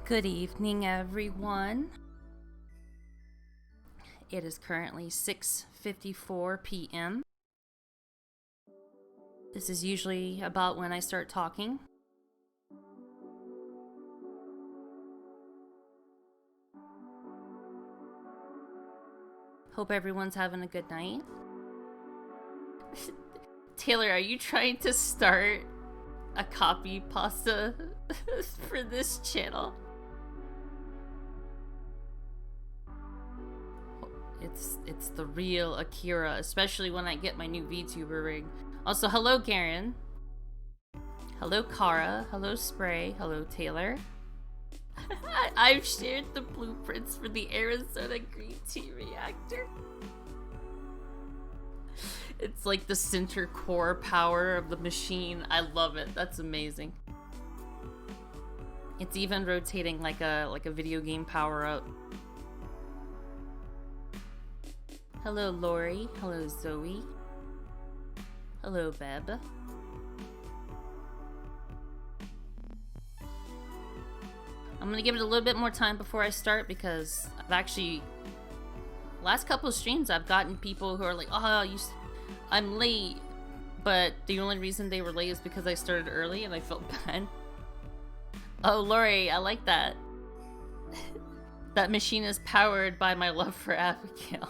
Good evening, everyone. It is currently 6:54 p.m. This is usually about when I start talking. Hope everyone's having a good night. Taylor, are you trying to start a copy pasta for this channel? It's the real Akira, especially when I get my new VTuber rig. Also, hello Garen. Hello Kara. Hello Spray. Hello Taylor. I've shared the blueprints for the Arizona green tea reactor. It's like the center core power of the machine. I love it. That's amazing. It's even rotating like a video game power-up. Hello Lori. Hello Zoe. Hello Beb. I'm gonna give it a little bit more time before I start because I've actually, last couple of streams I've gotten people who are like, oh, I'm late, but the only reason they were late is because I started early and I felt bad. Oh, Lori, I like that. That machine is powered by my love for Abigail.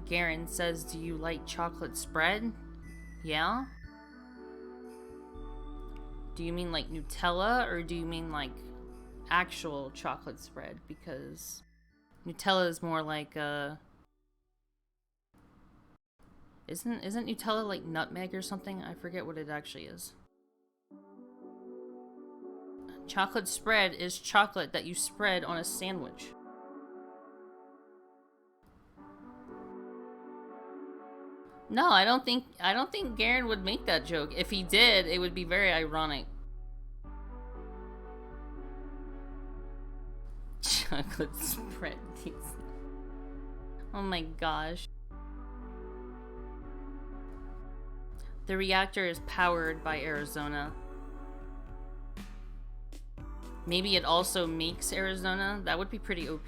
Garen says, do you like chocolate spread? Yeah? Do you mean like Nutella or do you mean like actual chocolate spread? Because Nutella is more like isn't Nutella like nutmeg or something? I forget what it actually is. Chocolate spread is chocolate that you spread on a sandwich. No, I don't think Garen would make that joke. If he did, it would be very ironic. Chocolate spread. Oh my gosh. The reactor is powered by Arizona. Maybe it also makes Arizona? That would be pretty OP.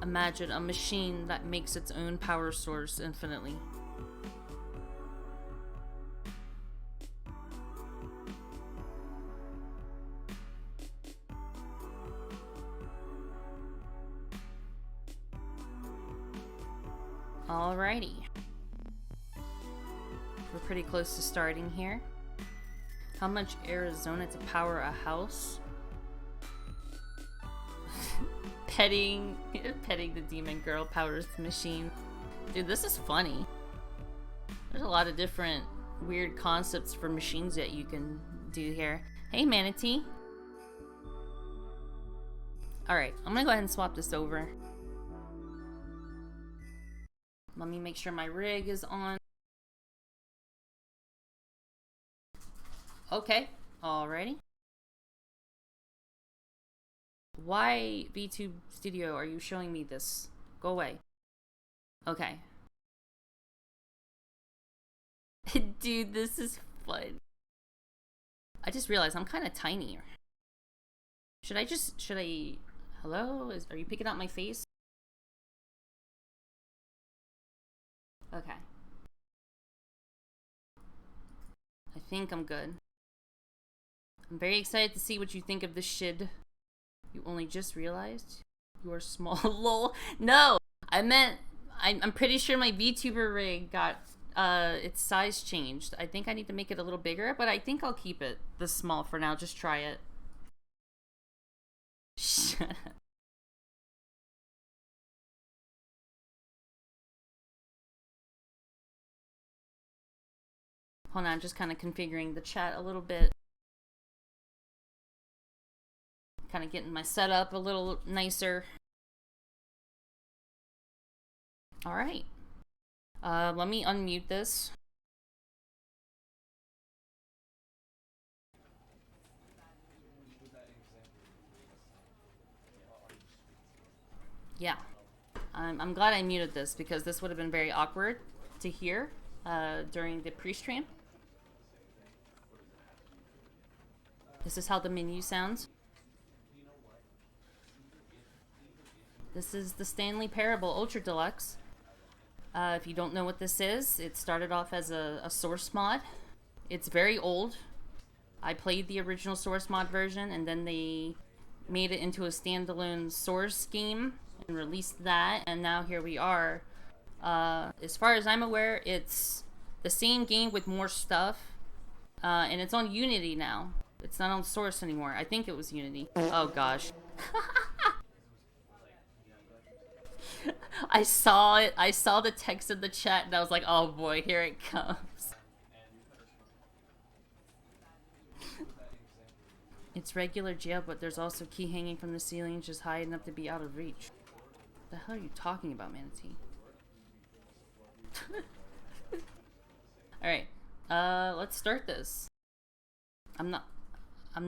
Imagine a machine that makes its own power source infinitely. Alrighty. We're pretty close to starting here. How much Arizona to power a house? Petting the demon girl powers the machine. Dude, this is funny. There's a lot of different weird concepts for machines that you can do here. Hey, Manatee. Alright, I'm gonna go ahead and swap this over. Let me make sure my rig is on. Okay, alrighty. Why, VTube Studio, are you showing me this? Go away. Okay. Dude, this is fun. I just realized I'm kind of tiny. Should I, hello? Are you picking out my face? Okay. I think I'm good. I'm very excited to see what you think of this shit. You only just realized you are small. Lol. No, I meant I'm pretty sure my VTuber rig got its size changed. I think I need to make it a little bigger, but I think I'll keep it this small for now. Just try it. Shut up. Hold on, I'm just kind of configuring the chat a little bit. Kind of getting my setup a little nicer. All right. Let me unmute this. Yeah. I'm glad I muted this because this would have been very awkward to hear during the pre-stream. This is how the menu sounds. This is the Stanley Parable Ultra Deluxe. If you don't know what this is, it started off as a source mod. It's very old. I played the original source mod version, and then they made it into a standalone source game and released that, and now here we are. As far as I'm aware, it's the same game with more stuff, and it's on Unity now. It's not on source anymore. I think it was Unity. Oh gosh. I saw it. I saw the text in the chat, and I was like, oh boy, here it comes. It's regular jail, but there's also key hanging from the ceiling, just high enough to be out of reach. What the hell are you talking about, Manatee? Alright, let's start this. I'm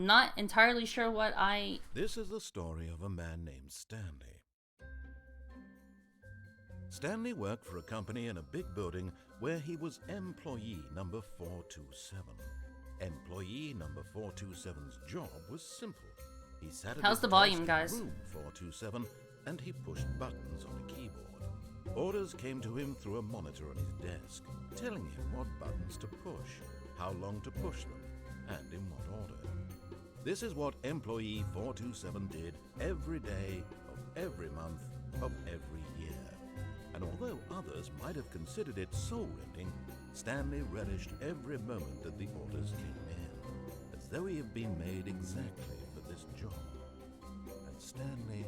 not entirely sure what I... This is the story of a man named Stanley. Stanley worked for a company in a big building where he was employee number 427. Employee number 427's job was simple. He sat at How's the volume, guys? Room 427 and he pushed buttons on a keyboard. Orders came to him through a monitor on his desk, telling him what buttons to push, how long to push them, and in what order. This is what employee 427 did every day of every month of every year. And although others might have considered it soul-rending, Stanley relished every moment that the orders came in, as though he had been made exactly for this job. And Stanley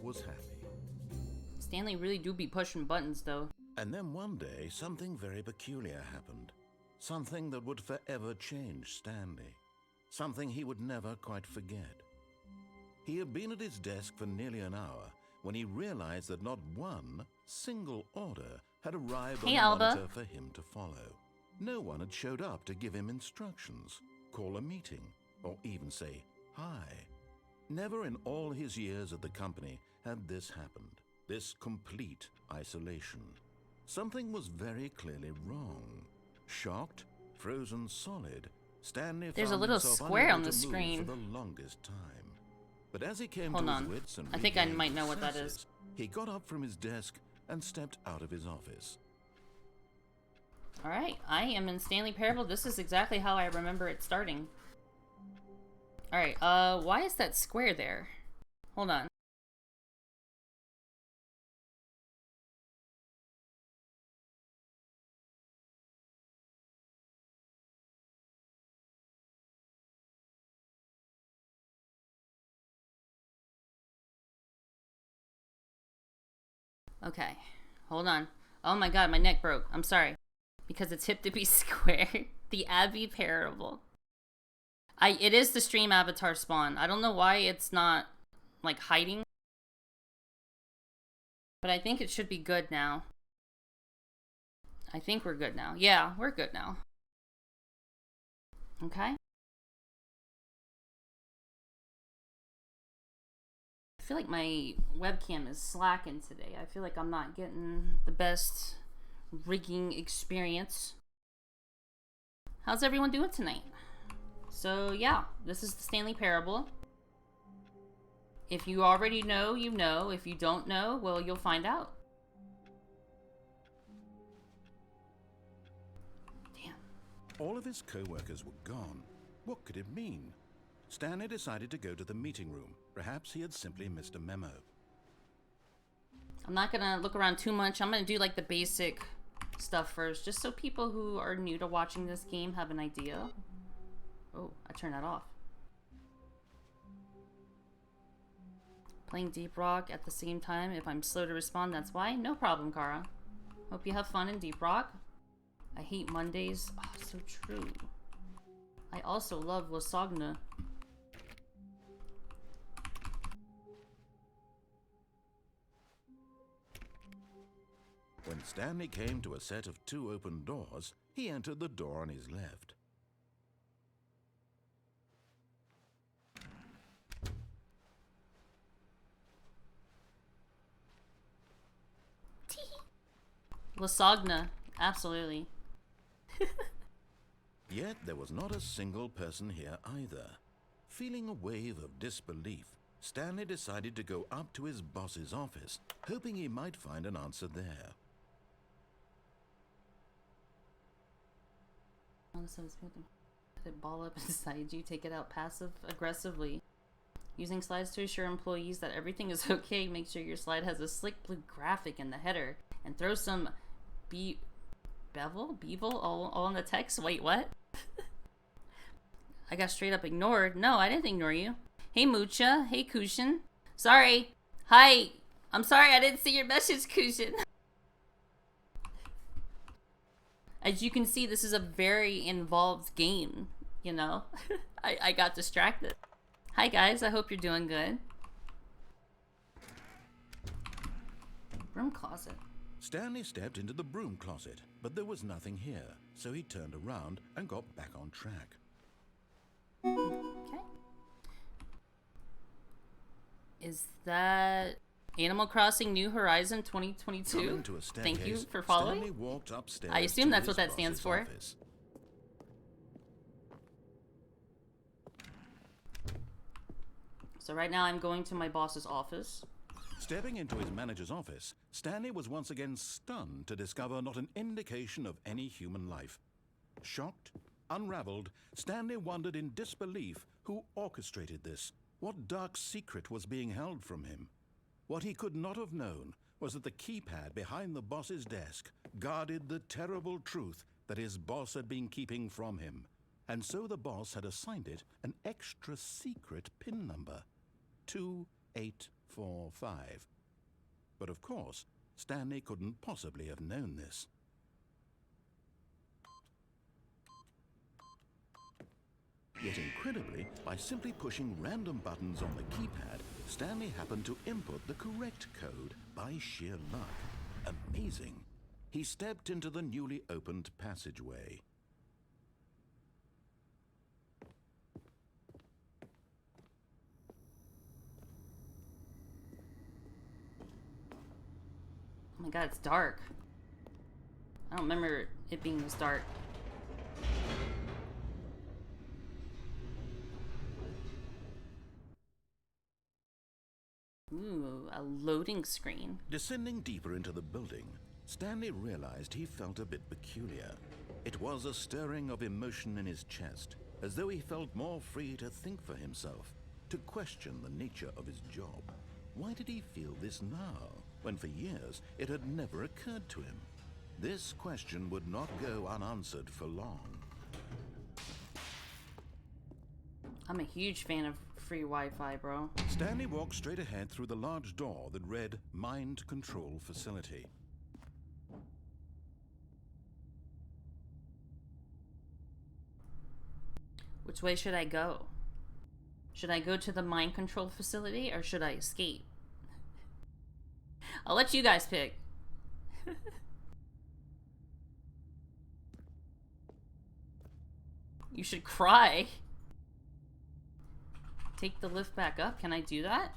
was happy. Stanley really do be pushing buttons, though. And then one day, something very peculiar happened. Something that would forever change Stanley. Something he would never quite forget. He had been at his desk for nearly an hour when he realized that not one single order had arrived on the monitor for him to follow. No one had showed up to give him instructions, call a meeting, or even say hi. Never in all his years at the company had this happened, this complete isolation. Something was very clearly wrong. Shocked, frozen solid, Stanley There's found a little himself square unable on the to move screen. for the longest time. But as he came Hold to on. his wits and I think I regained might know his what that senses, is. he got up from his desk and stepped out of his office. Alright, I am in Stanley Parable. This is exactly how I remember it starting. Alright, why is that square there? Hold on. Okay, hold on. Oh my god, my neck broke. I'm sorry. Because it's hip to be square. The Abbey Parable. It is the stream avatar spawn. I don't know why it's not, like, hiding. But I think it should be good now. I think we're good now. Yeah, we're good now. Okay. I feel like my webcam is slacking today. I feel like I'm not getting the best rigging experience. How's everyone doing tonight? So yeah, this is the Stanley Parable. If you already know, you know. If you don't know, well, you'll find out. Damn. All of his co-workers were gone. What could it mean? Stanley decided to go to the meeting room. Perhaps he had simply missed a memo. I'm not gonna look around too much. I'm gonna do like the basic stuff first, just so people who are new to watching this game have an idea. Oh, I turned that off. Playing Deep Rock at the same time. If I'm slow to respond, that's why. No problem, Kara. Hope you have fun in Deep Rock. I hate Mondays. Oh, so true. I also love lasagna. When Stanley came to a set of 2 open doors, he entered the door on his left. Lasagna. Absolutely. Yet there was not a single person here either. Feeling a wave of disbelief, Stanley decided to go up to his boss's office, hoping he might find an answer there. Put a ball up inside you, take it out passive-aggressively. Using slides to assure employees that everything is okay, make sure your slide has a slick blue graphic in the header, and throw some bevel all in the text. Wait, what? I got straight up ignored. No, I didn't ignore you. Hey, Mucha. Hey, Kushin. Sorry. Hi. I'm sorry I didn't see your message, Kushin. As you can see, this is a very involved game, you know? I got distracted. Hi, guys. I hope you're doing good. Broom closet. Stanley stepped into the broom closet, but there was nothing here, so he turned around and got back on track. Okay. Is that Animal Crossing New Horizon 2022? Thank you for following. Stanley walked upstairs. I assume that's what that stands for. Office. So right now I'm going to my boss's office. Stepping into his manager's office, Stanley was once again stunned to discover not an indication of any human life. Shocked, unraveled, Stanley wondered in disbelief who orchestrated this. What dark secret was being held from him? What he could not have known was that the keypad behind the boss's desk guarded the terrible truth that his boss had been keeping from him. And so the boss had assigned it an extra secret PIN number, 2845. But of course, Stanley couldn't possibly have known this. Yet incredibly, by simply pushing random buttons on the keypad, Stanley happened to input the correct code by sheer luck. Amazing. He stepped into the newly opened passageway. Oh my god, it's dark. I don't remember it being this dark. Ooh, a loading screen. Descending deeper into the building, Stanley realized he felt a bit peculiar. It was a stirring of emotion in his chest, as though he felt more free to think for himself, to question the nature of his job. Why did he feel this now, when for years it had never occurred to him? This question would not go unanswered for long. I'm a huge fan of free Wi-Fi, bro. Stanley walked straight ahead through the large door that read Mind Control Facility. Which way should I go? Should I go to the mind control facility or should I escape? I'll let you guys pick. You should cry. Take the lift back up. Can I do that?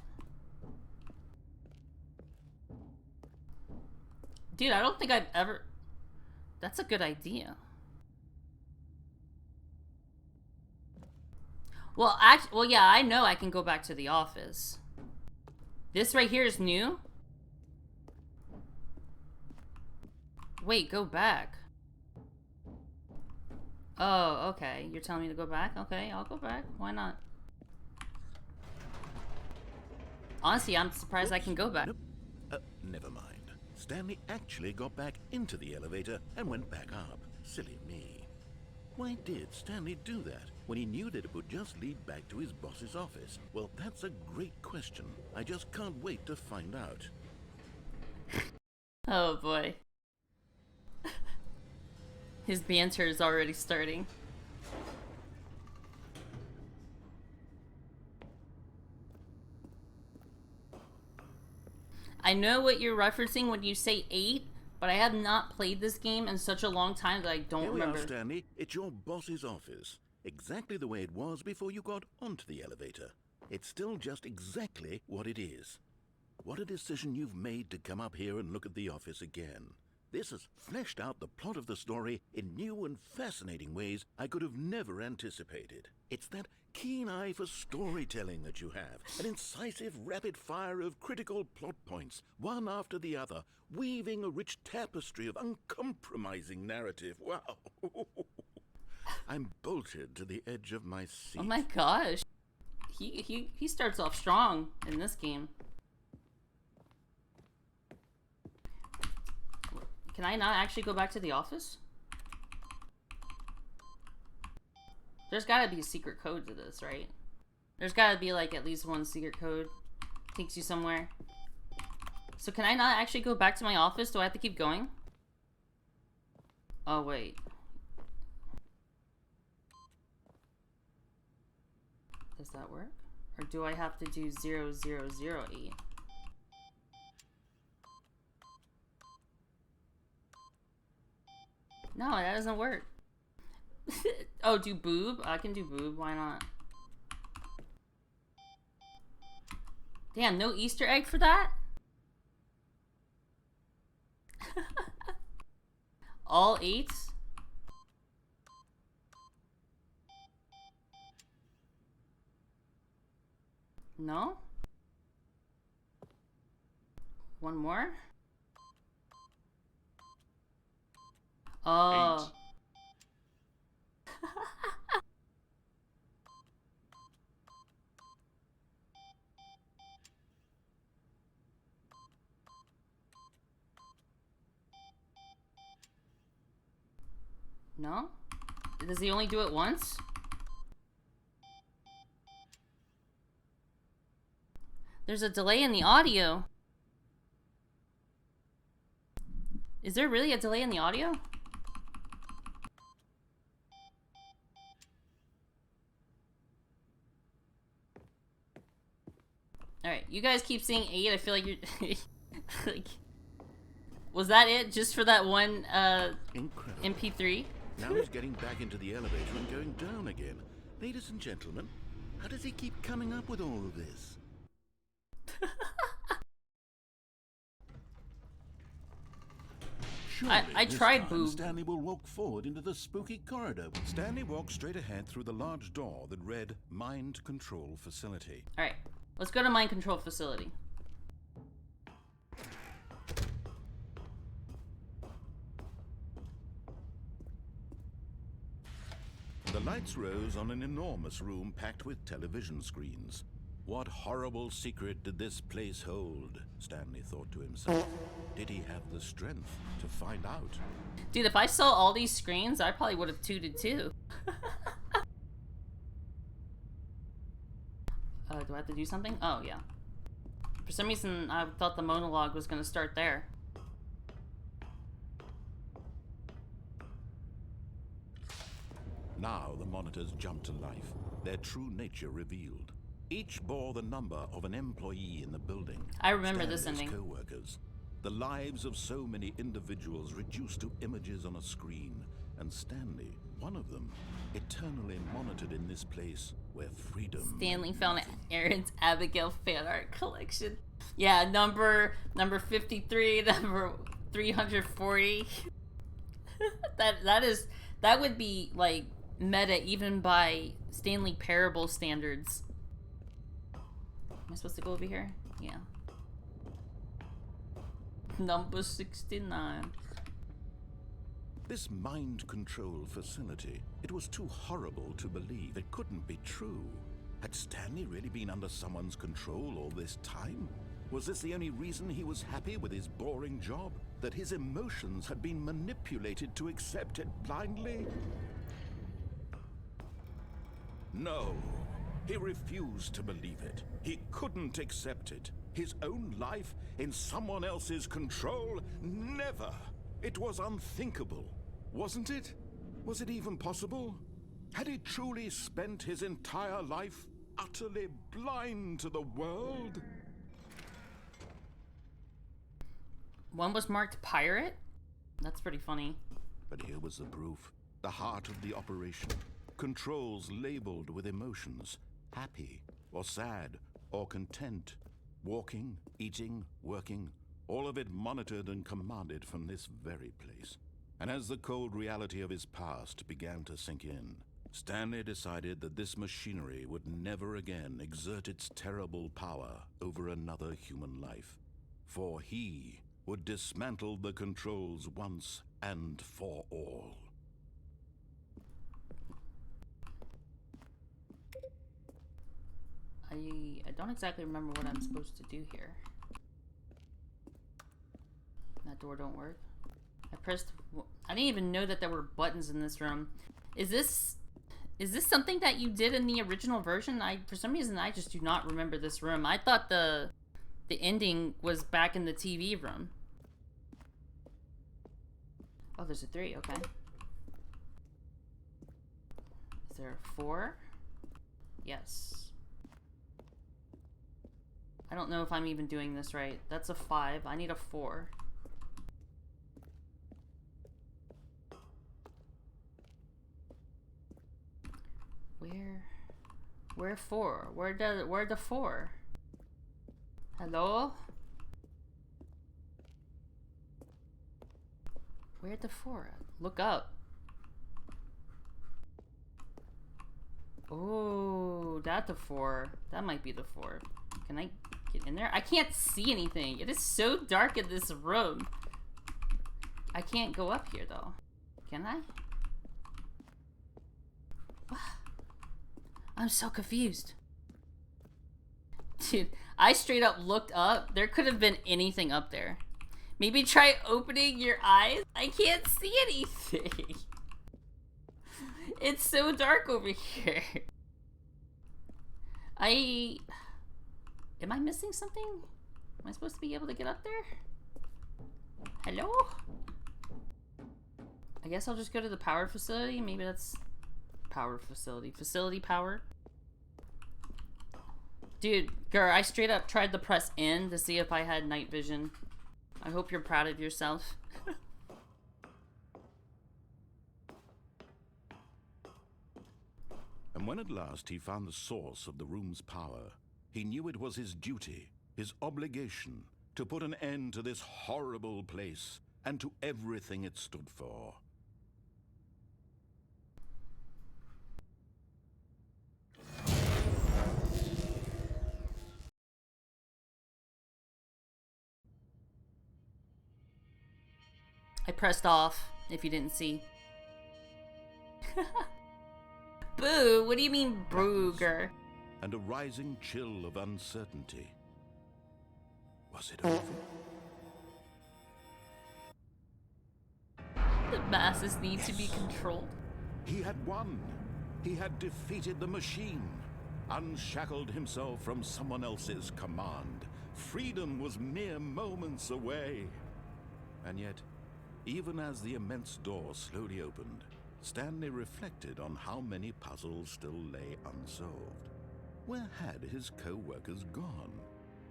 Dude, I don't think I've ever... That's a good idea. Well, yeah, I know I can go back to the office. This right here is new? Wait, go back. Oh, okay. You're telling me to go back? Okay, I'll go back. Why not? Honestly, I'm surprised I can go back. Nope. Never mind. Stanley actually got back into the elevator and went back up. Silly me. Why did Stanley do that when he knew that it would just lead back to his boss's office? Well, that's a great question. I just can't wait to find out. Oh boy. His banter is already starting. I know what you're referencing when you say 8, but I have not played this game in such a long time that I don't remember. Here we are, Stanley. It's your boss's office. Exactly the way it was before you got onto the elevator. It's still just exactly what it is. What a decision you've made to come up here and look at the office again. This has fleshed out the plot of the story in new and fascinating ways I could have never anticipated. It's that keen eye for storytelling that you have, an incisive rapid fire of critical plot points, one after the other, weaving a rich tapestry of uncompromising narrative. Wow. I'm bolted to the edge of my seat. Oh my gosh. He starts off strong in this game. Can I not actually go back to the office? There's gotta be a secret code to this, right? There's gotta be like at least one secret code. Takes you somewhere. So can I not actually go back to my office? Do I have to keep going? Oh wait. Does that work? Or do I have to do 0008? No, that doesn't work. Oh, do boob? I can do boob. Why not? Damn, no Easter egg for that? All 8s? No? One more? Oh. No? Does he only do it once? There's a delay in the audio. Is there really a delay in the audio? Alright, you guys keep saying 8. I feel like you're... like, was that it? Just for that one Incredible. MP3? Now he's getting back into the elevator and going down again. Ladies and gentlemen, how does he keep coming up with all of this? I tried boob. Stanley will walk forward into the spooky corridor. Stanley walked straight ahead through the large door that read Mind Control Facility. Alright, let's go to Mind Control Facility. The lights rose on an enormous room packed with television screens. What horrible secret did this place hold? Stanley thought to himself. Did he have the strength to find out? Dude, if I saw all these screens, I probably would have tooted too. Do I have to do something? Oh, yeah. For some reason, I thought the monologue was going to start there. Now the monitors jumped to life, their true nature revealed. Each bore the number of an employee in the building. I remember this ending. Co-workers. The lives of so many individuals reduced to images on a screen, and Stanley, one of them, eternally monitored in this place where freedom... Stanley found Aaron's Abigail fan art collection. Yeah, number 53, number 340. that would be like meta even by Stanley Parable standards. Am I supposed to go over here? Yeah. Number 69. This mind control facility, it was too horrible to believe. It couldn't be true. Had Stanley really been under someone's control all this time? Was this the only reason he was happy with his boring job? That his emotions had been manipulated to accept it blindly? No. He refused to believe it. He couldn't accept it. His own life in someone else's control? Never. It was unthinkable, wasn't it? Was it even possible? Had he truly spent his entire life utterly blind to the world? One was marked pirate? That's pretty funny. But here was the proof. The heart of the operation. Controls labeled with emotions. Happy, or sad, or content. Walking, eating, working, all of it monitored and commanded from this very place. And as the cold reality of his past began to sink in, Stanley decided that this machinery would never again exert its terrible power over another human life. For he would dismantle the controls once and for all. I don't exactly remember what I'm supposed to do here. That door don't work. I didn't even know that there were buttons in this room. Is this something that you did in the original version? For some reason, I just do not remember this room. I thought the ending was back in the TV room. Oh, there's a 3, okay. Is there a 4? Yes. I don't know if I'm even doing this right. That's a 5. I need a 4. Where 4? Where the 4? Hello? Where'd the 4 at? Look up. Oh, that's the 4. That might be the 4. Can I get in there? I can't see anything. It is so dark in this room. I can't go up here though. Can I? I'm so confused. Dude, I straight up looked up. There could have been anything up there. Maybe try opening your eyes. I can't see anything. It's so dark over here. Am I missing something? Am I supposed to be able to get up there? Hello? I guess I'll just go to the power facility. Maybe that's power facility. Facility power. Dude, girl, I straight up tried to press N to see if I had night vision. I hope you're proud of yourself. And when at last he found the source of the room's power, he knew it was his duty, his obligation, to put an end to this horrible place and to everything it stood for. I pressed off, if you didn't see. Boo, what do you mean, Brugger? And a rising chill of uncertainty. Was it over? The masses need to be controlled. He had won. He had defeated the machine, unshackled himself from someone else's command. Freedom was mere moments away. And yet, even as the immense door slowly opened, Stanley reflected on how many puzzles still lay unsolved. Where had his co-workers gone?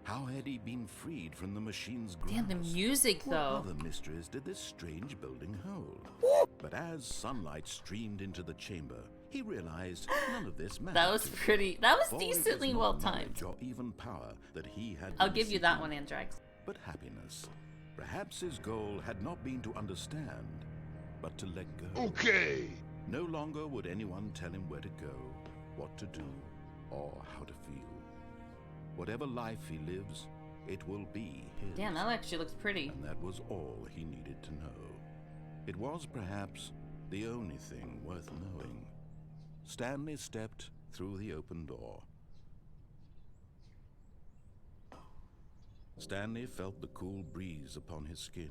How had he been freed from the machine's grasp? Damn, the music, though. What other mysteries did this strange building hold? But as sunlight streamed into the chamber, he realized none of this mattered. That was pretty. That was decently well timed. Or even power that he had. I'll give you that one, Andrax. But happiness. Perhaps his goal had not been to understand, but to let go. Okay. No longer would anyone tell him where to go, what to do, or how to feel. Whatever life he lives, it will be his. Damn, that actually looks pretty. And that was all he needed to know. It was perhaps the only thing worth knowing. Stanley stepped through the open door. Stanley felt the cool breeze upon his skin,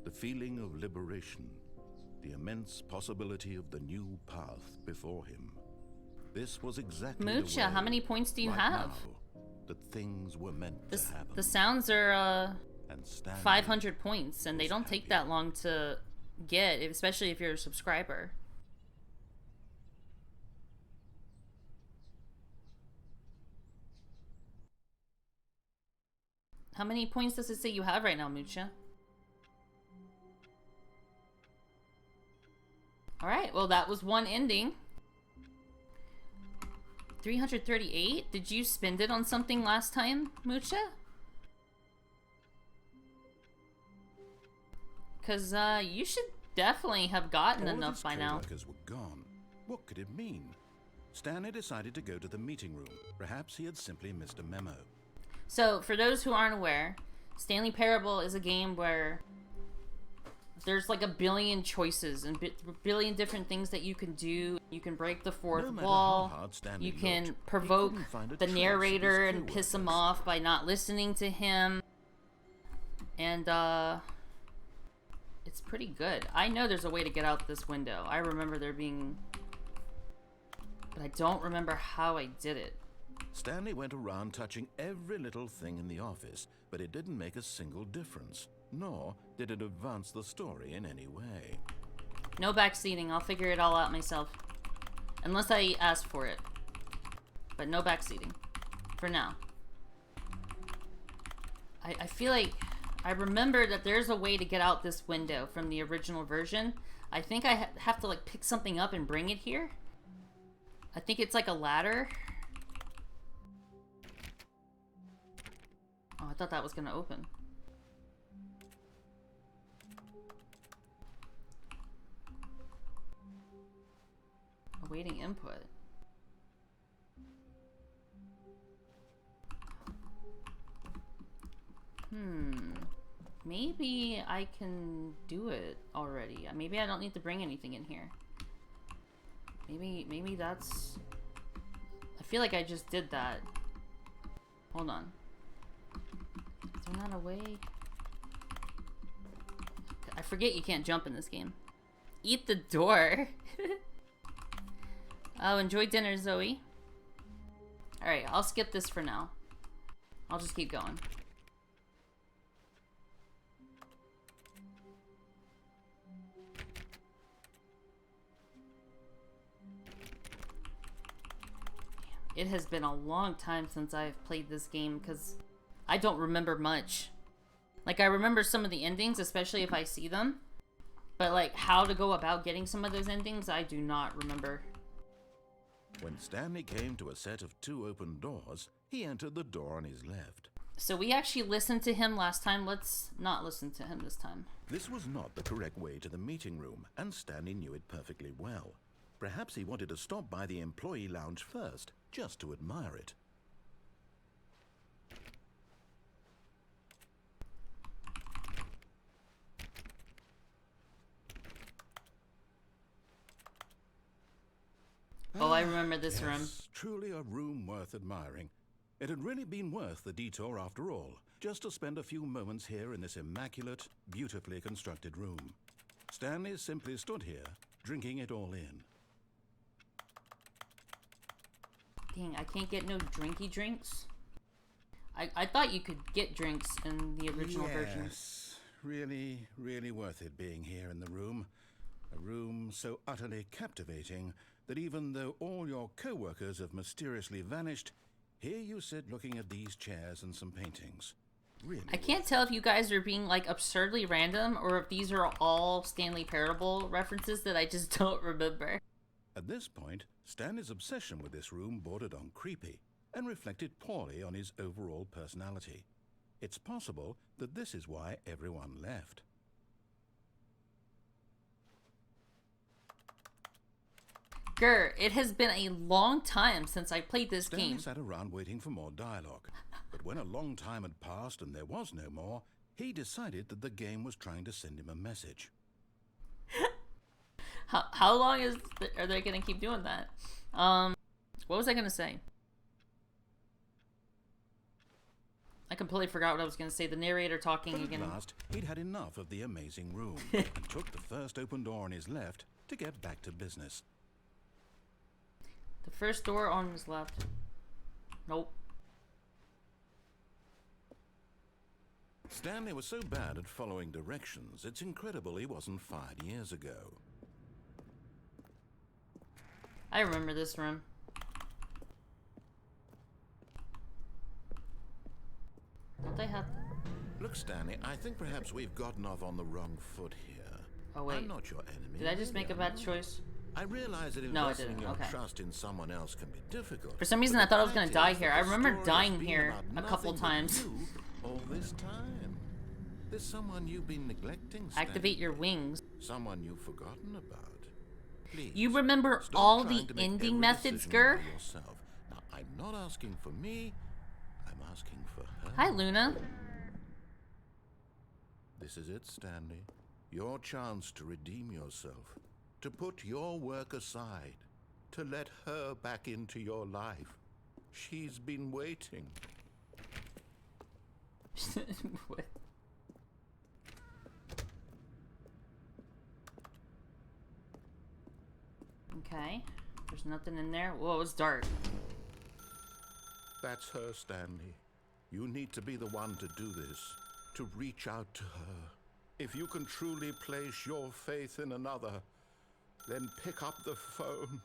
the feeling of liberation, the immense possibility of the new path before him. This was exactly Mucha, how many points do you right have? Now, that things were meant to happen. The sounds are And Stanley 500 points, and they don't happy. take that long to get, especially if you're a subscriber. How many points does it say you have right now, Mucha? Alright, well that was one ending. 338? Did you spend it on something last time, Mucha? because you should definitely have gotten enough by now. All of his co-workers were gone. What could it mean? Stanley decided to go to the meeting room. Perhaps he had simply missed a memo. So, for those who aren't aware, Stanley Parable is a game where there's like a billion choices and billion different things that you can do. You can break the fourth wall. You can provoke the narrator and piss him off by not listening to him. And, it's pretty good. I know there's a way to get out this window. I remember there being... But I don't remember how I did it. Stanley went around touching every little thing in the office, but it didn't make a single difference, nor did it advance the story in any way. No backseating. I'll figure it all out myself. Unless I ask for it. But no backseating. For now. I feel like... I remember that there's a way to get out this window from the original version. I think I have to like pick something up and bring it here. I think it's like a ladder. Oh, I thought that was gonna open. Awaiting input. Maybe I can do it already. Maybe I don't need to bring anything in here. Maybe that's... I feel like I just did that. Hold on. Is there not a way? I forget you can't jump in this game. Eat the door. Oh, enjoy dinner, Zoe. Alright, I'll skip this for now. I'll just keep going. It has been a long time since I've played this game because I don't remember much. Like, I remember some of the endings, especially if I see them. But, like, how to go about getting some of those endings, I do not remember. When Stanley came to a set of 2 open doors, he entered the door on his left. So we actually listened to him last time. Let's not listen to him this time. This was not the correct way to the meeting room, and Stanley knew it perfectly well. Perhaps he wanted to stop by the employee lounge first, just to admire it. Oh, I remember this room. Truly a room worth admiring. It had really been worth the detour after all, just to spend a few moments here in this immaculate, beautifully constructed room. Stanley simply stood here, drinking it all in. Dang, I can't get no drinky drinks. I thought you could get drinks in the original version. Yes, really, really worth it being here in the room. A room so utterly captivating that even though all your co-workers have mysteriously vanished, here you sit looking at these chairs and some paintings. Really I can't tell if you guys are being like absurdly random or if these are all Stanley Parable references that I just don't remember. At this point, Stanley's obsession with this room bordered on creepy and reflected poorly on his overall personality. It's possible that this is why everyone left. Grr, it has been a long time since I played this game. Stanley sat around waiting for more dialogue, but when a long time had passed and there was no more, he decided that the game was trying to send him a message. How long are they gonna keep doing that? What was I gonna say? I completely forgot what I was gonna say. The narrator talking But again. At last, he'd had enough of the amazing room and took the first open door on his left to get back to business. The first door on his left. Nope. Stanley was so bad at following directions, it's incredible he wasn't fired years ago. I remember this room. Don't they have... Look, Stanley, I think perhaps we've gotten off on the wrong foot here. Oh, wait. I'm not your enemy. Did I just make a bad choice? I realize that No, I investing didn't. your Okay. trust in someone else can be difficult. For some reason, but I thought I the was gonna fact die is here. that I the remember story has dying been here about a couple nothing but times. you all this time. There's someone you've been neglecting, Stanley. Activate your wings. Someone you've forgotten about. Please, You remember stop all trying the to make ending every methods, decision Gur? by yourself. Now, I'm not asking for me. I'm asking for her. Hi, Luna. This is it, Stanley. Your chance to redeem yourself. To put your work aside. To let her back into your life. She's been waiting. What? Okay. There's nothing in there. Whoa, it's dark. That's her, Stanley. You need to be the one to do this. To reach out to her. If you can truly place your faith in another, then pick up the phone.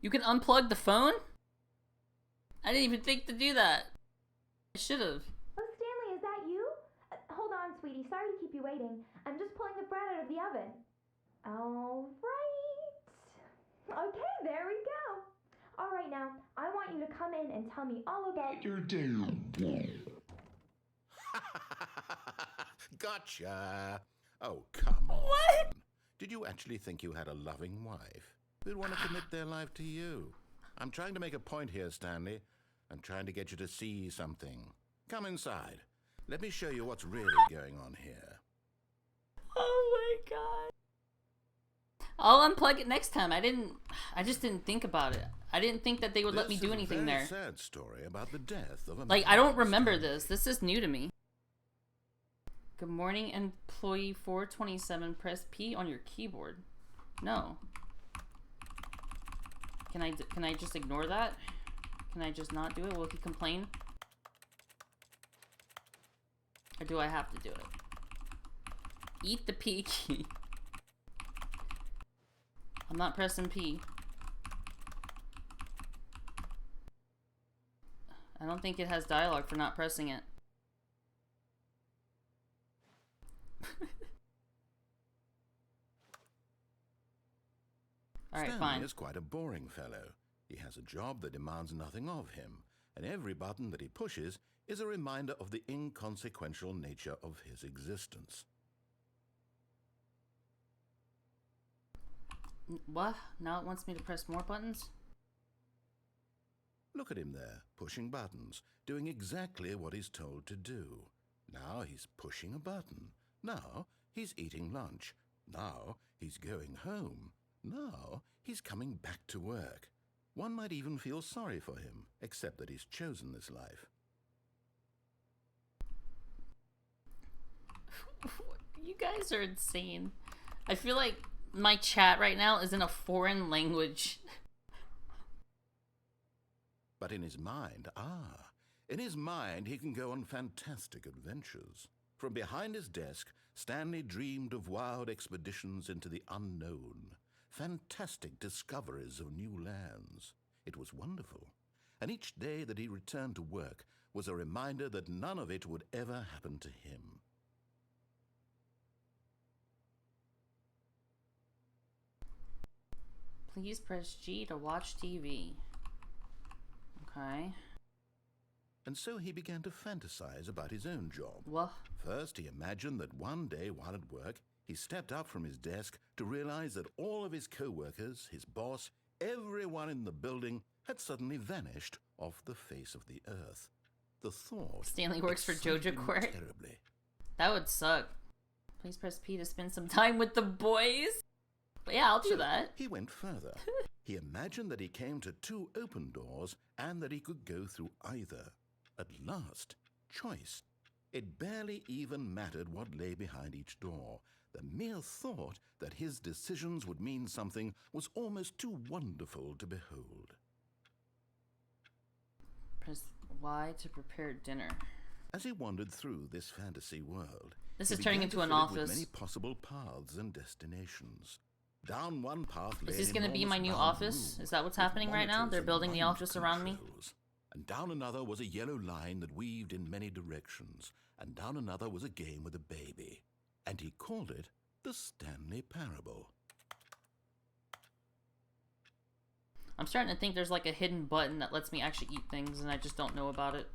You can unplug the phone? I didn't even think to do that. I should have. Oh, Stanley, is that you? Hold on, sweetie. Sorry to keep you waiting. I'm just pulling the bread out of the oven. All right. Okay, there we go. All right, now, I want you to come in and tell me all about your day. Gotcha. Oh, come on. What? Did you actually think you had a loving wife who'd want to commit their life to you? I'm trying to make a point here, Stanley. I'm trying to get you to see something. Come inside. Let me show you what's really going on here. Oh my god. I'll unplug it next time. I just didn't think about it. I didn't think that they would let me do anything there. This is a very sad story about the death of a Like, man, I don't remember Stanley. this. This is new to me. Good morning, employee 427. Press P on your keyboard. No. Can I just ignore that? Can I just not do it? Will he complain? Or do I have to do it? Eat the P key. I'm not pressing P. I don't think it has dialogue for not pressing it. Alright, Stanley fine. is quite a boring fellow. He has a job that demands nothing of him, and every button that he pushes is a reminder of the inconsequential nature of his existence. What? Now it wants me to press more buttons? Look at him there, pushing buttons, doing exactly what he's told to do. Now he's pushing a button. Now he's eating lunch. Now he's going home. Now he's coming back to work. One might even feel sorry for him, except that he's chosen this life. You guys are insane. I feel like my chat right now is in a foreign language. But in his mind, in his mind he can go on fantastic adventures. From behind his desk, Stanley dreamed of wild expeditions into the unknown, fantastic discoveries of new lands. It was wonderful, and each day that he returned to work was a reminder that none of it would ever happen to him. Please press G to watch TV. Okay. And so he began to fantasize about his own job. What? First, he imagined that one day while at work, he stepped up from his desk to realize that all of his co-workers, his boss, everyone in the building had suddenly vanished off the face of the earth. The thought Stanley works for excited Jojo him Court. terribly. That would suck. Please press P to spend some time with the boys. But yeah, I'll do that. He went further. He imagined that he came to two open doors and that he could go through either. At last, choice. It barely even mattered what lay behind each door. The mere thought that his decisions would mean something was almost too wonderful to behold. Press Y to prepare dinner. As he wandered through this fantasy world, This he is turning began into to an fill it with office. many possible paths and destinations. Down one path lay Is this an going to be my enormous new round office? room Is that what's with happening right now? monitors They're and building the mind office around me? controls. And down another was a yellow line that weaved in many directions. And down another was a game with a baby. And he called it the Stanley Parable. I'm starting to think there's like a hidden button that lets me actually eat things and I just don't know about it.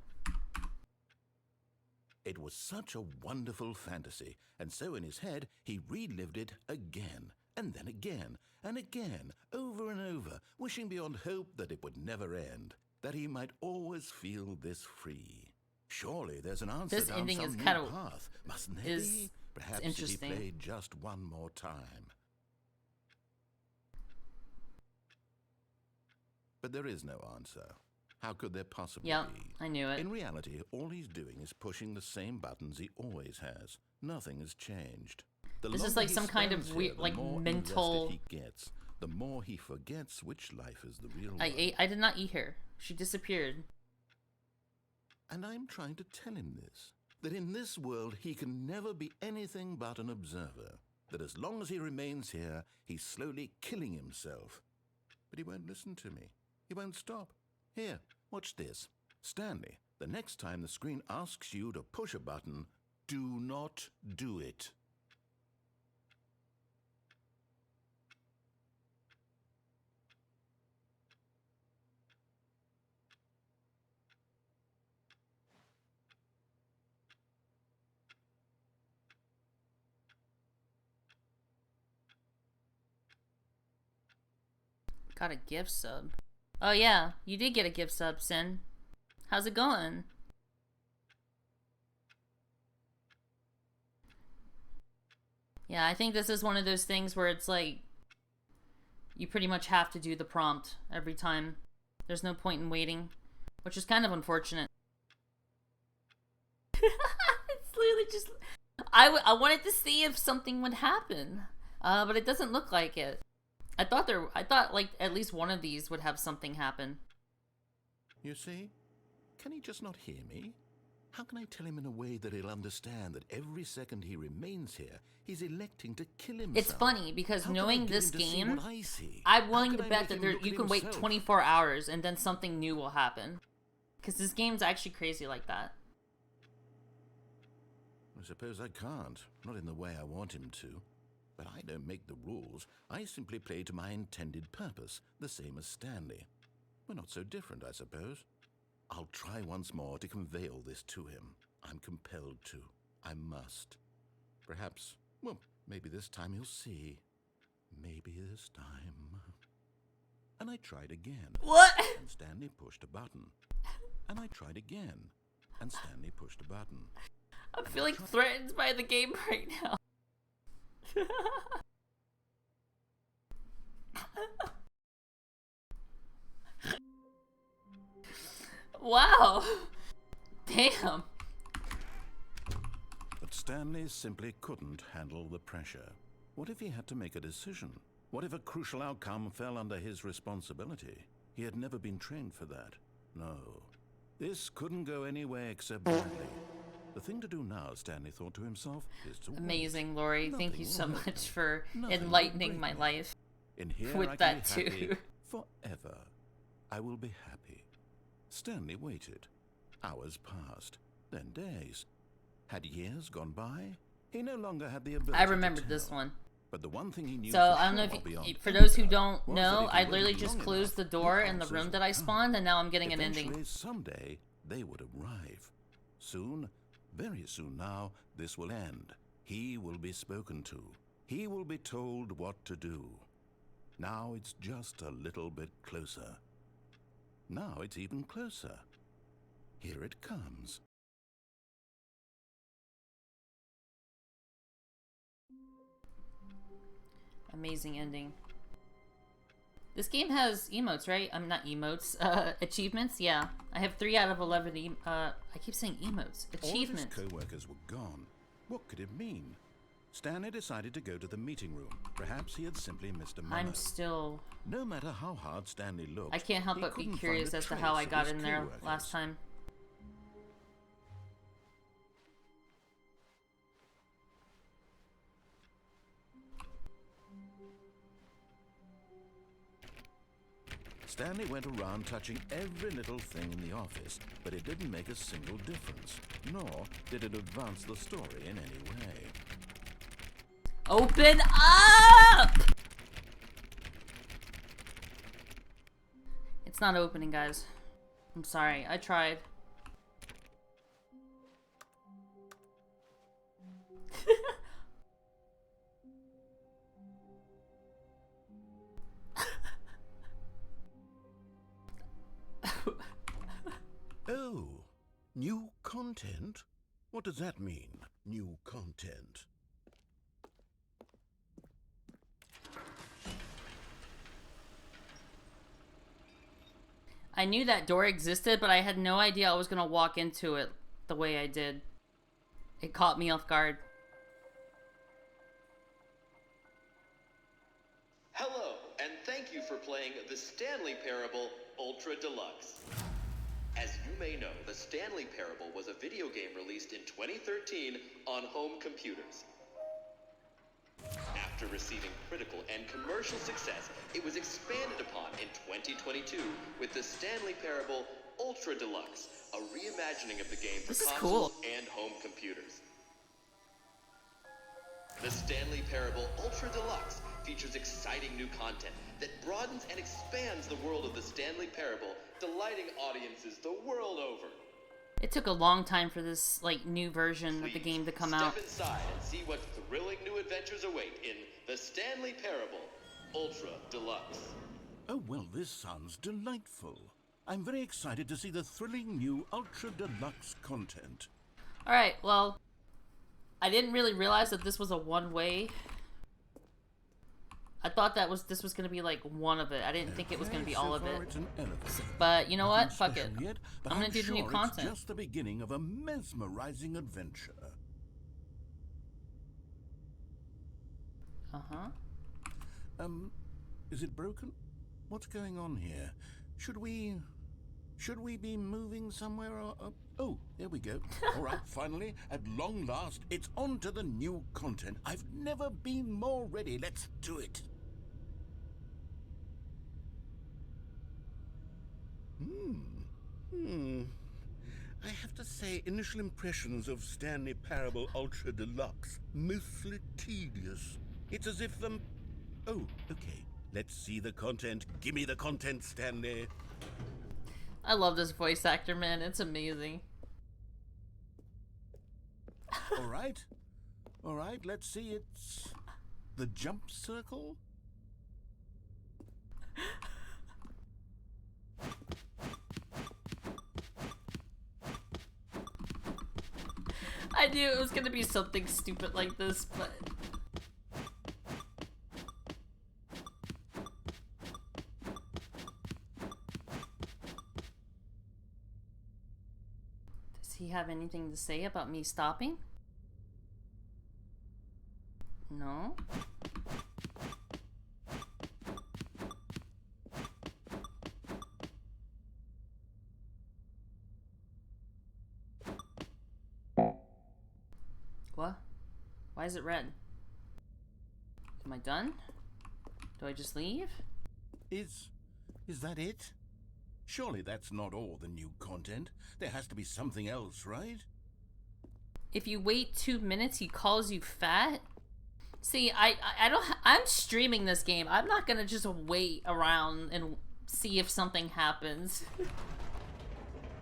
It was such a wonderful fantasy, and so in his head he relived it again, and then again, and again, over and over, wishing beyond hope that it would never end, that he might always feel this free. Surely there's an answer This down ending some is new kind of path, mustn't there be? Perhaps if he interesting. played just one more time. But there is no answer. How could there possibly Yep, be? I knew it. In reality, all he's doing is pushing the same buttons he always has. Nothing has changed. The This is longer like he some kind of stands weird, here, the like more mental. invested he gets, the more he forgets which life is the real one. I did not eat her. She disappeared. And I'm trying to tell him this, that in this world he can never be anything but an observer, that as long as he remains here, he's slowly killing himself. But he won't listen to me. He won't stop. Here, watch this. Stanley, the next time the screen asks you to push a button, do not do it. Got a gift sub. Oh yeah, you did get a gift sub, Sin. How's it going? Yeah, I think this is one of those things where it's like you pretty much have to do the prompt every time. There's no point in waiting, which is kind of unfortunate. It's literally just I wanted to see if something would happen, but it doesn't look like it. I thought like at least one of these would have something happen. You see? Can he just not hear me? How can I tell him in a way that he'll understand that every second he remains here, he's electing to kill himself? It's funny because How can I knowing get this him to see game, what I see? I'm willing How to can I bet make that him there look you at can wait himself? 24 hours and then something new will happen. Because this game's actually crazy like that. I suppose I can't, not in the way I want him to. But I don't make the rules. I simply play to my intended purpose, the same as Stanley. We're not so different, I suppose. I'll try once more to convey all this to him. I'm compelled to. I must. Perhaps, well, maybe this time he'll see. Maybe this time. And I tried again. What? And Stanley pushed a button. And I tried again. And Stanley pushed a button. I'm feeling threatened by the game right now. Wow. Damn. But Stanley simply couldn't handle the pressure. What if he had to make a decision? What if a crucial outcome fell under his responsibility? He had never been trained for that. No. This couldn't go anywhere except badly. The thing to do now, Stanley thought to himself, is to Amazing, Lori. Nothing Thank you will so happen. much for Nothing will enlightening break my me. life. In here with I can that be happy too. forever. I will be happy. Stanley waited. Hours passed, then days. Had years gone by? He no longer had the ability I remembered to this tell. one. But the one thing he knew So for I don't know sure if beyond you, for any those who doubt don't was know, that if he I literally waited just long closed the enough, door in the answers room that would I come. spawned, and now I'm getting an ending. Eventually, someday, they would arrive. Soon, very soon now, this will end. He will be spoken to. He will be told what to do. Now it's just a little bit closer. Now it's even closer. Here it comes. Amazing ending. This game has emotes, right? I'm not emotes. Achievements? Yeah. I have 3 out of 11 I keep saying emotes. Achievements. All of his co-workers were gone. What could it mean? Stanley decided to go to the meeting room. Perhaps he had simply missed a memo. I'm still... No matter how hard Stanley looked, I can't help he but be couldn't curious find a as to how I trace of got his in there co-workers. last time. Stanley went around touching every little thing in the office, but it didn't make a single difference, nor did it advance the story in any way. Open up! It's not opening, guys. I'm sorry. I tried. Oh, new content? What does that mean, new content? I knew that door existed, but I had no idea I was gonna walk into it the way I did. It caught me off guard. Hello, and thank you for playing the Stanley Parable Ultra Deluxe. As you may know, the Stanley Parable was a video game released in 2013 on home computers. After receiving critical and commercial success, it was expanded upon in 2022 with the Stanley Parable Ultra Deluxe, a reimagining of the game for consoles and home computers. The Stanley Parable Ultra Deluxe features exciting new content that broadens and expands the world of the Stanley Parable, delighting audiences the world over. It took a long time for this, like, new version of the game to come out. Step inside and see what thrilling new adventures await in the Stanley Parable Ultra Deluxe. Oh, well, this sounds delightful. I'm very excited to see the thrilling new Ultra Deluxe content. Alright, well, I didn't really realize that this was a one-way. I thought this was gonna be like one of it. I didn't think it was gonna be all of it. But you know what? Fuck it. I'm gonna do the new content. It's just the beginning of a mesmerizing adventure. Is it broken? What's going on here? Should we be moving somewhere? Oh, there we go. All right, finally, at long last, it's on to the new content. I've never been more ready. Let's do it. I have to say, initial impressions of Stanley Parable Ultra Deluxe, mostly tedious. It's as if Oh, okay. Let's see the content. Give me the content, Stanley. I love this voice actor, man. It's amazing. All right, let's see. It's the jump circle. I knew it was gonna be something stupid like this, but... Does he have anything to say about me stopping? No? What? Why is it red? Am I done? Do I just leave? Is that it? Surely that's not all the new content. There has to be something else, right? If you wait 2 minutes, he calls you fat? See, I'm streaming this game. I'm not gonna just wait around and see if something happens.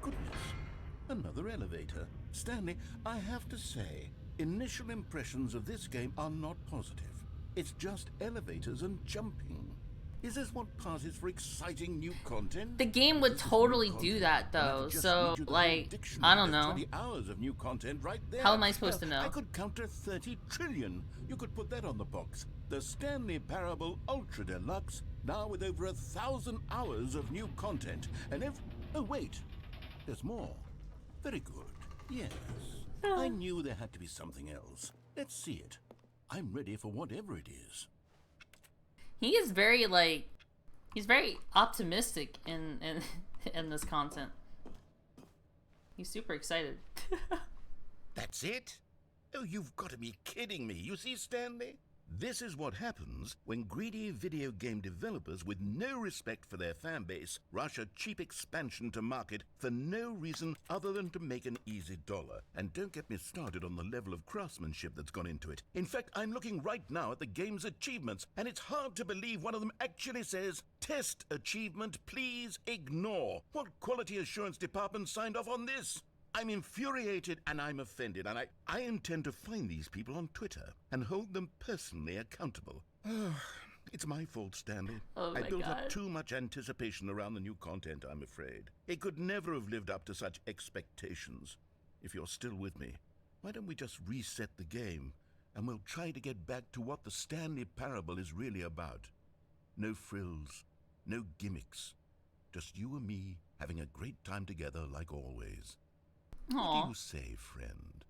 Goodness, another elevator. Stanley, I have to say, initial impressions of this game are not positive. It's just elevators and jumping. Is this what passes for exciting new content? The game would totally do that, though. So, like, I don't know. 20 hours of new content right there. How am I supposed to know? I could counter 30 trillion. You could put that on the box. The Stanley Parable Ultra Deluxe, now with over 1,000 hours of new content. And oh, wait. There's more. Very good. Yes. I knew there had to be something else. Let's see it. I'm ready for whatever it is. He is very, like, he's very optimistic in this content. He's super excited. That's it? Oh, you've got to be kidding me. You see, Stanley? This is what happens when greedy video game developers with no respect for their fan base rush a cheap expansion to market for no reason other than to make an easy dollar. And don't get me started on the level of craftsmanship that's gone into it. In fact, I'm looking right now at the game's achievements, and it's hard to believe one of them actually says, "Test achievement, please ignore." What quality assurance department signed off on this? I'm infuriated and I'm offended, and I intend to find these people on Twitter and hold them personally accountable. It's my fault, Stanley. Oh my I built God. up too much anticipation around the new content, I'm afraid. It could never have lived up to such expectations. If you're still with me, why don't we just reset the game and we'll try to get back to what the Stanley Parable is really about. No frills, no gimmicks. Just you and me having a great time together like always. What Aw. do you say, friend?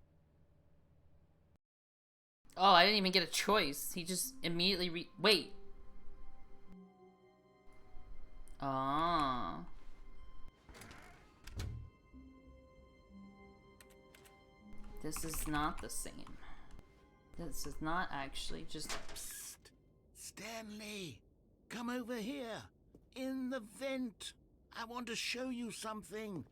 Oh, I didn't even get a choice. He just immediately wait. Ah. This is not the same. This is not actually just... Psst. Stanley, come over here. In the vent. I want to show you something.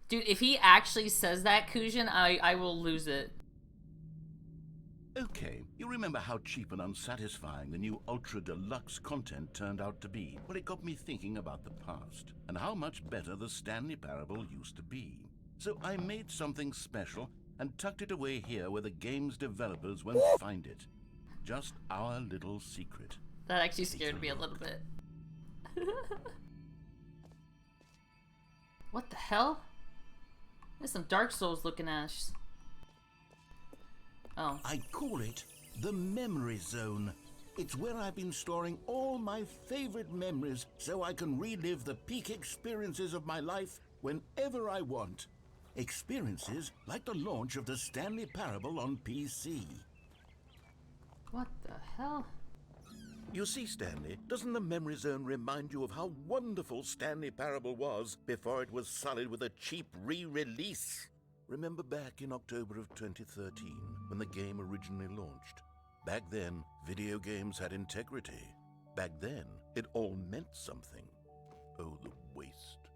Dude, if he actually says that, Kujin, I will lose it. Okay, you remember how cheap and unsatisfying the new Ultra Deluxe content turned out to be? Well, it got me thinking about the past, and how much better the Stanley Parable used to be. So I made something special and tucked it away here where the game's developers won't find it. Just our little secret. That actually scared me a little bit. What the hell? There's some Dark Souls looking ass. Oh. I call it the Memory Zone. It's where I've been storing all my favorite memories so I can relive the peak experiences of my life whenever I want. Experiences like the launch of the Stanley Parable on PC. What the hell? You see, Stanley, doesn't the Memory Zone remind you of how wonderful Stanley Parable was before it was sullied with a cheap re-release? Remember back in October of 2013, when the game originally launched? Back then, video games had integrity. Back then, it all meant something. Oh, the waste.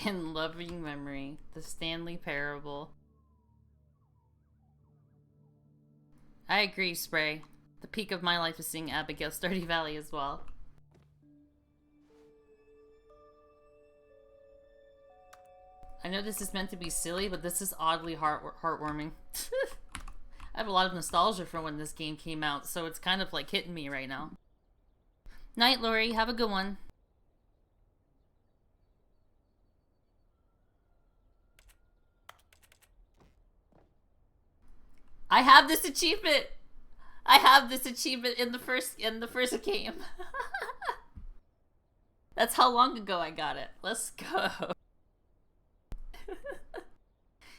In loving memory, the Stanley Parable. I agree, Spray. The peak of my life is seeing Abigail Stardew Valley as well. I know this is meant to be silly, but this is oddly heartwarming. I have a lot of nostalgia for when this game came out, so it's kind of like hitting me right now. Night, Lori. Have a good one. I have this achievement. I have this achievement in the first game. That's how long ago I got it. Let's go.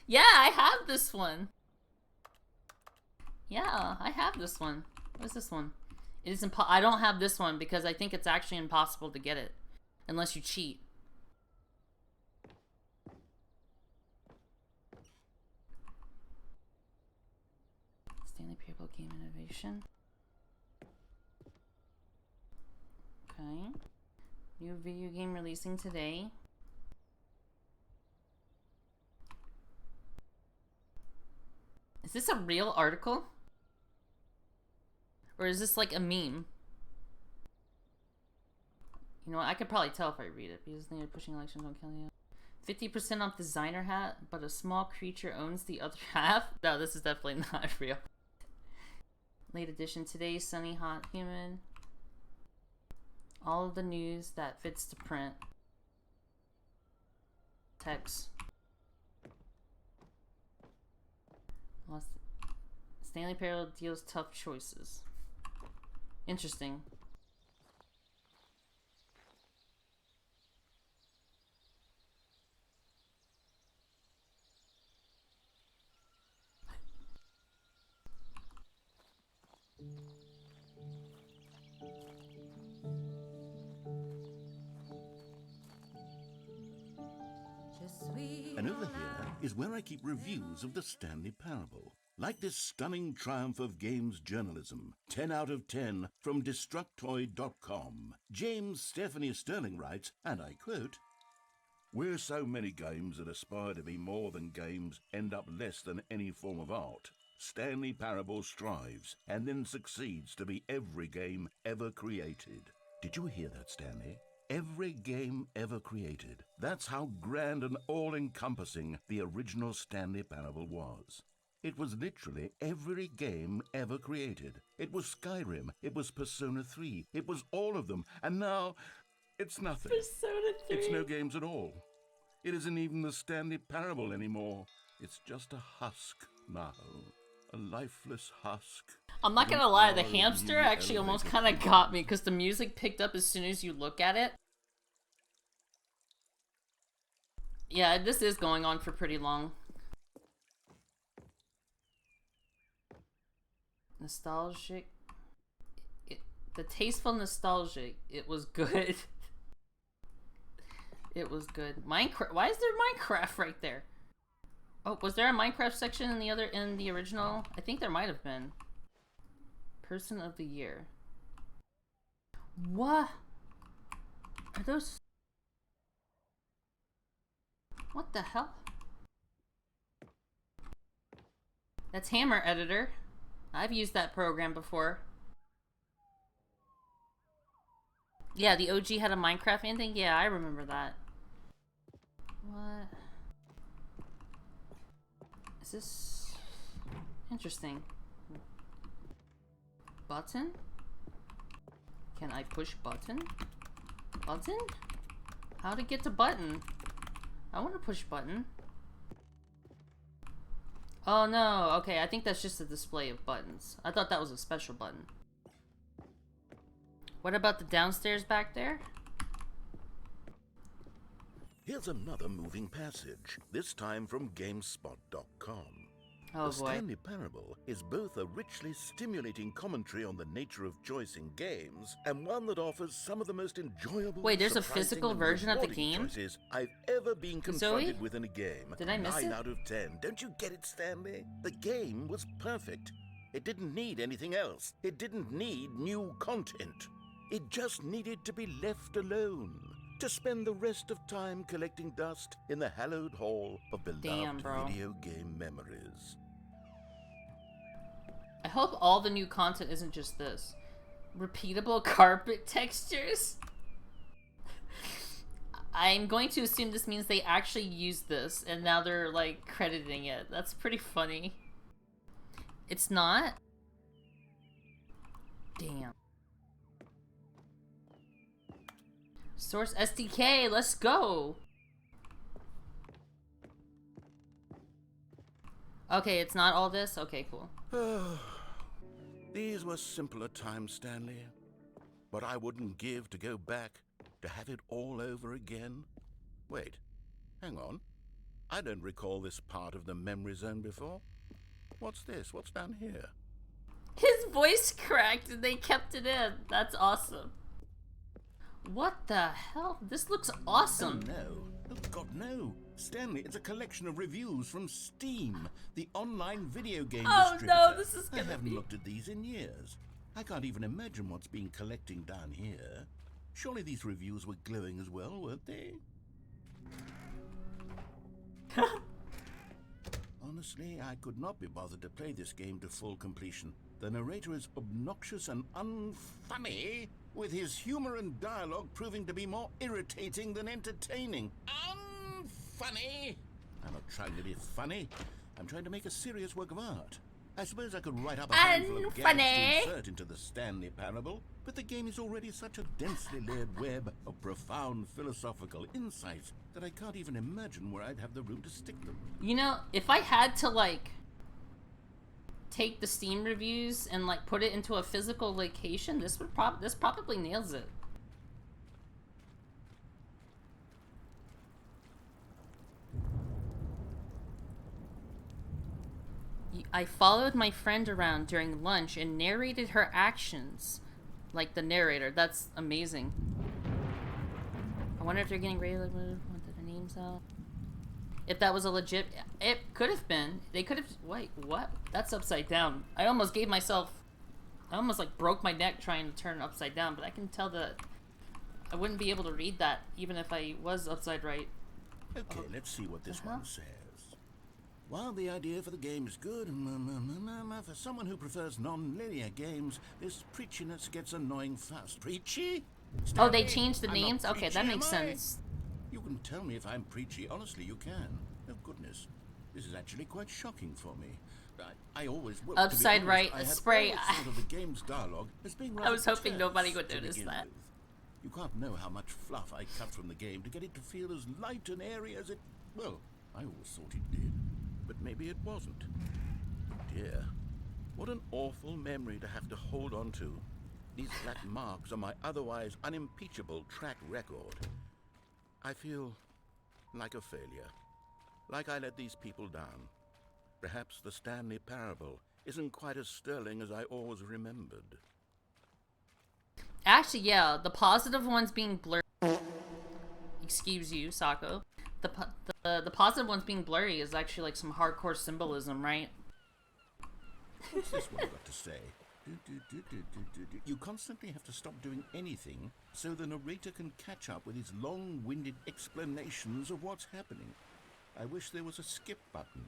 Yeah, I have this one. Yeah, I have this one. What's this one? It is I don't have this one because I think it's actually impossible to get it unless you cheat. Stanley Parable Game Innovation. Okay. New video game releasing today. Is this a real article? Or is this like a meme? You know what? I could probably tell if I read it because they're pushing elections on Kelly. 50% off designer hat, but a small creature owns the other half? No, this is definitely not real. Late edition today, sunny, hot, humid. All of the news that fits to print. Text. Stanley Parable deals tough choices. Interesting. And over here is where I keep reviews of the Stanley Parable. Like this stunning triumph of games journalism, 10 out of 10 from Destructoid.com. James Stephanie Sterling writes, and I quote, "Where so many games that aspire to be more than games end up less than any form of art, Stanley Parable strives and then succeeds to be every game ever created." Did you hear that, Stanley? Every game ever created. That's how grand and all-encompassing the original Stanley Parable was. It was literally every game ever created. It was Skyrim, it was Persona 3, it was all of them, and now it's nothing. Persona 3. It's no games at all. It isn't even the Stanley Parable anymore. It's just a husk now. A lifeless husk. I'm not gonna lie, the hamster actually almost kind of got me because the music picked up as soon as you look at it. Yeah, this is going on for pretty long. Nostalgic. The tasteful nostalgic. It was good. It was good. Minecraft. Why is there Minecraft right there? Oh, was there a Minecraft section in the original? I think there might have been. Person of the Year. What? Are those? What the hell? That's Hammer Editor. I've used that program before. Yeah, the OG had a Minecraft ending? Yeah, I remember that. What? Is this interesting? Button? Can I push button? Button? How to get to button? I want to push button. Oh no, okay, I think that's just a display of buttons. I thought that was a special button. What about the downstairs back there? Here's another moving passage, this time from GameSpot.com. Oh The boy. Stanley Parable is both a richly stimulating commentary on the nature of choice in games and one that offers some of the most enjoyable. Wait, there's a surprising, physical and version of the rewarding game? choices I've ever been confronted with in a game. Did I miss 9 it? out of 10. Don't you get it, Stanley? The game was perfect. It didn't need anything else. It didn't need new content. It just needed to be left alone. To spend the rest of time collecting dust in the hallowed hall of beloved bro. video game memories. I hope all the new content isn't just this. Repeatable carpet textures? I'm going to assume this means they actually used this and now they're like crediting it. That's pretty funny. It's not? Damn. Source SDK, let's go! Okay, it's not all this? Okay, cool. These were simpler times, Stanley. But I wouldn't give to go back, to have it all over again. Wait, hang on. I don't recall this part of the memory zone before. What's this? What's down here? His voice cracked and they kept it in. That's awesome. What the hell? This looks awesome. Oh, no. Oh, God, no. Stanley, it's a collection of reviews from Steam, the online video game distributor. No, this is I gonna haven't be... looked at these in years. I can't even imagine what's been collecting down here. Surely these reviews were glowing as well, weren't they? Honestly, I could not be bothered to play this game to full completion. The narrator is obnoxious and unfunny, with his humor and dialogue proving to be more irritating than entertaining. Unfunny! I'm not trying to be funny. I'm trying to make a serious work of art. I suppose I could write up a handful of gags to insert into the Stanley Parable, but the game is already such a densely layered web of profound philosophical insights that I can't even imagine where I'd have the room to stick them. You know, if I had to, like, take the Steam reviews and like put it into a physical location, this probably nails it. I followed my friend around during lunch and narrated her actions like the narrator. That's amazing. I wonder if they're getting ready to want the names out. If that was a legit... It could have been. They could have... Wait, what? That's upside down. I almost gave myself... I almost like broke my neck trying to turn it upside down, but I can tell that I wouldn't be able to read that even if I was upside right. Okay, let's see what this one says. While the idea for the game is good, for someone who prefers non-linear games, this preachiness gets annoying fast. Preachy? Oh, they changed the names? Okay, Preachy, that makes am I? sense. You can tell me if I'm preachy. Honestly, you can. Oh, goodness. This is actually quite shocking for me. I always... Well, Upside honest, right, I had spray. always thought of the game's dialogue as being I was rather hoping terse nobody would to notice begin that. with. You can't know how much fluff I cut from the game to get it to feel as light and airy as it... Well, I always thought it did. But maybe it wasn't. Dear, what an awful memory to have to hold on to. These black marks on my otherwise unimpeachable track record. I feel like a failure. Like I let these people down. Perhaps the Stanley parable isn't quite as sterling as I always remembered. Actually, yeah, the positive ones being blurry. Excuse you, Sako. The positive ones being blurry is actually like some hardcore symbolism, right? What's this one got to say? You constantly have to stop doing anything so the narrator can catch up with his long-winded explanations of what's happening. I wish there was a skip button.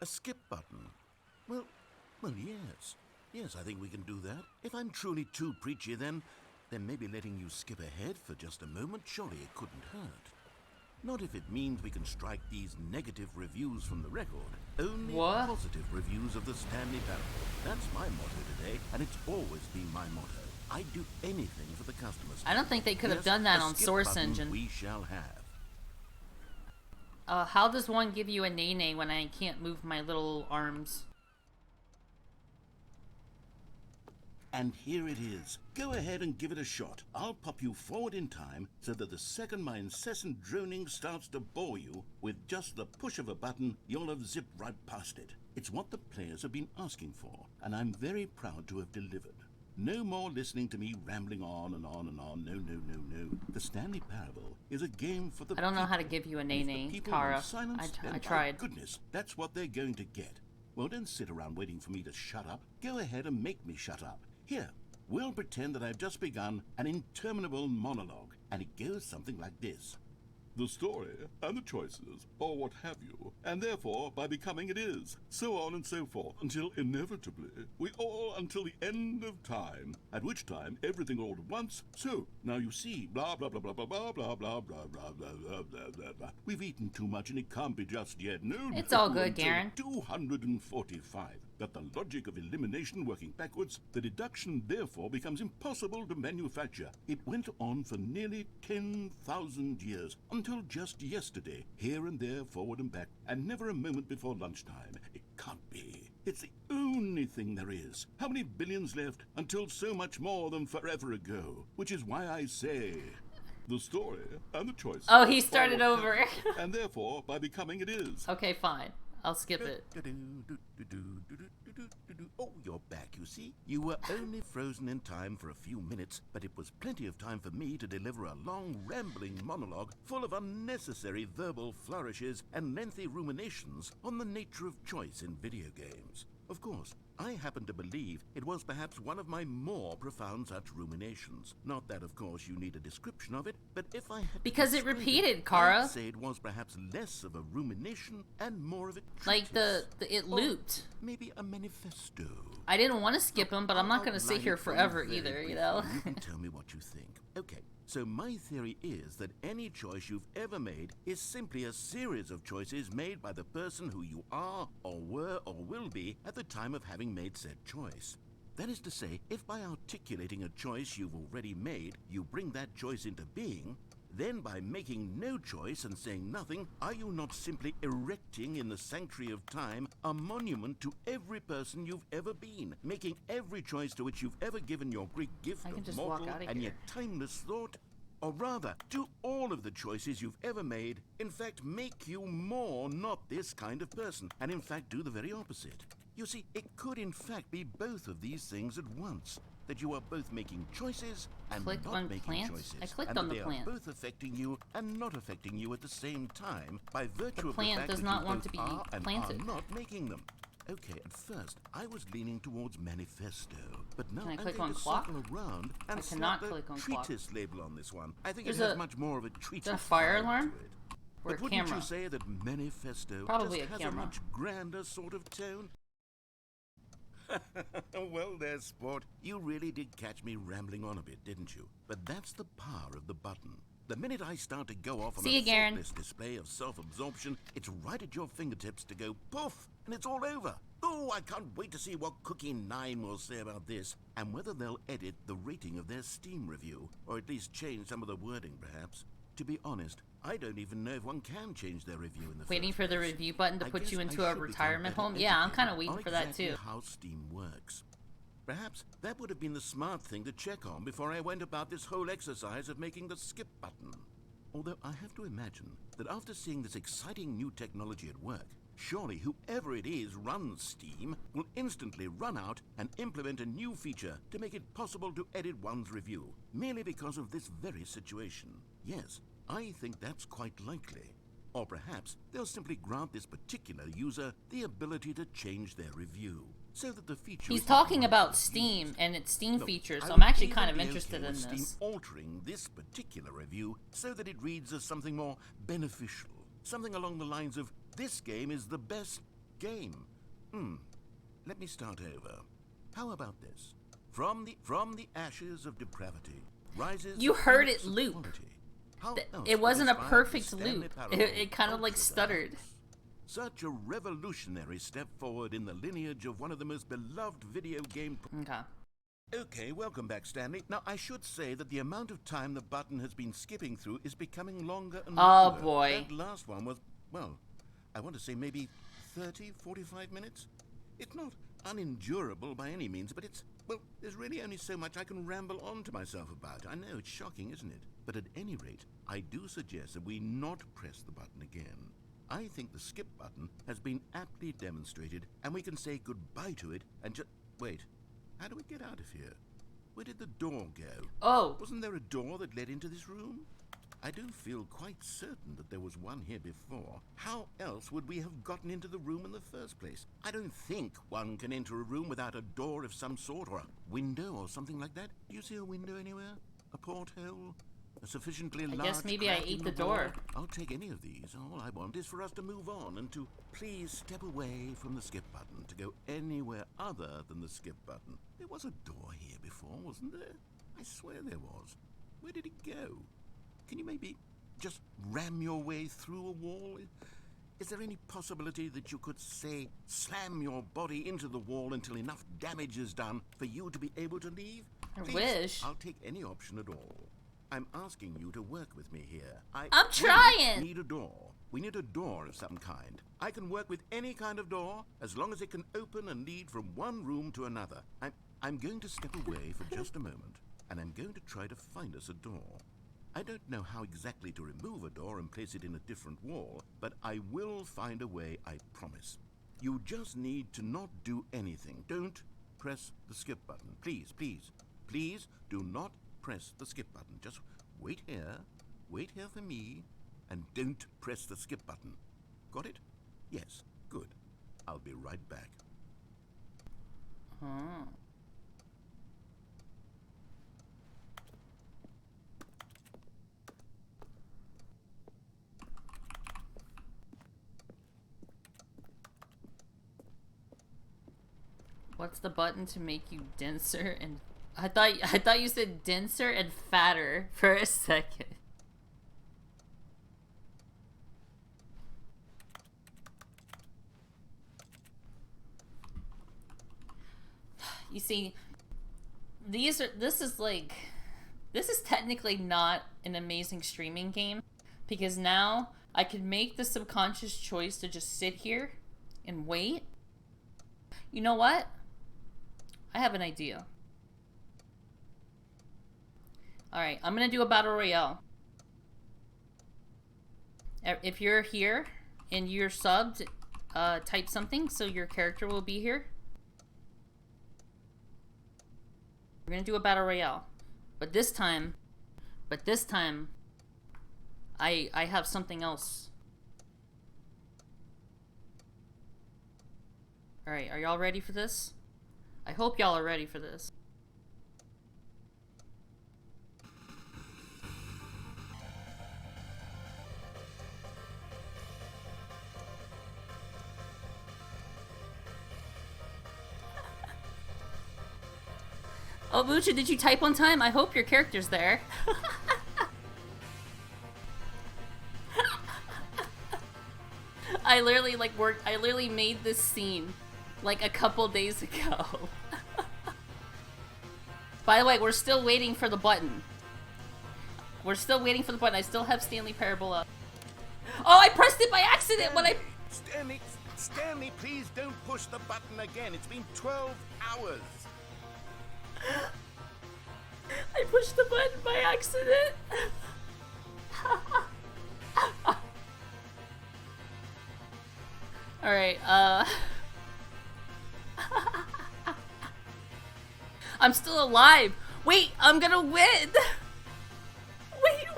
A skip button? Well, yes. Yes, I think we can do that. If I'm truly too preachy, then maybe letting you skip ahead for just a moment, surely it couldn't hurt. Not if it means we can strike these negative reviews from the record. Only positive reviews of the Stanley parable. That's my motto today, and it's always been my motto. I'd do anything for the customers. I don't think they could have done that on Source Engine. We shall have. How does one give you a nay-nay when I can't move my little arms? And here it is. Go ahead and give it a shot. I'll pop you forward in time so that the second my incessant droning starts to bore you, with just the push of a button, you'll have zipped right past it. It's what the players have been asking for, and I'm very proud to have delivered. No more listening to me rambling on and on and on. No, no, no, no. The Stanley Parable is a game for the I don't know how to give you a nay-nay, Kara. I tried. Goodness, that's what they're going to get. Well, don't sit around waiting for me to shut up. Go ahead and make me shut up. Here, we'll pretend that I've just begun an interminable monologue, and it goes something like this. The story, and the choices, or what have you, and therefore, by becoming it is, so on and so forth, until inevitably, we all until the end of time, at which time everything all at once, so, now you see, blah blah blah blah blah blah blah blah blah blah blah blah blah blah blah. We've eaten too much and it can't be just yet, no. It's all good, Garen. 245. That the logic of elimination working backwards, the deduction therefore becomes impossible to manufacture. It went on for nearly 10,000 years, until just yesterday, here and there, forward and back, and never a moment before lunchtime. It can't be. It's the only thing there is. How many billions left until so much more than forever ago? Which is why I say... the story and the choice. Oh, he started over. And therefore, by becoming it is. Okay, fine. I'll skip it. Oh, you're back, you see. You were only frozen in time for a few minutes, but it was plenty of time for me to deliver a long, rambling monologue full of unnecessary verbal flourishes and lengthy ruminations on the nature of choice in video games. Of course, I happen to believe it was perhaps one of my more profound such ruminations. Not that, of course, you need a description of it, but if I had because it repeated, Kara. I'd say it was perhaps less of a rumination and more of a treatise. Like it looped. Maybe a manifesto. I didn't want to skip him, but I'm not going to sit here forever either, you know? You can tell me what you think. Okay, so my theory is that any choice you've ever made is simply a series of choices made by the person who you are, or were, or will be at the time of having made said choice. That is to say, if by articulating a choice you've already made, you bring that choice into being, Then by making no choice and saying nothing, are you not simply erecting in the sanctuary of time a monument to every person you've ever been, making every choice to which you've ever given your great gift I can of just walk mortal out of and here. yet timeless thought? Or rather, do all of the choices you've ever made, in fact, make you more not this kind of person, and in fact do the very opposite? You see, it could in fact be both of these things at once. That you are both making choices and Click not on making plant? choices. I clicked and on that the they plant. are both affecting you and not affecting you at the same time by virtue The of plant the fact does that not you want both to be are and planted. are not making them. Okay, at first, I was leaning towards manifesto, but now Can I I'm click going on to clock? circle around and I slap cannot the click on clock. treatise label on this one. I think There's it has a- much more of a treatise fire vibe alarm? to it. Or But a wouldn't camera? you say that manifesto Probably just a has camera. a much grander sort of tone? Well there, sport. You really did catch me rambling on a bit, didn't you? But that's the power of the button. The minute I start to go off on See a you, Garen. thoughtless display of self-absorption, it's right at your fingertips to go poof, and it's all over. Oh, I can't wait to see what Cookie 9 will say about this, and whether they'll edit the rating of their Steam review, or at least change some of the wording, perhaps. To be honest, I don't even know if one can change their review in the Waiting first for the place. review button to I put guess you I into should a become retirement better home. Yeah, I'm kind of educated waiting on for that exactly too. how Steam works. Perhaps that would have been the smart thing to check on before I went about this whole exercise of making the skip button. Although I have to imagine that after seeing this exciting new technology at work, surely whoever it is runs Steam will instantly run out and implement a new feature to make it possible to edit one's review, merely because of this very situation. Yes, I think that's quite likely. Or perhaps they'll simply grant this particular user the ability to change their review, so that the feature He's is not talking widely about used. Steam and its Steam Look, features, I so would I'm actually even kind of be interested okay in with Steam this. altering this particular review so that it reads as something more beneficial. Something along the lines of, this game is the best game. Let me start over. How about this? From the ashes of depravity rises You the heard phoenix it of loop. quality. How else It could wasn't a inspire the perfect Stanley loop. Parable It kind of like Ultra stuttered. Deluxe? Such a revolutionary step forward in the lineage of one of the most beloved video game. Okay. Okay, welcome back, Stanley. Now, I should say that the amount of time the button has been skipping through is becoming longer and Oh, longer. boy. That last one was, well, I want to say maybe 30, 45 minutes? It's not unendurable by any means, but it's, well, there's really only so much I can ramble on to myself about. I know, it's shocking, isn't it? But at any rate, I do suggest that we not press the button again. I think the skip button has been aptly demonstrated, and we can say goodbye to it and just... Wait, how do we get out of here? Where did the door go? Oh, Wasn't there a door that led into this room? I do feel quite certain that there was one here before. How else would we have gotten into the room in the first place? I don't think one can enter a room without a door of some sort, or a window or something like that. Do you see a window anywhere? A porthole? A sufficiently large guess maybe I crack ate in the wall? door. I'll take any of these. All I want is for us to move on and to please step away from the skip button to go anywhere other than the skip button. There was a door here before, wasn't there? I swear there was. Where did it go? Can you maybe just ram your way through a wall? Is there any possibility that you could, say, slam your body into the wall until enough damage is done for you to be able to leave? I Please, wish. I'll take any option at all. I'm asking you to work with me here. I'm we trying. need a door. We need a door of some kind. I can work with any kind of door as long as it can open and lead from one room to another. I'm going to step away for just a moment, and I'm going to try to find us a door. I don't know how exactly to remove a door and place it in a different wall, but I will find a way, I promise. You just need to not do anything. Don't press the skip button. Please, please, please do not press the skip button. Just wait here for me, and don't press the skip button. Got it? Yes, good. I'll be right back. What's the button to make you denser and... I thought you said denser and fatter for a second. You see, this is technically not an amazing streaming game, because now I can make the subconscious choice to just sit here and wait. You know what? I have an idea. Alright, I'm gonna do a battle royale. If you're here and you're subbed, type something so your character will be here. We're gonna do a battle royale. But this time, I have something else. Alright, are y'all ready for this? I hope y'all are ready for this. Oh, Bucha, did you type on time? I hope your character's there. I literally made this scene like a couple days ago. By the way, we're still waiting for the button. I still have Stanley Parable up. Oh, I pressed it by accident when I... Stanley, please don't push the button again. It's been 12 hours. I pushed the button by accident. Alright, I'm still alive. Wait, I'm gonna win. Wait,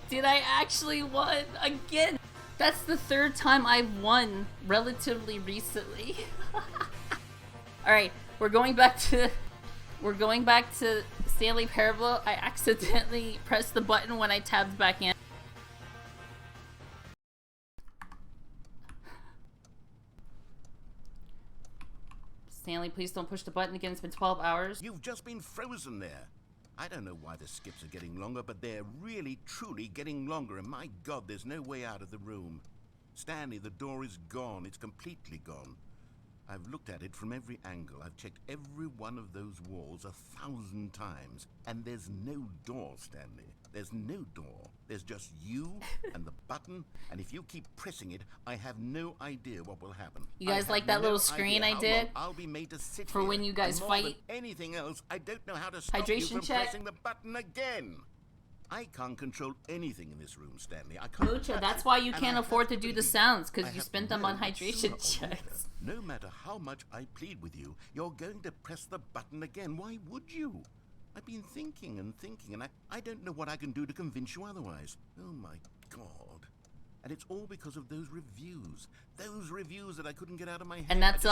did I actually won again? That's the third time I've won relatively recently. Alright, we're going back to Stanley Parable. I accidentally pressed the button when I tabbed back in. Stanley, please don't push the button again. It's been 12 hours. You've just been frozen there. I don't know why the skips are getting longer, but they're really, truly getting longer, and my God, there's no way out of the room. Stanley, the door is gone. It's completely gone. I've looked at it from every angle. I've checked every one of those walls 1,000 times, and there's no door, Stanley. There's no door. There's just you and the button, and if you keep pressing it, I have no idea what will happen. You guys like that little screen I did? I'll be made to sit for here, when you guys and more fight. than anything else, I don't know how to stop Hydration you from check. pressing the button again. I can't control anything in this room, Stanley. I can't. Lucha, that's why you can't afford to do the sounds, because you spent them on hydration checks. No matter how much I plead with you, you're going to press the button again. Why would you? I've been thinking and thinking, and I don't know what I can do to convince you otherwise. Oh my God. And it's all because of those reviews. Those reviews that I couldn't get out of my head. And that's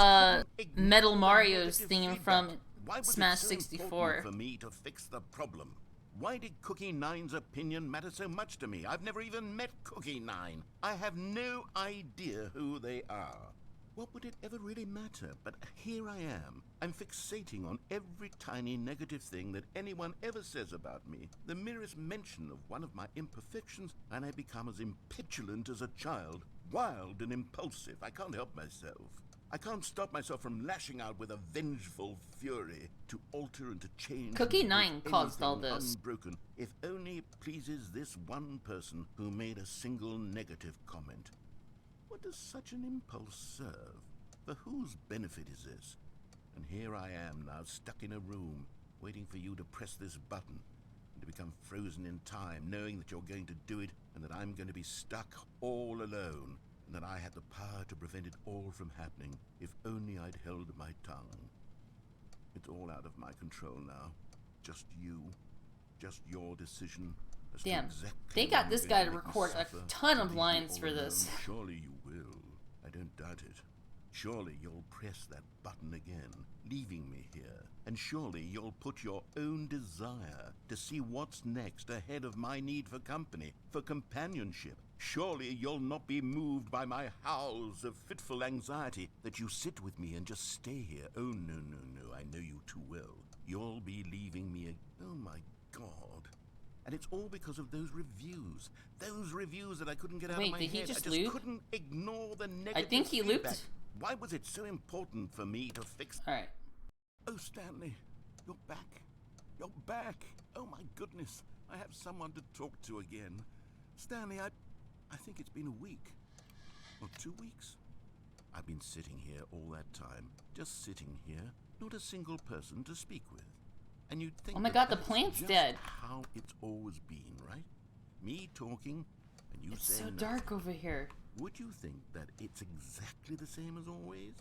Metal Mario's theme from Smash 64. For me to fix the problem. Why did Cookie 9's opinion matter so much to me? I've never even met Cookie 9. I have no idea who they are. What would it ever really matter? But here I am. I'm fixating on every tiny negative thing that anyone ever says about me. The merest mention of one of my imperfections, and I become as impetulant as a child. Wild and impulsive. I can't help myself. I can't stop myself from lashing out with a vengeful fury to alter and to change. Cookie 9 caused all this. Unbroken, if only it pleases this one person who made a single negative comment. What does such an impulse serve? For whose benefit is this? And here I am now, stuck in a room, waiting for you to press this button, and to become frozen in time, knowing that you're going to do it, and that I'm going to be stuck all alone, and that I had the power to prevent it all from happening, if only I'd held my tongue. It's all out of my control now. Just you. Just your decision. Damn, Exactly they got this guy to record a ton of lines for this. Surely you will. I don't doubt it. Surely you'll press that button again, leaving me here. And surely you'll put your own desire to see what's next ahead of my need for company, for companionship. Surely you'll not be moved by my howls of fitful anxiety, that you sit with me and just stay here. Oh, no, no, no, I know you too well. You'll be leaving me oh my God. And it's all because of those reviews. Those reviews that I couldn't get out of my Wait, did he head. just I just loop? couldn't ignore the negative I think he feedback. looped. Why was it so important for me to fix... Alright. Oh, Stanley, you're back. You're back. Oh, my goodness. I have someone to talk to again. Stanley, I think it's been a week. Or 2 weeks. I've been sitting here all that time. Just sitting here. Not a single person to speak with. And you'd think Oh my that god, the that's plant's just dead. how it's always been, right? Me talking, and you It's saying so nothing. dark over here. Would you think that it's exactly the same as always?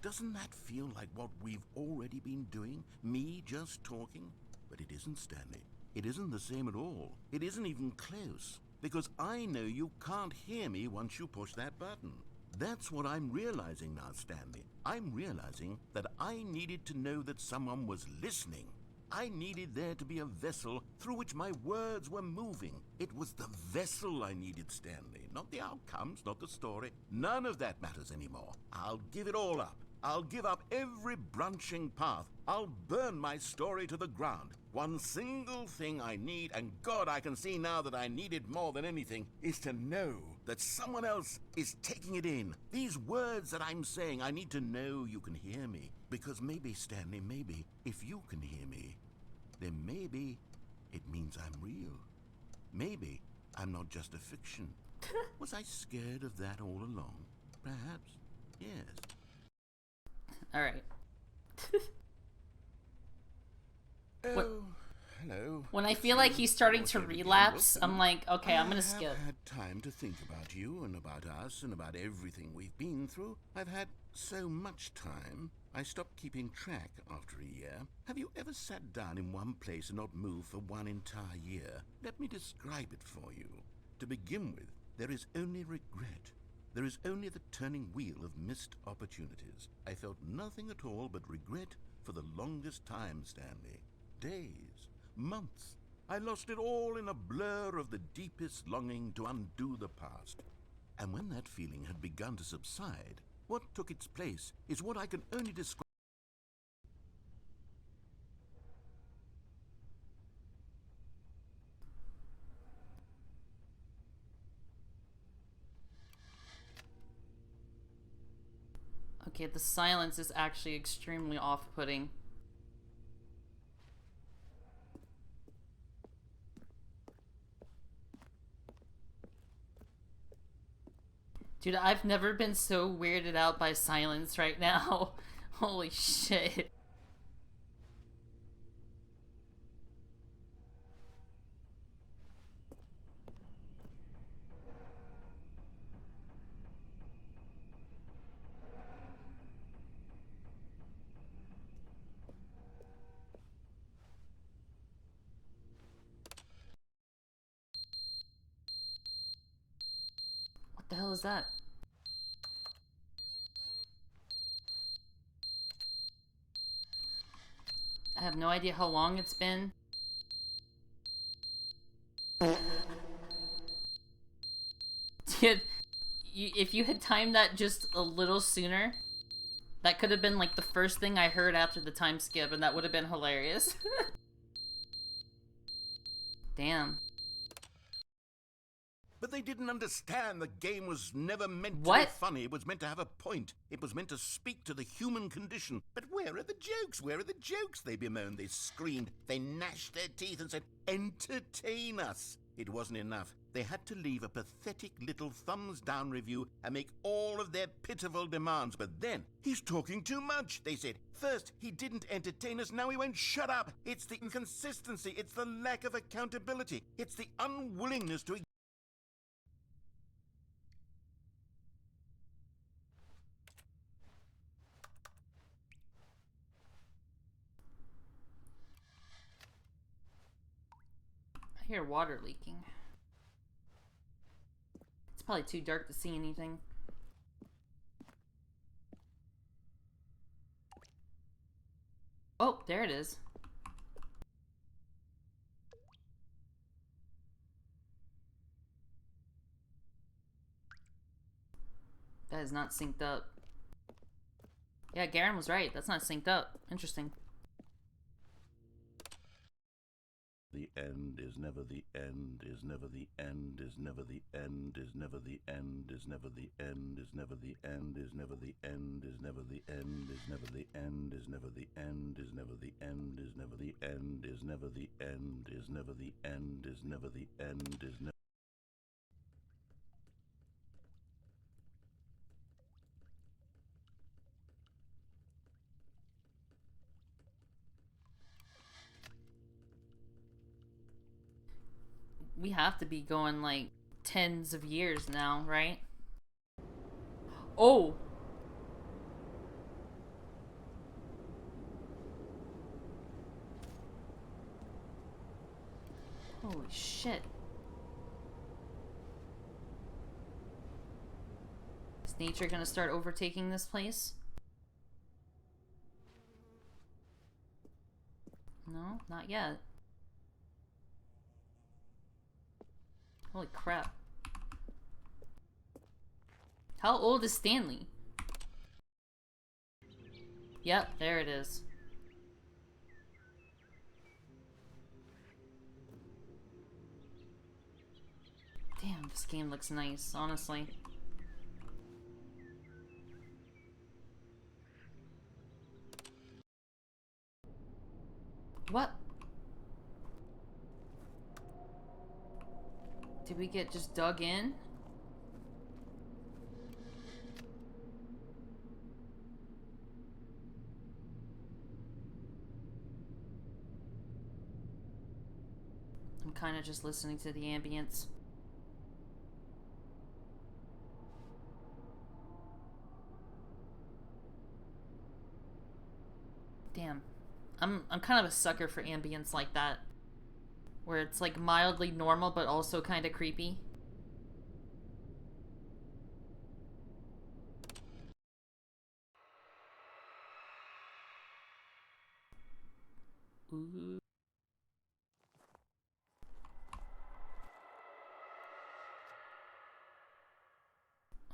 Doesn't that feel like what we've already been doing? Me just talking? But it isn't, Stanley. It isn't the same at all. It isn't even close. Because I know you can't hear me once you push that button. That's what I'm realizing now, Stanley. I'm realizing that I needed to know that someone was listening. I needed there to be a vessel through which my words were moving. It was the vessel I needed, Stanley. Not the outcomes, not the story. None of that matters anymore. I'll give it all up. I'll give up every branching path. I'll burn my story to the ground. One single thing I need, and God, I can see now that I need it more than anything, is to know that someone else is taking it in. These words that I'm saying, I need to know you can hear me. Because maybe, Stanley, maybe, if you can hear me, then maybe it means I'm real. Maybe I'm not just a fiction. Was I scared of that all along? Perhaps, yes. Alright. Oh, hello. When I feel like he's starting to relapse, I'm like, okay, I'm gonna skip. I've had time to think about you and about us and about everything we've been through. I've had so much time. I stopped keeping track after a year. Have you ever sat down in one place and not moved for one entire year? Let me describe it for you. To begin with, there is only regret. There is only the turning wheel of missed opportunities. I felt nothing at all but regret for the longest time, Stanley. Days, months. I lost it all in a blur of the deepest longing to undo the past. And when that feeling had begun to subside, what took its place is what I can only describe. Okay, the silence is actually extremely off-putting. Dude, I've never been so weirded out by silence right now. Holy shit. What the hell is that? I have no idea how long it's been. Dude, if you had timed that just a little sooner, that could have been like the first thing I heard after the time skip, and that would have been hilarious. Damn. But they didn't understand the game was never meant to What? be funny. It was meant to have a point. It was meant to speak to the human condition. But where are the jokes? Where are the jokes? They bemoaned, they screamed, they gnashed their teeth and said, entertain us. It wasn't enough. They had to leave a pathetic little thumbs-down review and make all of their pitiful demands. But then, he's talking too much, they said. First, he didn't entertain us, now he won't shut up. It's the inconsistency, it's the lack of accountability, it's the unwillingness to... I hear water leaking. It's probably too dark to see anything. Oh, there it is. That is not synced up. Yeah, Garen was right. That's not synced up. Interesting. The end is never the end, is never the end, is never the end, is never the end, is never the end, is never the end, is never the end, is never the end, is never the end, is never the end, is never the end, is never the end, is never the end, is never the end, is never the end, is never. We have to be going like tens of years now, right? Oh! Holy shit. Is nature gonna start overtaking this place? No, not yet. Holy crap. How old is Stanley? Yep, there it is. Damn, this game looks nice, honestly. What? Did we get just dug in? I'm kind of just listening to the ambience. Damn. I'm kind of a sucker for ambience like that. Where it's like mildly normal but also kind of creepy. Ooh.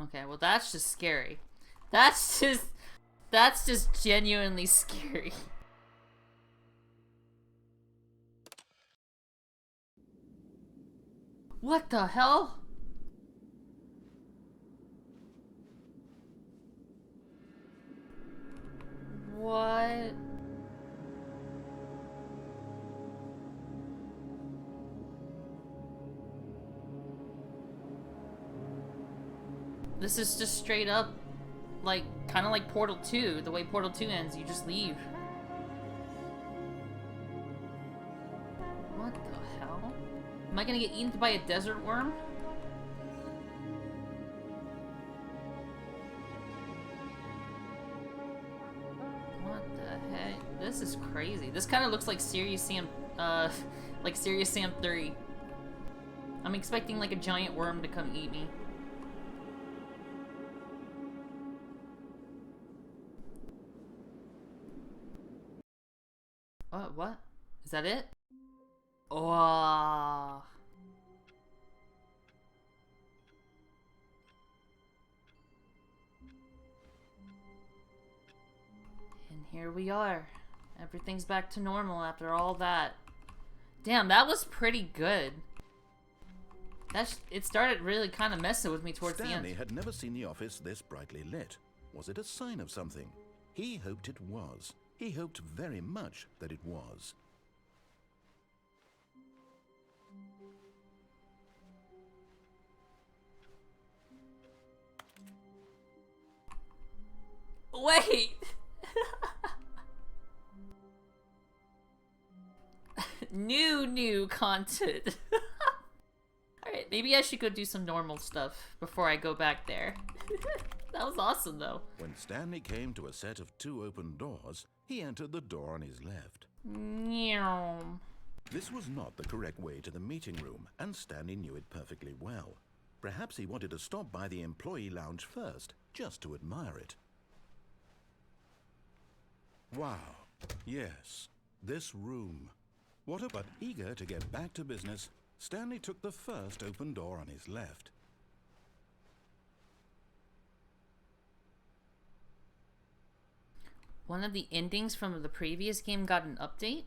Okay, well that's just scary. That's just genuinely scary. What the hell? What? This is just straight up, like, kind of like Portal 2. The way Portal 2 ends, you just leave. What the hell? Am I gonna get eaten by a desert worm? What the heck? This is crazy. This kind of looks like Serious Sam, like Serious Sam 3. I'm expecting like a giant worm to come eat me. What? Is that it? Oh. And here we are. Everything's back to normal after all that. Damn, that was pretty good. It started really kind of messing with me towards the end. Stanley had never seen the office this brightly lit. Was it a sign of something? He hoped it was. He hoped very much that it was. Wait! New content. Alright, maybe I should go do some normal stuff before I go back there. That was awesome, though. When Stanley came to a set of 2 open doors, he entered the door on his left. Meow. This was not the correct way to the meeting room, and Stanley knew it perfectly well. Perhaps he wanted to stop by the employee lounge first, just to admire it. Wow. Yes, this room. But eager to get back to business, Stanley took the first open door on his left. One of the endings from the previous game got an update?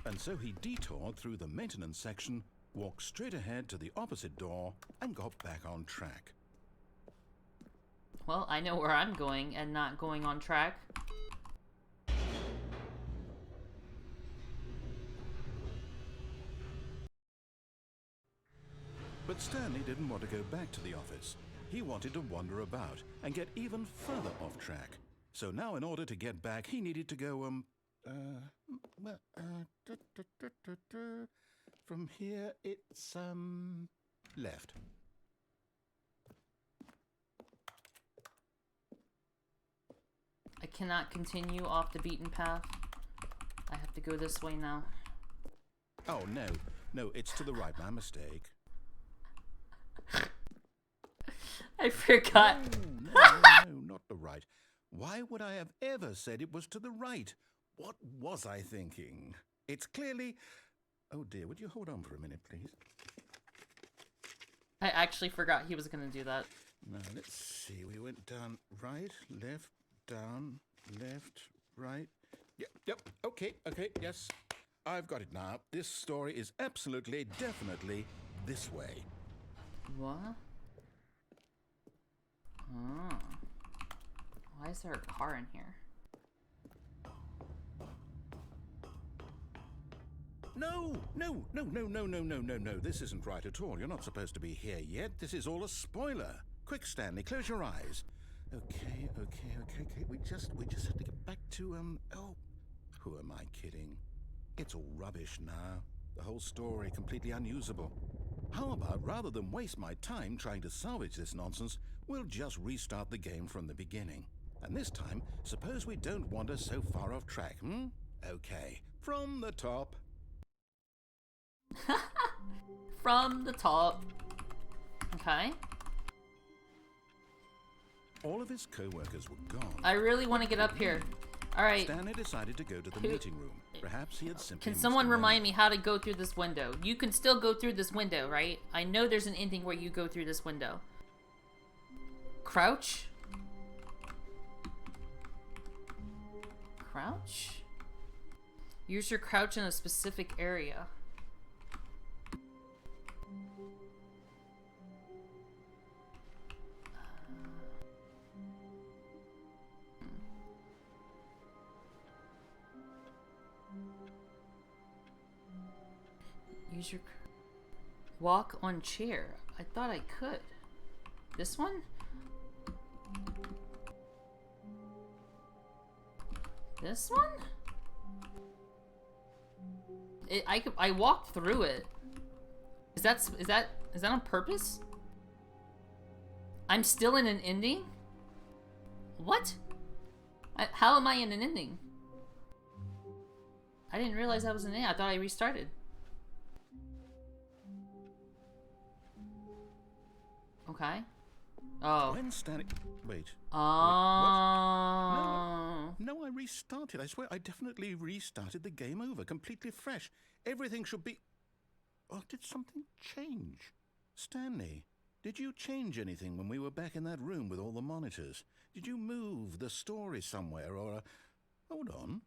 And so he detoured through the maintenance section, walked straight ahead to the opposite door, and got back on track. Well, I know where I'm going and not going on track. But Stanley didn't want to go back to the office. He wanted to wander about and get even further off track. So now in order to get back, he needed to go, from here it's, left. I cannot continue off the beaten path. I have to go this way now. Oh, no. No, it's to the right. My mistake. I forgot. No, not the right. Why would I have ever said it was to the right? What was I thinking? It's clearly... Oh, dear. Would you hold on for a minute, please? I actually forgot he was going to do that. Now, let's see. We went down, right, left, down, left, right. Yep. Okay, yes. I've got it now. This story is absolutely, definitely this way. What? Oh. Why is there a car in here? No. This isn't right at all. You're not supposed to be here yet. This is all a spoiler. Quick, Stanley, close your eyes. Okay. We just have to get back to, oh, who am I kidding? It's all rubbish now. The whole story completely unusable. How about, rather than waste my time trying to salvage this nonsense, we'll just restart the game from the beginning. And this time, suppose we don't wander so far off track, Okay, from the top. From the top. Okay. All of his co-workers were gone. I really want to get up here. Alright. Stanley decided to go to the meeting room. Perhaps he had simply... Can someone remind me how to go through this window? You can still go through this window, right? I know there's an ending where you go through this window. Crouch? Crouch? Use your crouch in a specific area. Use your... Walk on chair. I thought I could. This one? This one? I walked through it. Is that on purpose? I'm still in an ending? What? How am I in an ending? I didn't realize that was an ending. I thought I restarted. Okay. Oh. When Stanley... Wait. Oh. No, I restarted. I swear, I definitely restarted the game over, completely fresh. Everything should be... Oh, did something change? Stanley, did you change anything when we were back in that room with all the monitors? Did you move the story somewhere, or... Hold on.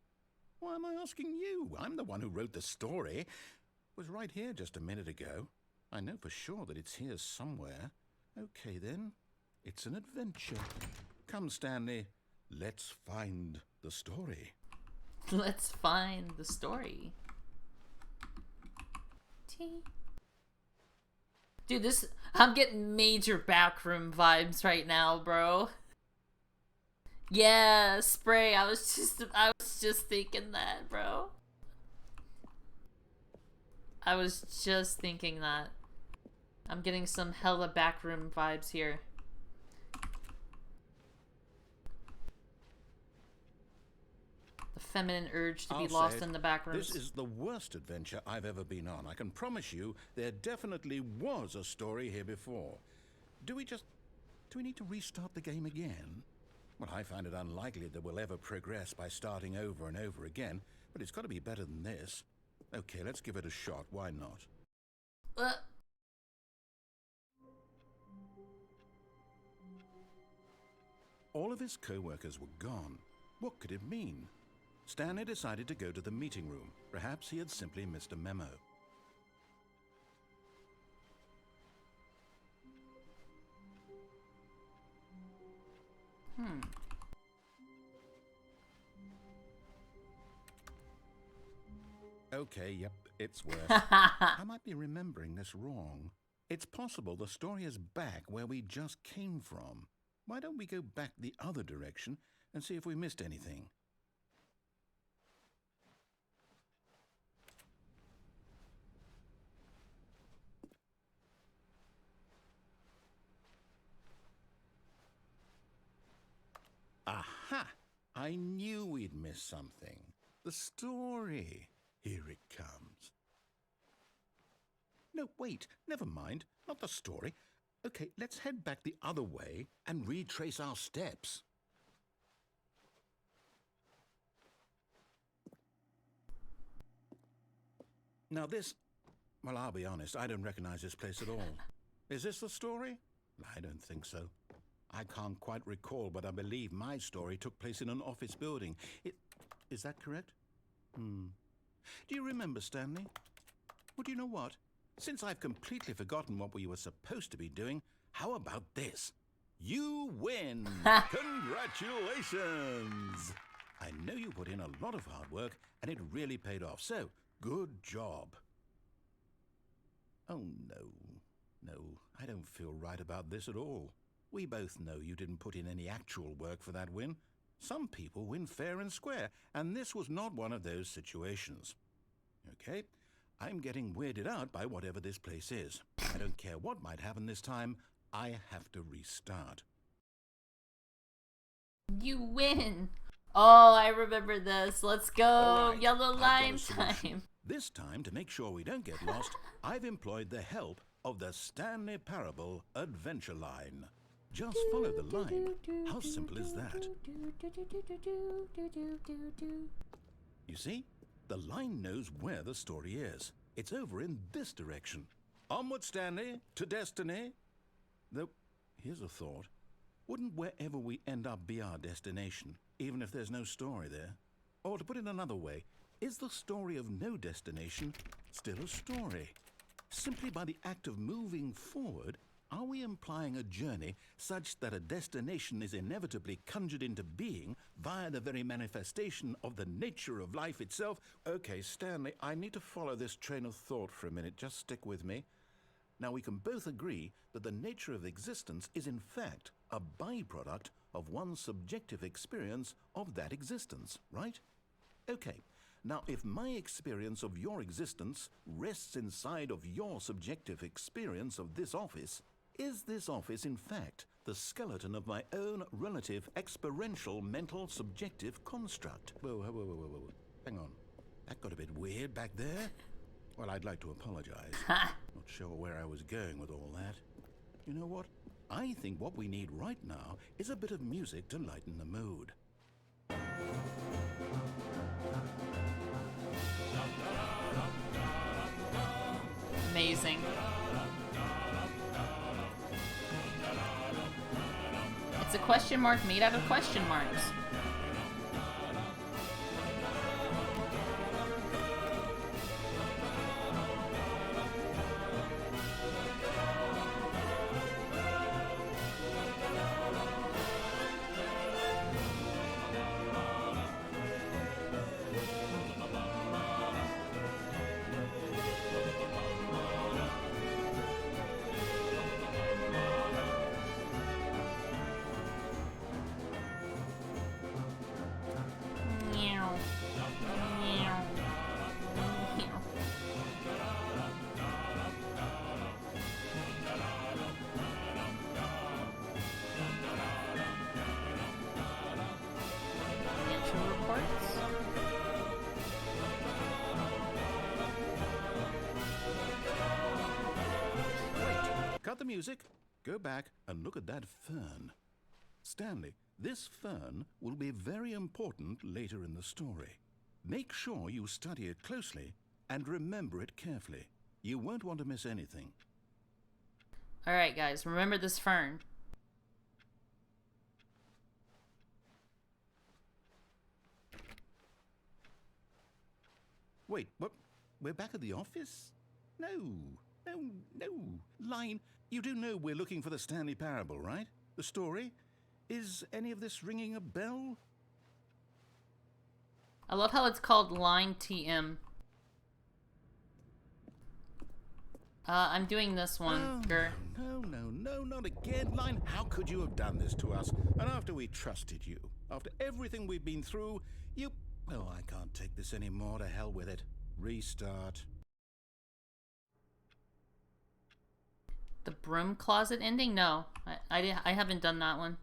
Why am I asking you? I'm the one who wrote the story. It was right here just a minute ago. I know for sure that it's here somewhere. Okay, then. It's an adventure. Come, Stanley. Let's find the story. Let's find the story. Dude, this... I'm getting major backroom vibes right now, bro. Yeah, spray. I was just thinking that, bro. I was just thinking that. I'm getting some hella backroom vibes here. The feminine urge to be lost in the backrooms. This is the worst adventure I've ever been on. I can promise you there definitely was a story here before. Do we need to restart the game again? Well, I find it unlikely that we'll ever progress by starting over and over again, but it's got to be better than this. Okay, let's give it a shot. Why not? All of his co-workers were gone. What could it mean? Stanley decided to go to the meeting room. Perhaps he had simply missed a memo. Okay, yep, it's worse. I might be remembering this wrong. It's possible the story is back where we just came from. Why don't we go back the other direction and see if we missed anything? Aha! I knew we'd miss something. The story. Here it comes. No, wait, never mind. Not the story. Okay, let's head back the other way and retrace our steps. Now this... Well, I'll be honest, I don't recognize this place at all. Is this the story? I don't think so. I can't quite recall, but I believe my story took place in an office building. Is that correct? Do you remember, Stanley? Well, do you know what? Since I've completely forgotten what we were supposed to be doing, how about this? You win! Congratulations! I know you put in a lot of hard work, and it really paid off, so good job. Oh, no, I don't feel right about this at all. We both know you didn't put in any actual work for that win. Some people win fair and square, and this was not one of those situations. Okay, I'm getting weirded out by whatever this place is. I don't care what might happen this time, I have to restart. You win! Oh, I remember this. Let's go. All right, Yellow I've got a line solution. time. This time, to make sure we don't get lost, I've employed the help of the Stanley Parable Adventure Line. Just follow the line. How simple is that? You see? The line knows where the story is. It's over in this direction. Onward, Stanley, to destiny. Though, here's a thought. Wouldn't wherever we end up be our destination, even if there's no story there? Or to put it another way, is the story of no destination still a story? Simply by the act of moving forward, are we implying a journey such that a destination is inevitably conjured into being via the very manifestation of the nature of life itself? Okay, Stanley, I need to follow this train of thought for a minute. Just stick with me. Now, we can both agree that the nature of existence is in fact a byproduct of one's subjective experience of that existence, right? Okay. Now, if my experience of your existence rests inside of your subjective experience of this office, is this office, in fact, the skeleton of my own relative experiential mental subjective construct? Whoa. Hang on. That got a bit weird back there. Well, I'd like to apologize. Not sure where I was going with all that. You know what? I think what we need right now is a bit of music to lighten the mood. Amazing. It's a question mark made out of question marks. Cut the music, go back and look at that fern. Stanley, this fern will be very important later in the story. Make sure you study it closely and remember it carefully. You won't want to miss anything. Alright guys, remember this fern. Wait, what? We're back at the office? No, no, no. Line, you do know we're looking for the Stanley Parable, right? The story? Is any of this ringing a bell? I love how it's called Line TM. I'm doing this one, Gur. No, not again, Line. How could you have done this to us? And after we trusted you, after everything we've been through, you... Oh, I can't take this anymore. To hell with it. Restart. The broom closet ending? No, I haven't done that one.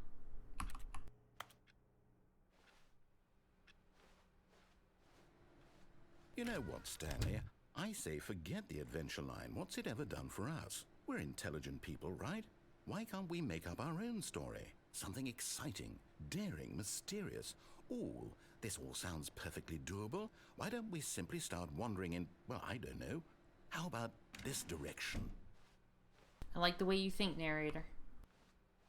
You know what, Stanley? I say forget the adventure line. What's it ever done for us? We're intelligent people, right? Why can't we make up our own story? Something exciting, daring, mysterious. Ooh, this all sounds perfectly doable. Why don't we simply start wandering in, well, I don't know. How about this direction? I like the way you think, narrator.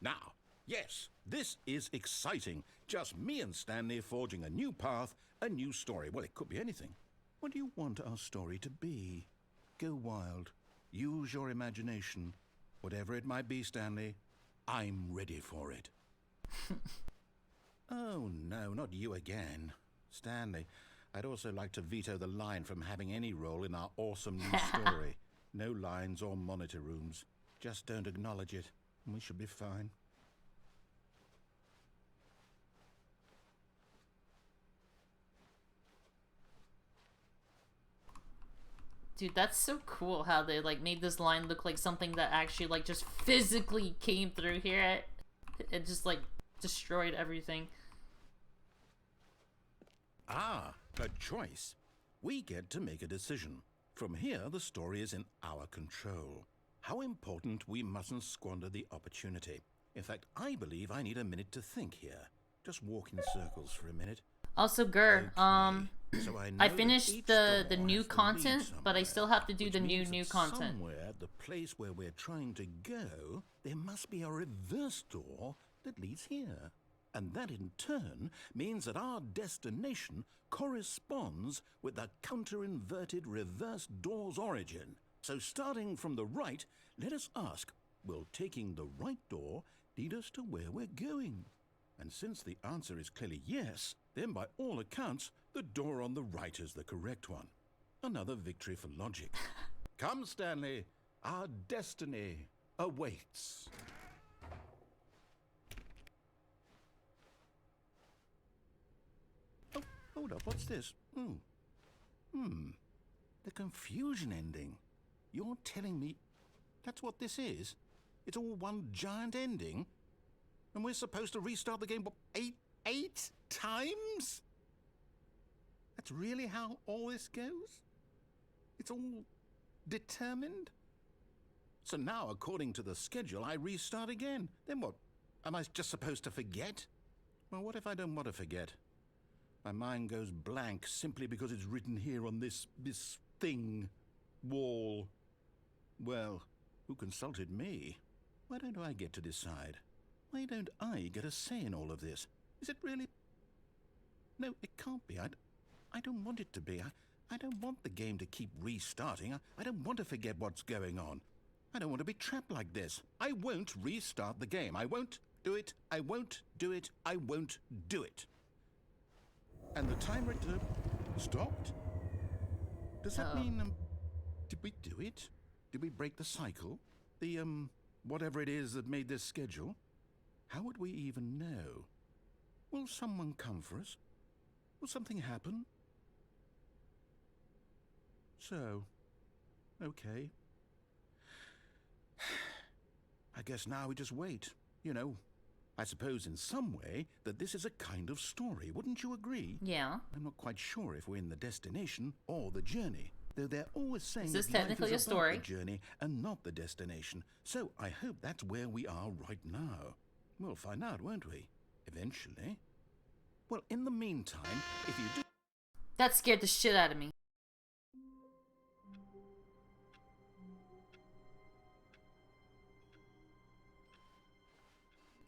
Now, yes, this is exciting. Just me and Stanley forging a new path, a new story. Well, it could be anything. What do you want our story to be? Go wild. Use your imagination. Whatever it might be, Stanley, I'm ready for it. Oh, no, not you again. Stanley, I'd also like to veto the line from having any role in our awesome new story. No lines or monitor rooms. Just don't acknowledge it, and we should be fine. Dude, that's so cool how they like made this line look like something that actually like just physically came through here. It just like destroyed everything. Ah, a choice. We get to make a decision. From here, the story is in our control. How important we mustn't squander the opportunity. In fact, I believe I need a minute to think here. Just walk in circles for a minute. Also, Gur, Okay, so I know finished that each the door new has to lead content, but I somewhere, still have to do which the means new that content. Somewhere, the place where we're trying to go, there must be a reverse door that leads here. And that in turn means that our destination corresponds with the counter-inverted reverse door's origin. So starting from the right, let us ask, will taking the right door lead us to where we're going? And since the answer is clearly yes, then by all accounts, the door on the right is the correct one. Another victory for logic. Come, Stanley, our destiny awaits. Oh, hold up, what's this? The confusion ending. You're telling me that's what this is? It's all one giant ending? And we're supposed to restart the game, what, eight times? That's really how all this goes? It's all determined? So now, according to the schedule, I restart again. Then what? Am I just supposed to forget? Well, what if I don't want to forget? My mind goes blank simply because it's written here on this thing, wall. Well, who consulted me? Why don't I get to decide? Why don't I get a say in all of this? Is it really? No, it can't be. I don't want it to be. I don't want the game to keep restarting. I don't want to forget what's going on. I don't want to be trapped like this. I won't restart the game. I won't do it. I won't do it. I won't do it. And the timer stopped? Does that mean, did we do it? Did we break the cycle? The, whatever it is that made this schedule? How would we even know? Will someone come for us? Will something happen? So, okay. I guess now we just wait. You know, I suppose in some way that this is a kind of story. Wouldn't you agree? Yeah. I'm not quite sure if we're in the destination or the journey. Though they're always saying Is this that life technically is a story? about the journey and not the destination. So I hope that's where we are right now. We'll find out, won't we? Eventually. Well, in the meantime, if you do... That scared the shit out of me.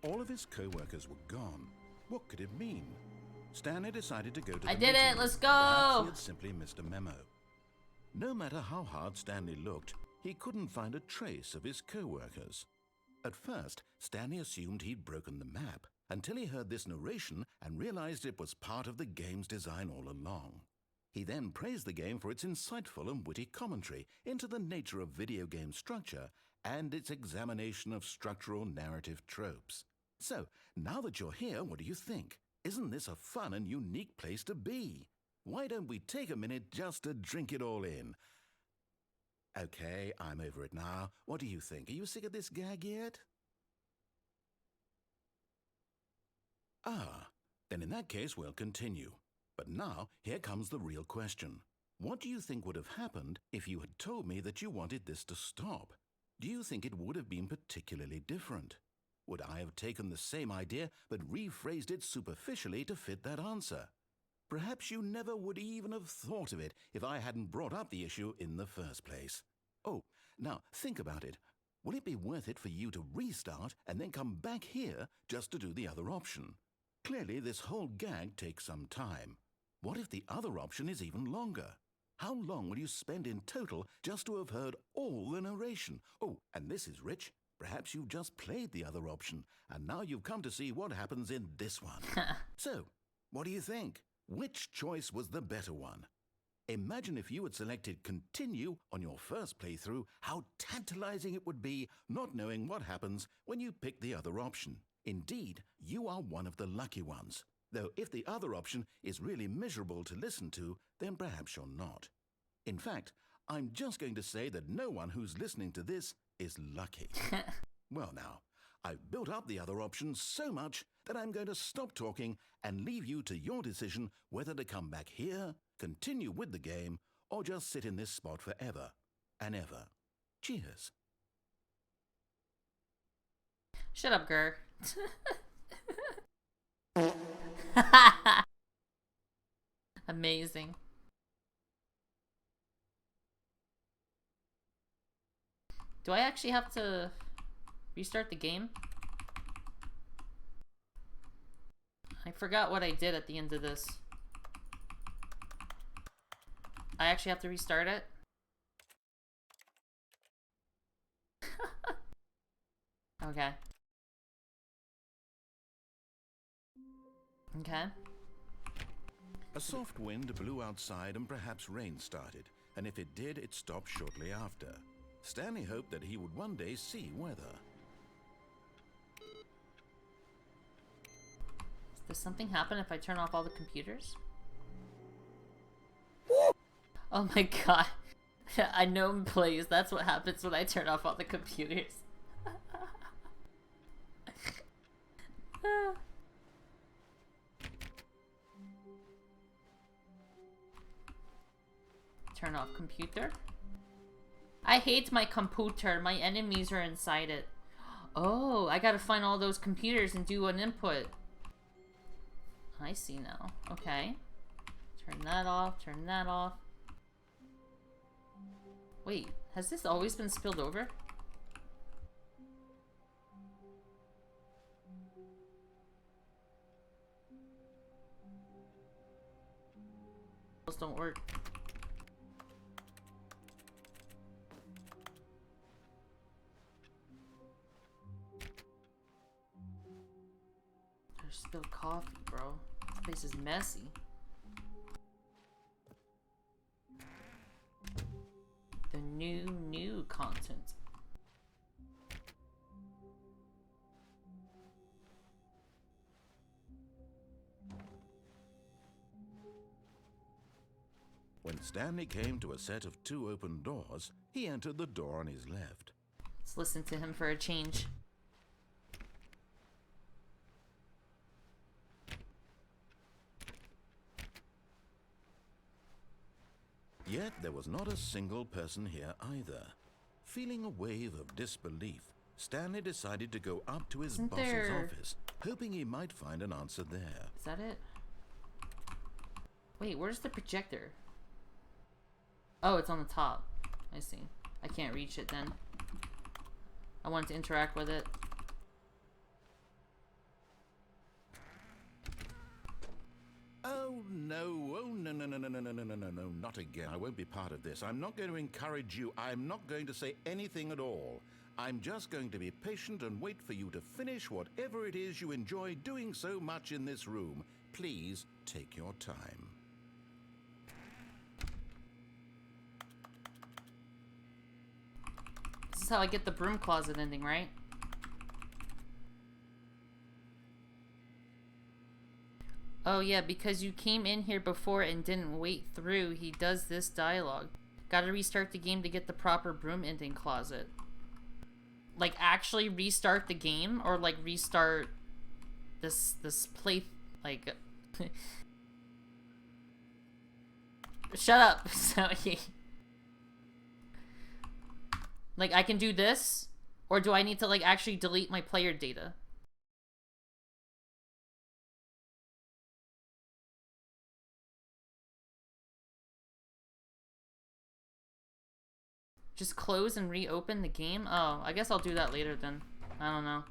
All of his co-workers were gone. What could it mean? Stanley decided to go to I the did meeting. it! Let's Perhaps go! he had simply missed a memo. No matter how hard Stanley looked, he couldn't find a trace of his co-workers. At first, Stanley assumed he'd broken the map, until he heard this narration and realized it was part of the game's design all along. He then praised the game for its insightful and witty commentary into the nature of video game structure and its examination of structural narrative tropes. So, now that you're here, what do you think? Isn't this a fun and unique place to be? Why don't we take a minute just to drink it all in? Okay, I'm over it now. What do you think? Are you sick of this gag yet? Ah, then in that case we'll continue. But now, here comes the real question. What do you think would have happened if you had told me that you wanted this to stop? Do you think it would have been particularly different? Would I have taken the same idea but rephrased it superficially to fit that answer? Perhaps you never would even have thought of it if I hadn't brought up the issue in the first place. Oh, now think about it. Will it be worth it for you to restart and then come back here just to do the other option? Clearly, this whole gag takes some time. What if the other option is even longer? How long will you spend in total just to have heard all the narration? Oh, and this is rich. Perhaps you've just played the other option, and now you've come to see what happens in this one. So, what do you think? Which choice was the better one? Imagine if you had selected continue on your first playthrough, how tantalizing it would be not knowing what happens when you pick the other option. Indeed, you are one of the lucky ones. Though if the other option is really miserable to listen to, then perhaps you're not. In fact, I'm just going to say that no one who's listening to this is lucky. Well now, I've built up the other option so much that I'm going to stop talking and leave you to your decision whether to come back here, continue with the game, or just sit in this spot forever and ever. Cheers. Shut up, Gur. Amazing. Do I actually have to restart the game? I forgot what I did at the end of this. I actually have to restart it? Okay. Okay. A soft wind blew outside and perhaps rain started, and if it did, it stopped shortly after. Stanley hoped that he would one day see weather. Does something happen if I turn off all the computers? Oh my god. I know plays. That's what happens when I turn off all the computers. Turn off computer. I hate my computer. My enemies are inside it. Oh, I gotta find all those computers and do an input. I see now. Okay. Turn that off. Turn that off. Wait, has this always been spilled over? Those don't work. There's still coffee, bro. This place is messy. The new content. When Stanley came to a set of 2 open doors, he entered the door on his left. Let's listen to him for a change. Yet there was not a single person here either. Feeling a wave of disbelief, Stanley decided to go up to his boss's office, hoping he might find an answer there. Is that it? Wait, where's the projector? Oh, it's on the top. I see. I can't reach it then. I wanted to interact with it. Oh, no, oh, no, no, no, no, no, no, no, no, no, no, not again. I won't be part of this. I'm not going to encourage you. I'm not going to say anything at all. I'm just going to be patient and wait for you to finish whatever it is you enjoy doing so much in this room. Please take your time. This is how I get the broom closet ending, right? Oh yeah, because you came in here before and didn't wait through, he does this dialogue. Gotta restart the game to get the proper broom ending closet. Like, actually restart the game? Or, like, restart this play... Like... Shut up, Zoe. Like, I can do this? Or do I need to, like, actually delete my player data? Just close and reopen the game? Oh, I guess I'll do that later then. I don't know.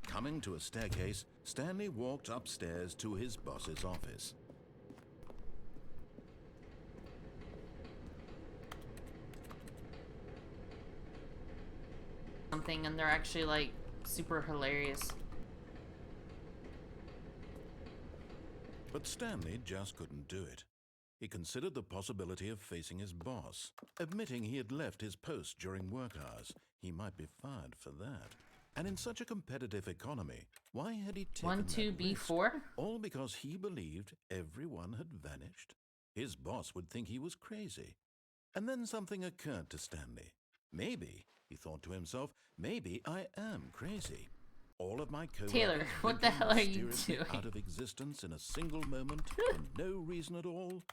Coming to a staircase, Stanley walked upstairs to his boss's office. Something, and they're actually, like, super hilarious. But Stanley just couldn't do it. He considered the possibility of facing his boss. Admitting he had left his post during work hours, he might be fired for that. And in such a competitive economy, why had he taken that risk? 12B4? All because he believed everyone had vanished. His boss would think he was crazy. And then something occurred to Stanley. Maybe, he thought to himself, maybe I am crazy. All of my coworkers Taylor, what the hell are you mysteriously doing? out of existence in a single moment for no reason at all.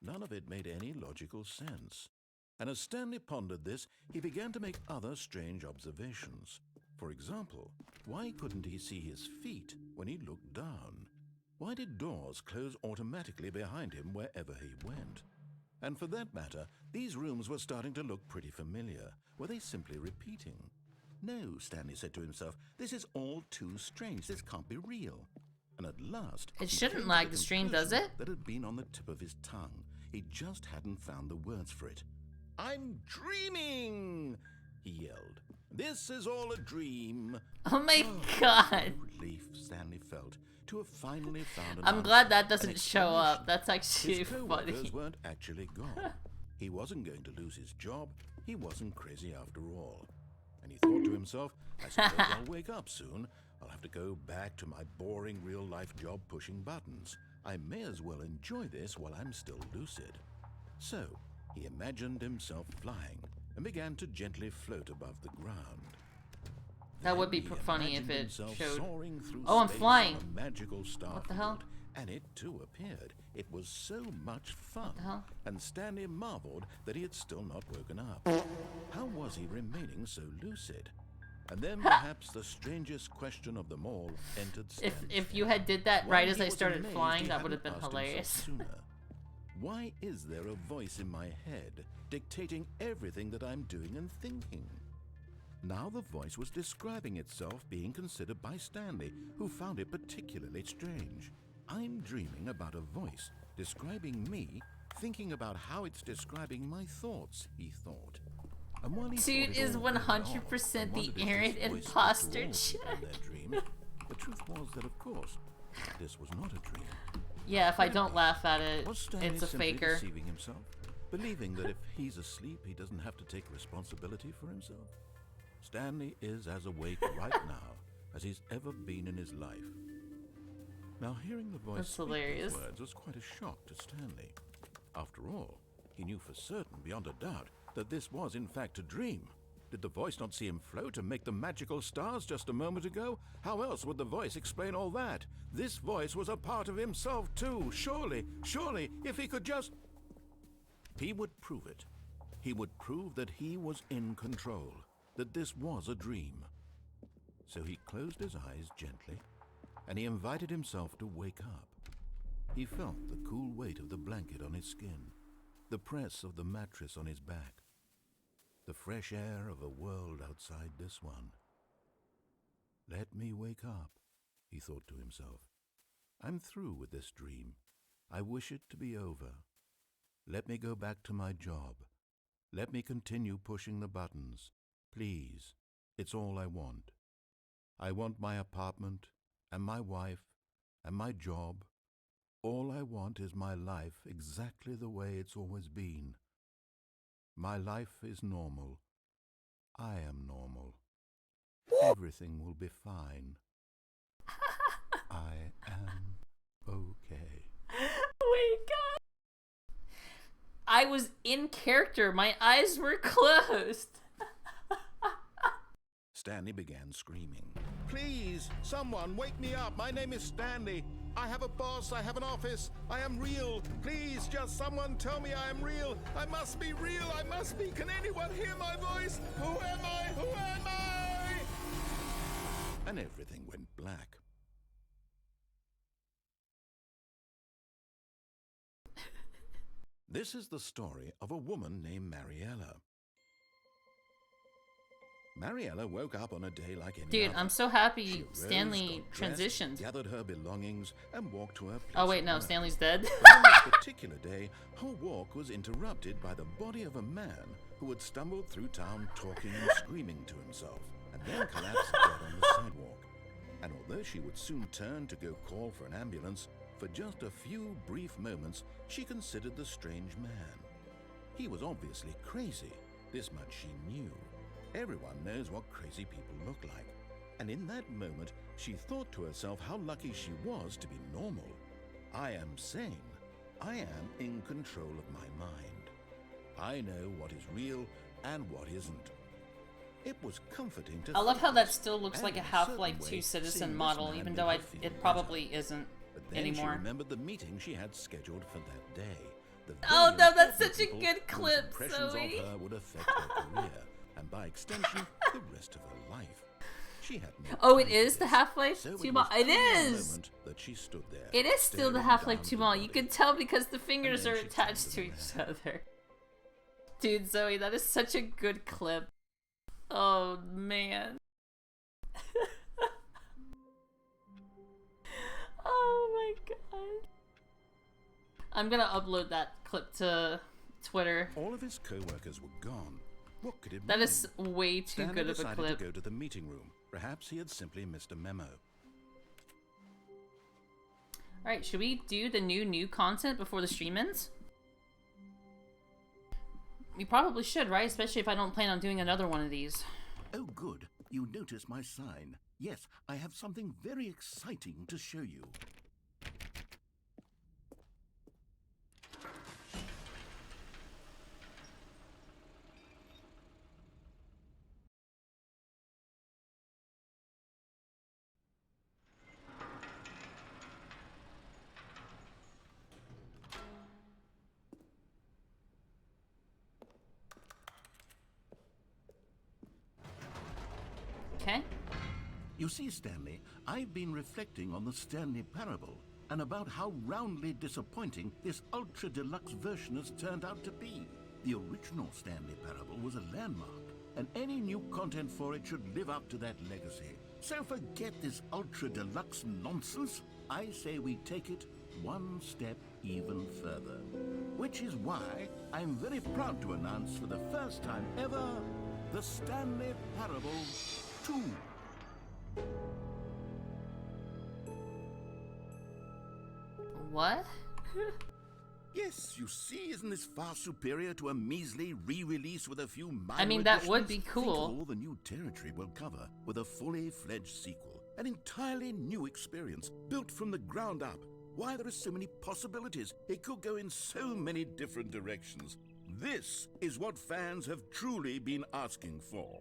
None of it made any logical sense. And as Stanley pondered this, he began to make other strange observations. For example, why couldn't he see his feet when he looked down? Why did doors close automatically behind him wherever he went? And for that matter, these rooms were starting to look pretty familiar. Were they simply repeating? No, Stanley said to himself, this is all too strange. This can't be real. And at last, It he shouldn't came to lag the stream, does conclusion it? that had been on the tip of his tongue. He just hadn't found the words for it. I'm dreaming, he yelled. This is all a dream. Oh my god. Relief Stanley felt to have finally found an I'm answer, glad that an doesn't show up. explanation. That's actually His funny. co-workers weren't actually gone. He wasn't going to lose his job. He wasn't crazy after all. And he thought to himself, I suppose I'll wake up soon. I'll have to go back to my boring real-life job pushing buttons. I may as well enjoy this while I'm still lucid. So, he imagined himself flying and began to gently float above the ground. That would be Then he funny if imagined it himself showed. soaring through Oh, I'm space flying. on a magical star What the hell? field, and it too appeared. It was so much fun. the hell? And Stanley marveled that he had still not woken up. How was he remaining so lucid? And then perhaps the strangest question of them all entered Stanley's If you head. had did that Why right as he I was started amazed flying, he that would have hadn't been asked himself hilarious. sooner. Why is there a voice in my head dictating everything that I'm doing and thinking? Now the voice was describing itself being considered by Stanley, who found it particularly strange. I'm dreaming about a voice describing me, thinking about how it's describing my thoughts, he thought. And while he Dude thought it is all very 100% odd and the wondered if this Aaron voice spoke to imposter all people check. in their dreams, the truth was that, of course, this was not a dream. Yeah, if I don't laugh at it, Was Stanley it's a simply faker. deceiving himself, believing that if he's asleep, he doesn't have to take responsibility for himself? Stanley is as awake right now as he's ever been in his life. Now, hearing the voice That's speak hilarious. these words was quite a shock to Stanley. After all, he knew for certain, beyond a doubt, that this was in fact a dream. Did the voice not see him float and make the magical stars just a moment ago? How else would the voice explain all that? This voice was a part of himself too. Surely, if he could just... He would prove it. He would prove that he was in control, that this was a dream. So he closed his eyes gently, and he invited himself to wake up. He felt the cool weight of the blanket on his skin, the press of the mattress on his back, the fresh air of a world outside this one. Let me wake up, he thought to himself. I'm through with this dream. I wish it to be over. Let me go back to my job. Let me continue pushing the buttons. Please, it's all I want. I want my apartment, and my wife, and my job. All I want is my life exactly the way it's always been. My life is normal. I am normal. Everything will be fine. I am okay. Oh my god. I was in character. My eyes were closed. Stanley began screaming. Please, someone, wake me up. My name is Stanley. I have a boss. I have an office. I am real. Please, just someone tell me I am real. I must be real. I must be. Can anyone hear my voice? Who am I? Who am I? And everything went black. This is the story of a woman named Mariella. Mariella woke up on a day like any Dude, other. I'm so happy She rose, Stanley got dressed, transitioned. gathered her belongings, and walked to her place. Oh wait, of no, work. Stanley's dead. On this particular day, her walk was interrupted by the body of a man who had stumbled through town talking and screaming to himself, and then collapsed dead on the sidewalk. And although she would soon turn to go call for an ambulance, for just a few brief moments she considered the strange man. He was obviously crazy, this much she knew. Everyone knows what crazy people look like. And in that moment, she thought to herself how lucky she was to be normal. I am sane. I am in control of my mind. I know what is real and what isn't. It was comforting to I love think how that this, still looks and like a in a Half-Life certain 2 way, citizen seeing this model, man even made though her feel it better. probably isn't But then anymore. she remembered the meeting she had scheduled for that day. The Oh, very no, that's important such a people good whose clip, impressions Zoe. of her would affect her career, and by extension, the rest of her life. She had no Oh, it time is for the this, Half-Life so 2 it model. was It only a is! moment that she stood there, It is still the staring Half-Life down 2 the model. You body. can tell because the fingers then are she turned attached to to the each man. other. Dude, Zoe, that is such a good clip. Oh, man. Oh my god. I'm gonna upload that clip to Twitter. All of his co-workers were gone. What could it mean? That is way too Stanley good of a decided clip. to go to the meeting room. Perhaps he had simply missed a memo. Alright, should we do the new content before the stream ends? We probably should, right? Especially if I don't plan on doing another one of these. Oh, good. You notice my sign. Yes, I have something very exciting to show you. Okay? You see, Stanley, I've been reflecting on the Stanley parable and about how roundly disappointing this ultra-deluxe version has turned out to be. The original Stanley parable was a landmark, and any new content for it should live up to that legacy. So forget this ultra-deluxe nonsense. I say we take it one step even further. Which is why I'm very proud to announce for the first time ever, the Stanley Parable 2. What? Yes, you see, isn't this far superior to a measly re-release with a few minor I mean, that would additions? be Think cool. of all the new territory we'll cover with a fully fledged sequel. An entirely new experience, built from the ground up. Why, there are so many possibilities. It could go in so many different directions. This is what fans have truly been asking for.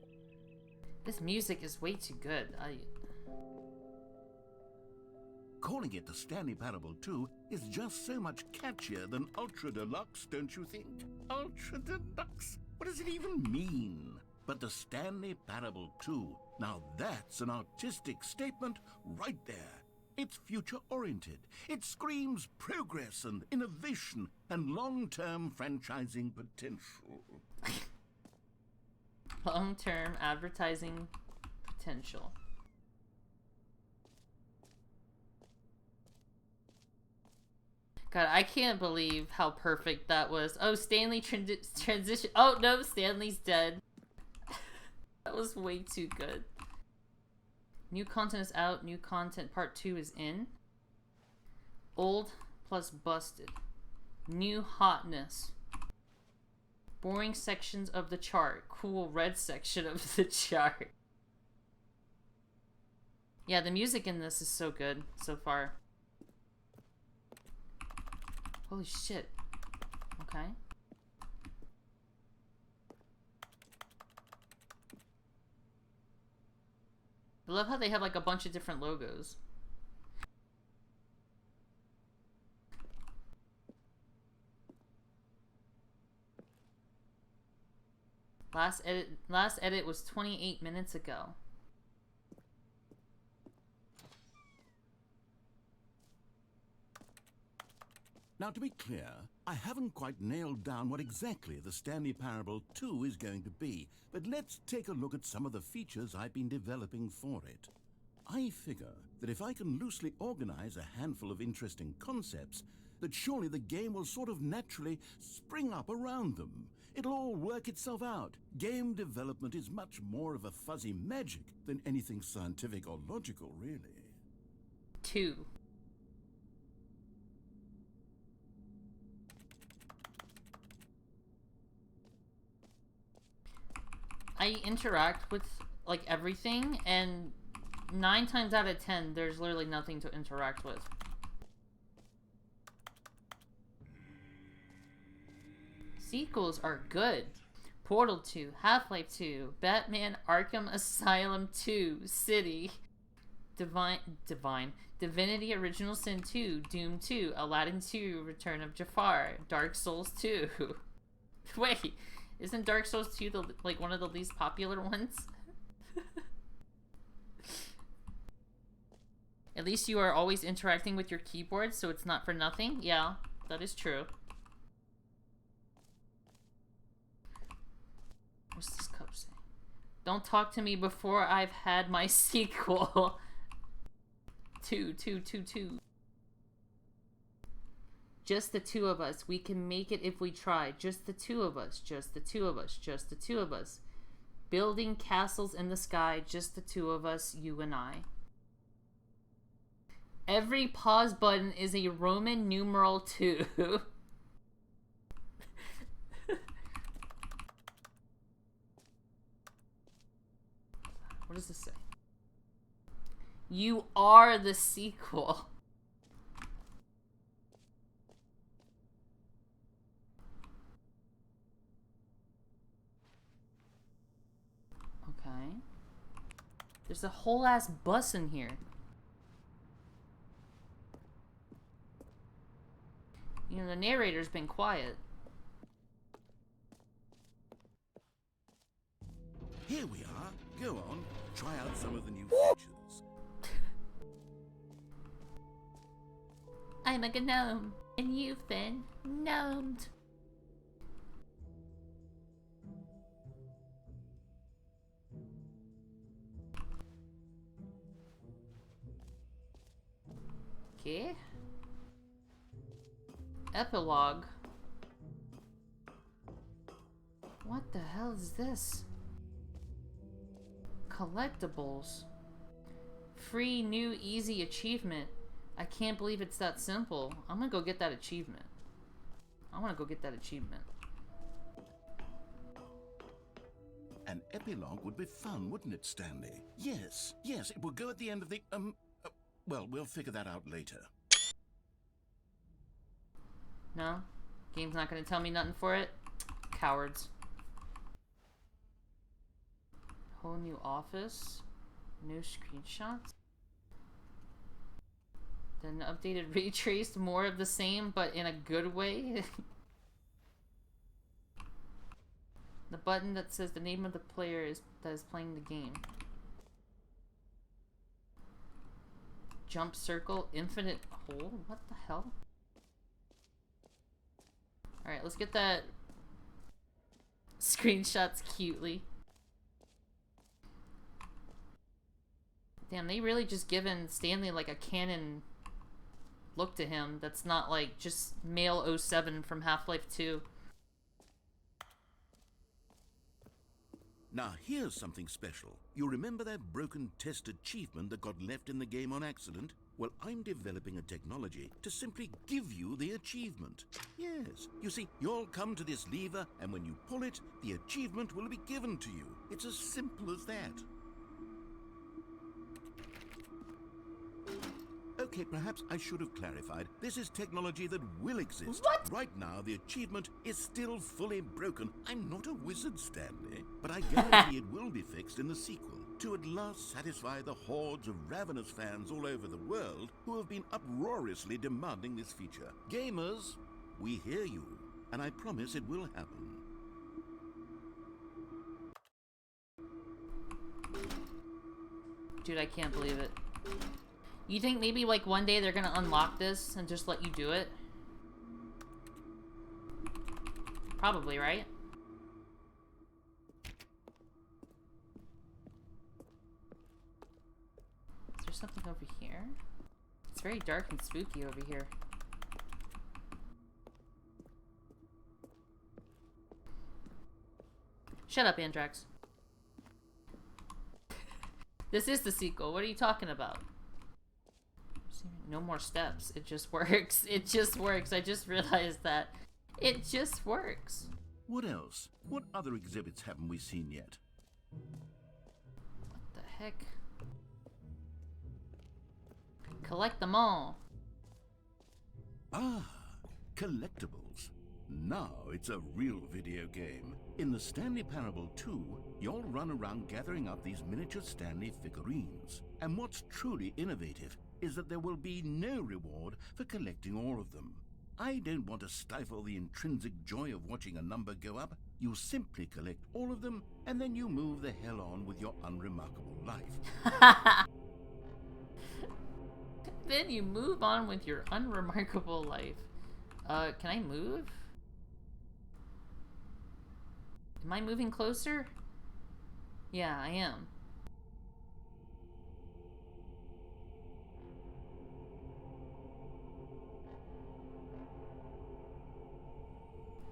This music is way too good. Calling it the Stanley Parable 2 is just so much catchier than Ultra Deluxe, don't you think? Ultra Deluxe? What does it even mean? But the Stanley Parable 2, now that's an artistic statement right there. It's future-oriented. It screams progress and innovation and long-term franchising potential. Long-term advertising potential. God, I can't believe how perfect that was. Oh, Stanley transition. Oh, no, Stanley's dead. That was way too good. New content is out. New content part 2 is in. Old plus busted. New hotness. Boring sections of the chart. Cool red section of the chart. Yeah, the music in this is so good so far. Holy shit. Okay. I love how they have like a bunch of different logos. Last edit was 28 minutes ago. Now, to be clear, I haven't quite nailed down what exactly the Stanley Parable 2 is going to be, but let's take a look at some of the features I've been developing for it. I figure that if I can loosely organize a handful of interesting concepts, that surely the game will sort of naturally spring up around them. It'll all work itself out. Game development is much more of a fuzzy magic than anything scientific or logical, really. 2. I interact with like everything, and 9 times out of 10 there's literally nothing to interact with. Sequels are good. Portal 2, Half-Life 2, Batman Arkham Asylum 2, City, Divinity Original Sin 2, Doom 2, Aladdin 2, Return of Jafar, Dark Souls 2. Wait, isn't Dark Souls 2 the, like one of the least popular ones? At least you are always interacting with your keyboard, so it's not for nothing. Yeah, that is true. What's this cup say? Don't talk to me before I've had my sequel. 2. Just the two of us. We can make it if we try. Just the two of us. Just the two of us. Just the two of us. Building castles in the sky. Just the two of us. You and I. Every pause button is a Roman numeral 2. What does this say? You are the sequel. Okay. There's a whole ass bus in here. You know, the narrator's been quiet. Here we are. Go on, try out some of the new features. I'm a gnome, and you've been gnomed. Okay. Epilogue. What the hell is this? Collectibles. Free new easy achievement. I can't believe it's that simple. I'm gonna go get that achievement. I wanna go get that achievement. An epilogue would be fun, wouldn't it, Stanley? Yes, it will go at the end of the, well, we'll figure that out later. No? Game's not gonna tell me nothing for it? Cowards. Whole new office. New screenshots. Then updated retraced, more of the same, but in a good way. The button that says the name of the player that is playing the game. Jump circle, infinite hole? What the hell? Alright, let's get that screenshots cutely. Damn, they really just given Stanley like a canon look to him that's not like just male 07 from Half-Life 2. Now, here's something special. You remember that broken test achievement that got left in the game on accident? Well, I'm developing a technology to simply give you the achievement. Yes, you see, you'll come to this lever, and when you pull it, the achievement will be given to you. It's as simple as that. Okay, perhaps I should have clarified. This is technology that will exist. What? Right now, the achievement is still fully broken. I'm not a wizard, Stanley, but I guarantee it will be fixed in the sequel to at last satisfy the hordes of ravenous fans all over the world who have been uproariously demanding this feature. Gamers, we hear you, and I promise it will happen. Dude, I can't believe it. You think maybe like one day they're gonna unlock this and just let you do it? Probably, right? Is there something over here? It's very dark and spooky over here. Shut up, Andrax. This is the sequel. What are you talking about? No more steps. It just works. It just works. I just realized that. It just works. What else? What other exhibits haven't we seen yet? What the heck? Collect them all. Ah, collectibles. Now it's a real video game. In the Stanley Parable 2, you'll run around gathering up these miniature Stanley figurines. And what's truly innovative is that there will be no reward for collecting all of them. I don't want to stifle the intrinsic joy of watching a number go up. You simply collect all of them, and then you move the hell on with your unremarkable life. Then you move on with your unremarkable life. Can I move? Am I moving closer? Yeah, I am.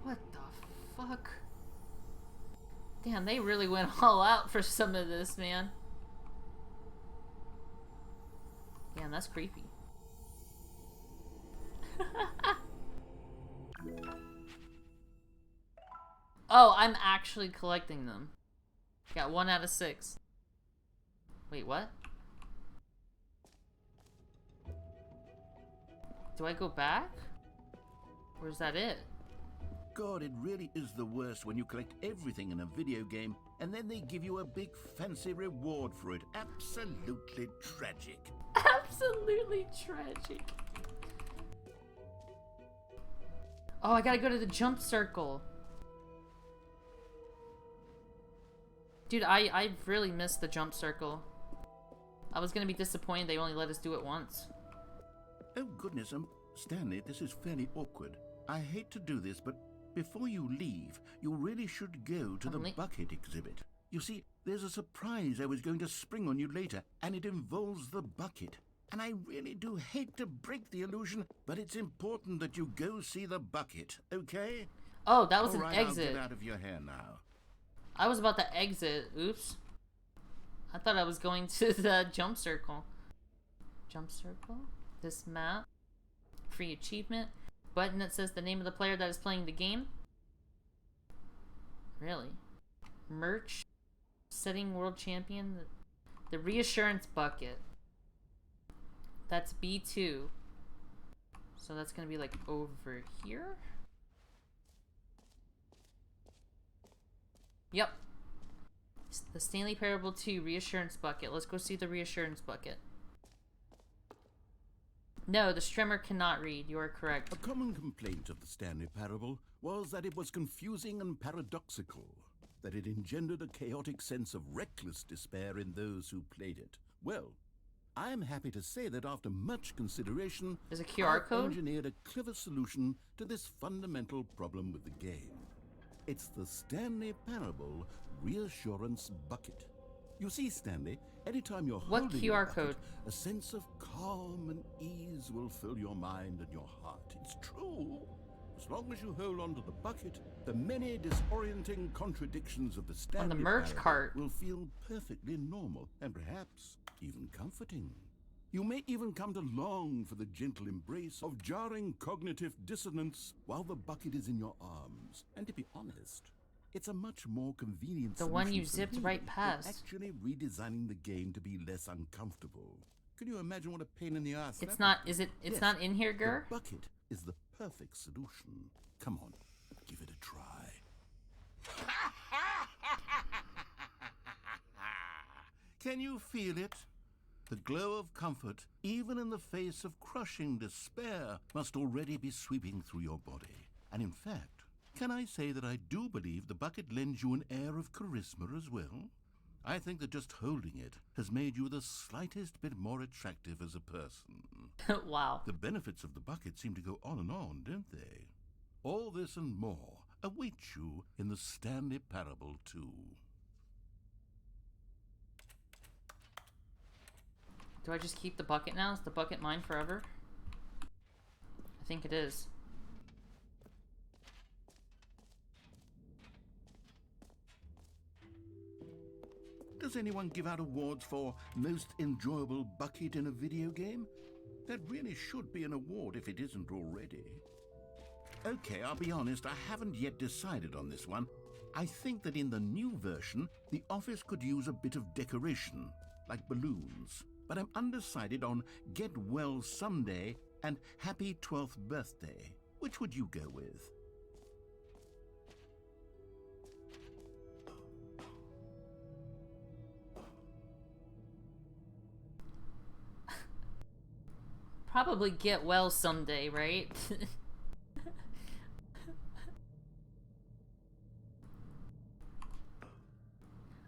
What the fuck? Damn, they really went all out for some of this, man. Damn, that's creepy. Oh, I'm actually collecting them. Got 1 out of 6. Wait, what? Do I go back? Or is that it? God, it really is the worst when you collect everything in a video game and then they give you a big fancy reward for it. Absolutely tragic. Absolutely tragic. Oh, I gotta go to the jump circle. Dude, I really missed the jump circle. I was gonna be disappointed they only let us do it once. Oh goodness, Stanley, this is fairly awkward. I hate to do this, but before you leave, you really should go to the bucket exhibit. You see, there's a surprise I was going to spring on you later, and it involves the bucket. And I really do hate to break the illusion, but it's important that you go see the bucket, okay? Oh, that was All an right, exit. I'll get out of your hair now. I was about to exit. Oops. I thought I was going to the jump circle. Jump circle? This map. Free achievement. Button that says the name of the player that is playing the game. Really? Merch. Setting world champion. The reassurance bucket. That's B2. So that's gonna be like over here? Yep. The Stanley Parable 2 reassurance bucket. Let's go see the reassurance bucket. No, the streamer cannot read. You are correct. A common complaint of the Stanley Parable was that it was confusing and paradoxical, that it engendered a chaotic sense of reckless despair in those who played it. Well, I am happy to say that after much consideration, There's a QR code? I've engineered a clever solution to this fundamental problem with the game. It's the Stanley Parable Reassurance Bucket. You see, Stanley, anytime you're What holding QR a bucket, code? a sense of calm and ease will fill your mind and your heart. It's true. As long as you hold on to the bucket, the many disorienting contradictions of the Stanley merge parable cart. will feel perfectly normal and perhaps even comforting. You may even come to long for the gentle embrace of jarring cognitive dissonance while the bucket is in your arms. And to be honest, it's a much more convenient The one you solution for zipped me right than past. actually redesigning the game to be less uncomfortable. Can you imagine what a pain in the ass It's that not. would be? Is it? It's Yes, not in here, Gur. The bucket is the perfect solution. Come on, give it a try. Can you feel it? The glow of comfort, even in the face of crushing despair, must already be sweeping through your body. And in fact, can I say that I do believe the bucket lends you an air of charisma as well? I think that just holding it has made you the slightest bit more attractive as a person. Wow. The benefits of the bucket seem to go on, don't they? All this and more await you in the Stanley Parable 2. Do I just keep the bucket now? Is the bucket mine forever? I think it is. Does anyone give out awards for most enjoyable bucket in a video game? That really should be an award if it isn't already. Okay, I'll be honest, I haven't yet decided on this one. I think that in the new version, the office could use a bit of decoration, like balloons. But I'm undecided on Get Well Someday and Happy 12th Birthday. Which would you go with? Probably get well someday, right?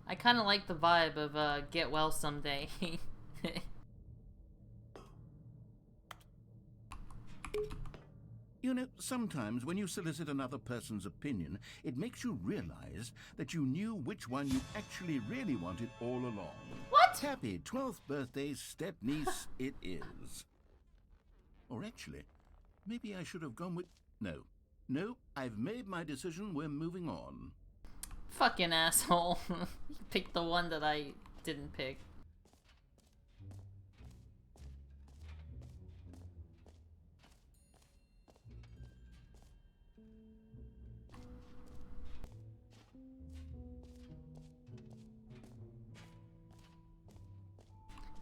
I kind of like the vibe of get well someday. You know, sometimes when you solicit another person's opinion, it makes you realize that you knew which one you actually really wanted all along. What? Happy 12th birthday, step-niece, it is. Or actually, maybe I should have gone with... No, I've made my decision, we're moving on. Fucking asshole. You picked the one that I didn't pick.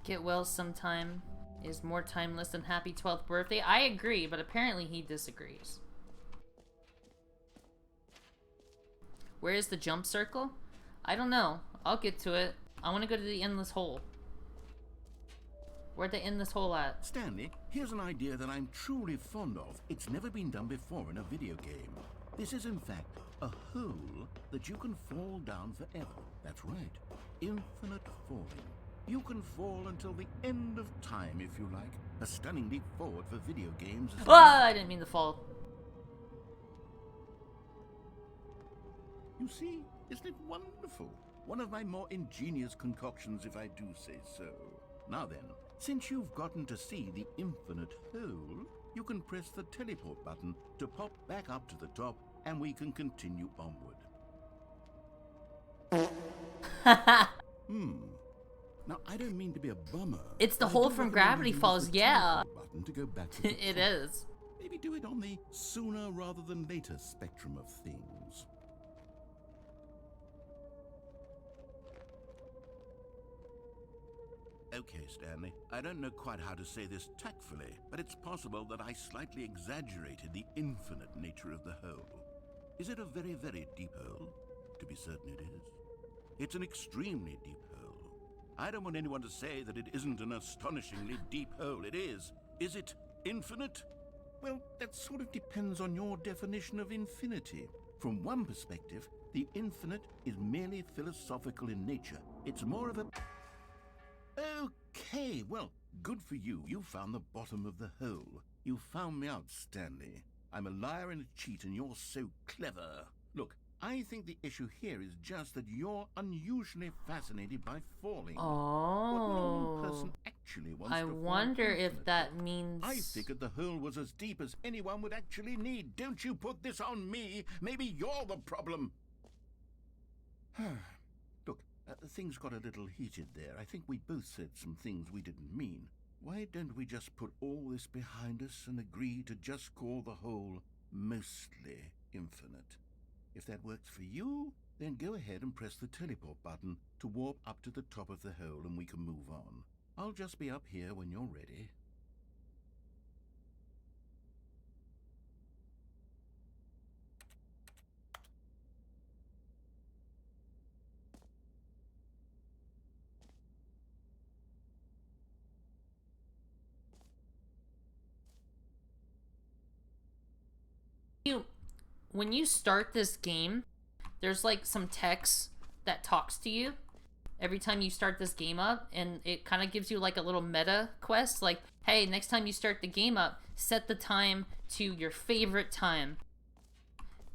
Get well sometime is more timeless than Happy 12th Birthday. I agree, but apparently he disagrees. Where is the jump circle? I don't know. I'll get to it. I want to go to the endless hole. Where'd the endless hole at? Stanley, here's an idea that I'm truly fond of. It's never been done before in a video game. This is, in fact, a hole that you can fall down forever. That's right. Infinite falling. You can fall until the end of time, if you like. A stunning leap forward for video games. Ah, I didn't mean to fall. You see, isn't it wonderful? One of my more ingenious concoctions, if I do say so. Now then, since you've gotten to see the infinite hole, you can press the teleport button to pop back up to the top, and we can continue onward. Now, I don't mean to be a bummer. It's the but I hole do from recommend Gravity you use Falls, the yeah. teleport button to go back to the It top. is. Maybe do it on the sooner rather than later spectrum of things. Okay, Stanley, I don't know quite how to say this tactfully, but it's possible that I slightly exaggerated the infinite nature of the hole. Is it a very, very deep hole? To be certain it is. It's an extremely deep hole. I don't want anyone to say that it isn't an astonishingly deep hole. It is. Is it infinite? Well, that sort of depends on your definition of infinity. From one perspective, the infinite is merely philosophical in nature. It's more of a... Okay, well, good for you. You found the bottom of the hole. You found me out, Stanley. I'm a liar and a cheat, and you're so clever. Look, I think the issue here is just that you're unusually fascinated by falling. Oh. What normal person actually wants I to fall wonder if infinitely? that means... I figured the hole was as deep as anyone would actually need. Don't you put this on me. Maybe you're the problem. Look, things got a little heated there. I think we both said some things we didn't mean. Why don't we just put all this behind us and agree to just call the hole mostly infinite? If that works for you, then go ahead and press the teleport button to warp up to the top of the hole and we can move on. I'll just be up here when you're ready. When you start this game, there's like some text that talks to you every time you start this game up, and it kind of gives you like a little meta quest, like, hey, next time you start the game up, set the time to your favorite time.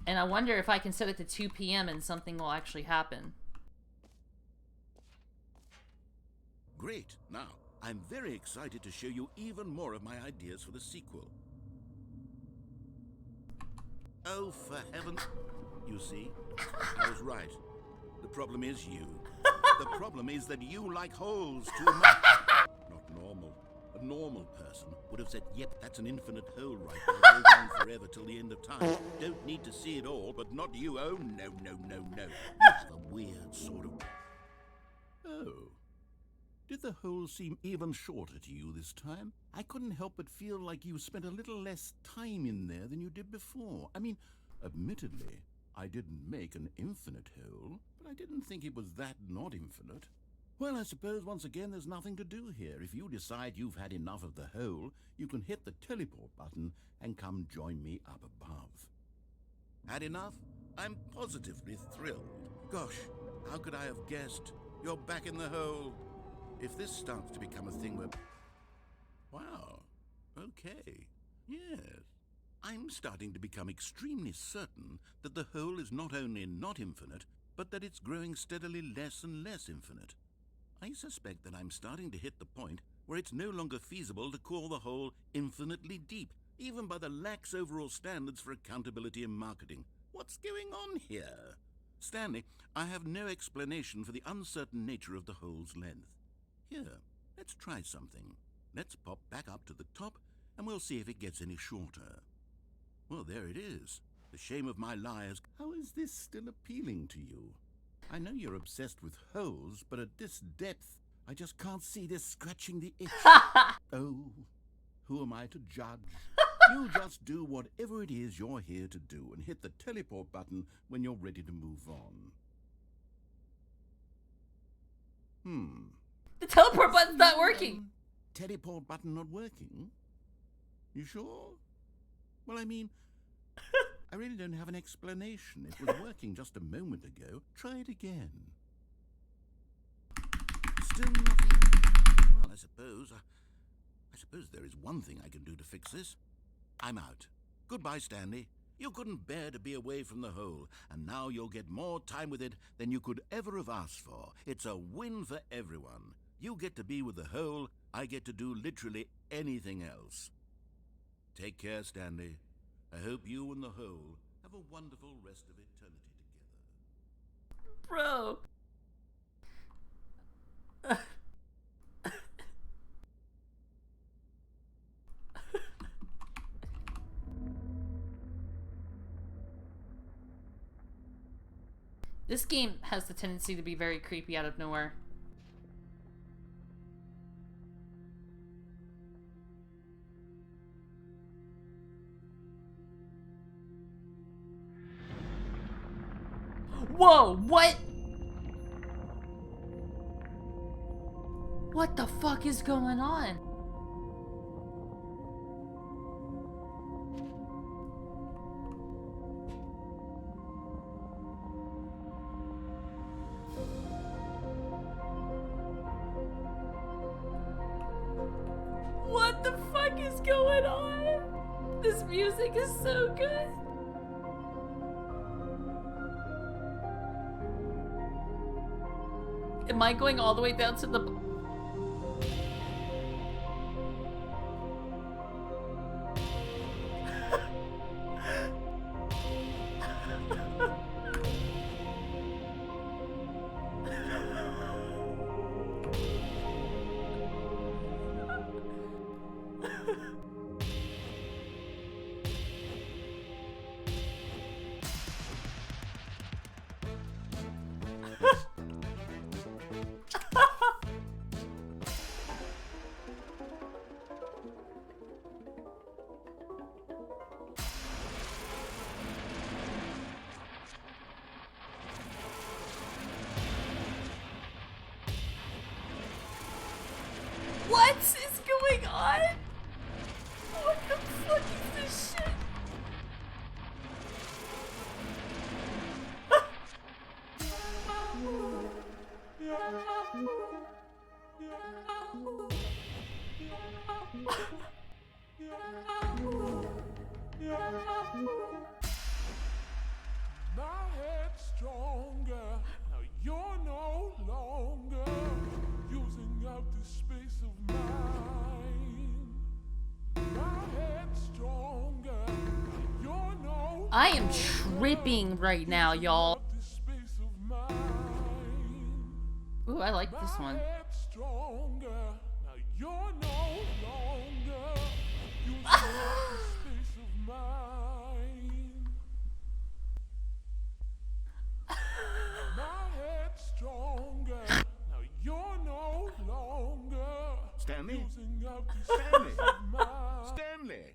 And I wonder if I can set it to 2 p.m. and something will actually happen. Great. Now, I'm very excited to show you even more of my ideas for the sequel. Oh, for heaven... You see, I was right. The problem is you. The problem is that you like holes too much. Not normal. A normal person would have said, yep, that's an infinite hole right there. It goes on forever till the end of time. Don't need to see it all, but not you. Oh, no, no, no, no. You have a weird sort of... Oh. Did the hole seem even shorter to you this time? I couldn't help but feel like you spent a little less time in there than you did before. I mean, admittedly, I didn't make an infinite hole, but I didn't think it was that not infinite. Well, I suppose once again there's nothing to do here. If you decide you've had enough of the hole, you can hit the teleport button and come join me up above. Had enough? I'm positively thrilled. Gosh, how could I have guessed? You're back in the hole. If this starts to become a thing where... Wow. Okay. Yes. I'm starting to become extremely certain that the hole is not only not infinite, but that it's growing steadily less and less infinite. I suspect that I'm starting to hit the point where it's no longer feasible to call the hole infinitely deep, even by the lax overall standards for accountability and marketing. What's going on here? Stanley, I have no explanation for the uncertain nature of the hole's length. Here, let's try something. Let's pop back up to the top, and we'll see if it gets any shorter. Well, there it is. The shame of my lies. How is this still appealing to you? I know you're obsessed with holes, but at this depth, I just can't see this scratching the itch. Oh, who am I to judge? You just do whatever it is you're here to do and hit the teleport button when you're ready to move on. The teleport button's not working. Teleport button not working? You sure? Well, I mean, I really don't have an explanation. It was working just a moment ago. Try it again. Still nothing. Well, I suppose there is one thing I can do to fix this. I'm out. Goodbye, Stanley. You couldn't bear to be away from the hole, and now you'll get more time with it than you could ever have asked for. It's a win for everyone. You get to be with the hole, I get to do literally anything else. Take care, Stanley. I hope you and the hole have a wonderful rest of eternity together. Bro. This game has the tendency to be very creepy out of nowhere. Whoa, what? What the fuck is going on? What the fuck is going on? This music is so good. Am I going all the way down to the... What is going on? What the fuck is this shit? My head's stronger. Now you're no longer using up the space of mine. My head's stronger. Now you're no I am tripping right now, y'all. the space of mine. Ooh, I like this one. My head's stronger. Now you're no longer using up the space of mine. My head's stronger. Now you're no longer Stanley? using up the Stanley? space of mine. Stanley!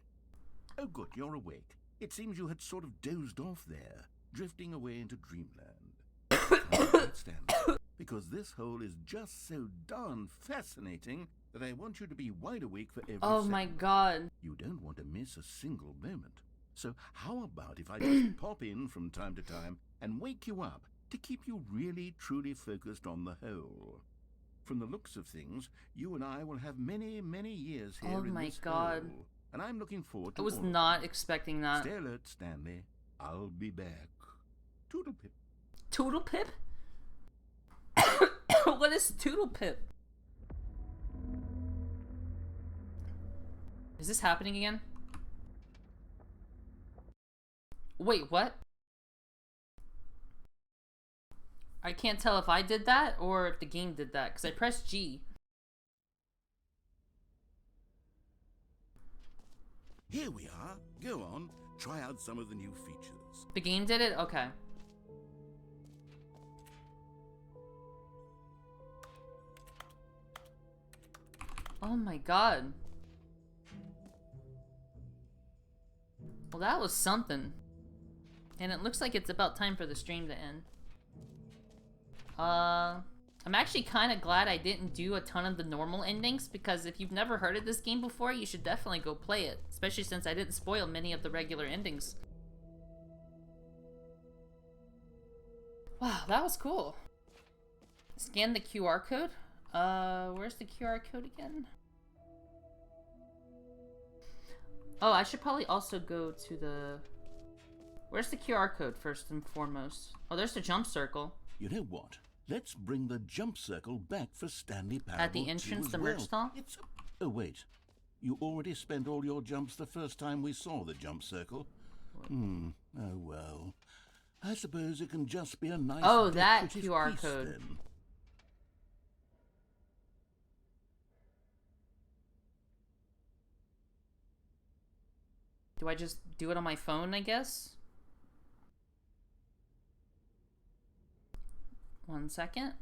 Oh, good, you're awake. It seems you had sort of dozed off there, drifting away into dreamland. All right, Stanley, because this hole is just so darn fascinating that I want you to be wide awake for every Oh second. my god. You don't want to miss a single moment. So how about if I just pop in from time to time and wake you up to keep you really, truly focused on the hole? From the looks of things, you and I will have many, many years here Oh in my this god. hole. And I'm looking forward to I was all of not it. expecting that. Stay alert, Stanley. I'll be back. Toodle pip. Toodle Pip? What is Toodle Pip? Is this happening again? Wait, what? I can't tell if I did that or if the game did that, because I pressed G. Here we are. Go on. Try out some of the new features. The game did it? Okay. Oh my god. Well, that was something. And it looks like it's about time for the stream to end. I'm actually kind of glad I didn't do a ton of the normal endings, because if you've never heard of this game before, you should definitely go play it, especially since I didn't spoil many of the regular endings. Wow, that was cool. Scan the QR code. Where's the QR code again? Oh, I should probably also go to the... Where's the QR code first and foremost? Oh, there's the jump circle. You know what? Let's bring the jump circle back for Stanley Parable At the 2 entrance, as the merch well. stall? It's... Oh, wait. You already spent all your jumps the first time we saw the jump circle. Oh, well. I suppose it can just be a nice... Oh, that decorative QR piece, code. then. Do I just do it on my phone, I guess? 1 second.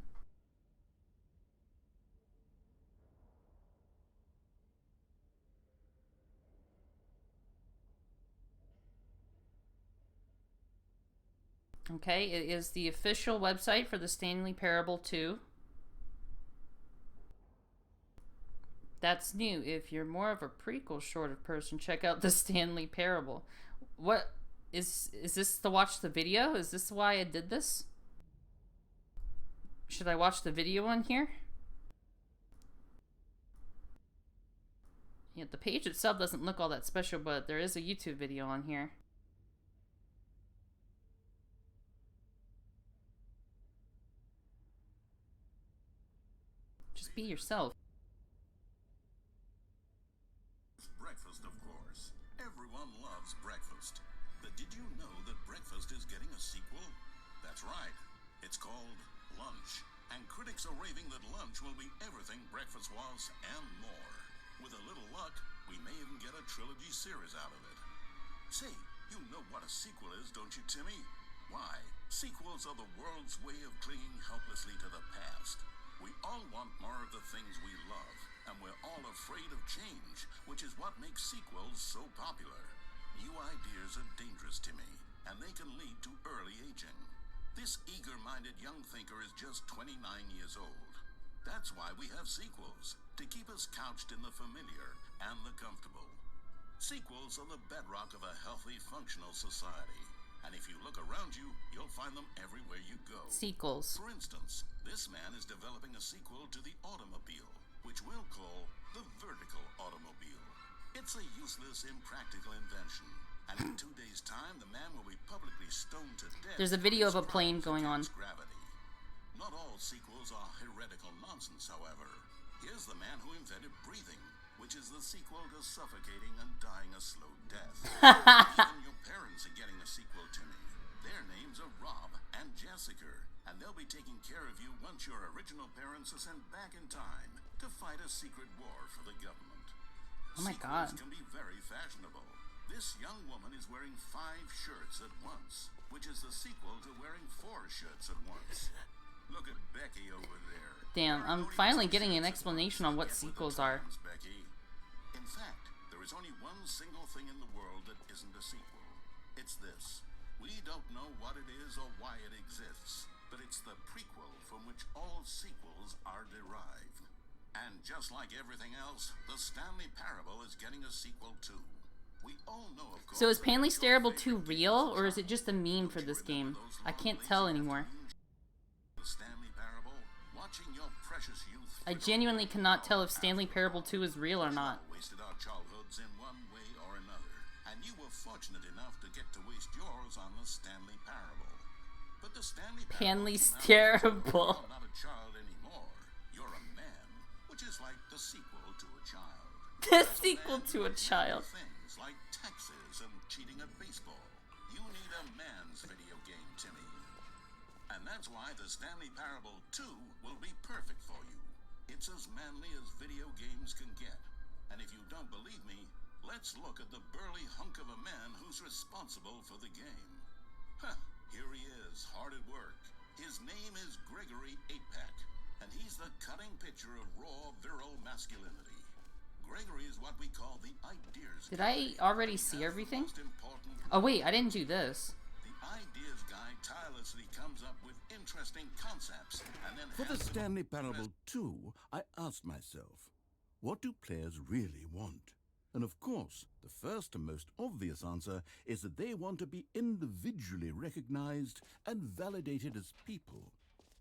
Okay, it is the official website for the Stanley Parable 2. That's new. If you're more of a prequel sort of person, check out the Stanley Parable. What is this to watch the video? Is this why I did this? Should I watch the video on here? Yeah, the page itself doesn't look all that special, but there is a YouTube video on here. be yourself. Breakfast, of course. Everyone loves breakfast. But did you know that breakfast is getting a sequel? That's right. It's called Lunch. And critics are raving that lunch will be everything breakfast was and more. With a little luck, we may even get a trilogy series out of it. Say, you know what a sequel is, don't you, Timmy? Why, sequels are the world's way of clinging helplessly to the past. We all want more of the things we love, and we're all afraid of change, which is what makes sequels so popular. New ideas are dangerous, Timmy, and they can lead to early aging. This eager-minded young thinker is just 29 years old. That's why we have sequels, to keep us couched in the familiar and the comfortable. Sequels are the bedrock of a healthy, functional society. And if you look around you, you'll find them everywhere you go. Sequels. For instance, this man is developing a sequel to the automobile, which we'll call the vertical automobile. It's a useless, impractical invention. And in 2 days' time, the man will be publicly stoned to death. There's a video of a plane going on. Gravity. Not all sequels are heretical nonsense, however. Here's the man who invented breathing, which is the sequel to suffocating and dying a slow death. Even your parents are getting a sequel to me. Their names are Rob and Jessica, and they'll be taking care of you once your original parents are sent back in time to fight a secret war for the government. Oh my God. Sequels can be very fashionable. This young woman is wearing 5 shirts at once, which is the sequel to wearing 4 shirts at once. Look at Becky over there. Damn, I'm finally getting an explanation on what sequels are. Becky. In fact, there is only one single thing in the world that isn't a sequel. It's this. We don't know what it is or why it exists, but it's the prequel from which all sequels are derived. And just like everything else, the Stanley Parable is getting a sequel too. We all know, of course, So is Panley's Terrible 2 real, or is it just a meme for this game? I can't tell anymore. The Stanley Parable, watching your precious youth. I genuinely cannot tell if Stanley Parable 2 is real or not. Wasted our childhoods in one way or another, and you were fortunate enough to get to waste yours on the Stanley Parable. But the Stanley Parable Panley's You're Terrible. not a child anymore. You're a man, which is like the sequel to a child. The sequel to a child. Things like taxes and cheating at baseball. You need a man's video game, Timmy. And that's why the Stanley Parable 2 will be perfect for you. It's as manly as video games can get. And if you don't believe me, let's look at the burly hunk of a man who's responsible for the game. Huh, here he is, hard at work. His name is Gregory 8-Pack, and he's the cutting picture of raw, virile masculinity. Gregory is what we call the ideas. Did I already see everything? Oh wait, I didn't do this. The ideas guy tirelessly comes up with interesting concepts and then For the Stanley Parable 2, I asked myself, what do players really want? And of course, the first and most obvious answer is that they want to be individually recognized and validated as people.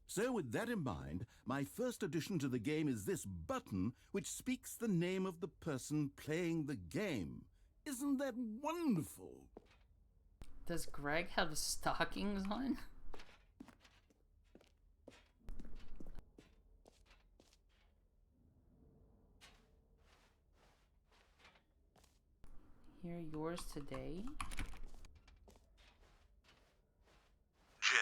So with that in mind, my first addition to the game is this button which speaks the name of the person playing the game. Isn't that wonderful? Does Greg have stockings on? Hear yours today? Jim.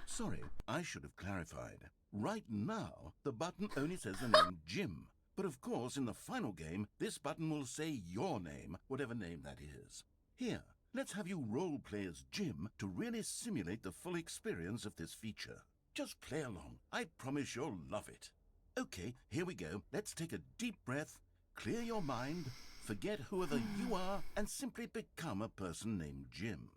Sorry, I should have clarified. Right now, the button only says the name Jim. But of course, in the final game, this button will say your name, whatever name that is. Here, let's have you role-play as Jim to really simulate the full experience of this feature. Just play along. I promise you'll love it. Okay, here we go. Let's take a deep breath, clear your mind, forget whoever you are, and simply become a person named Jim.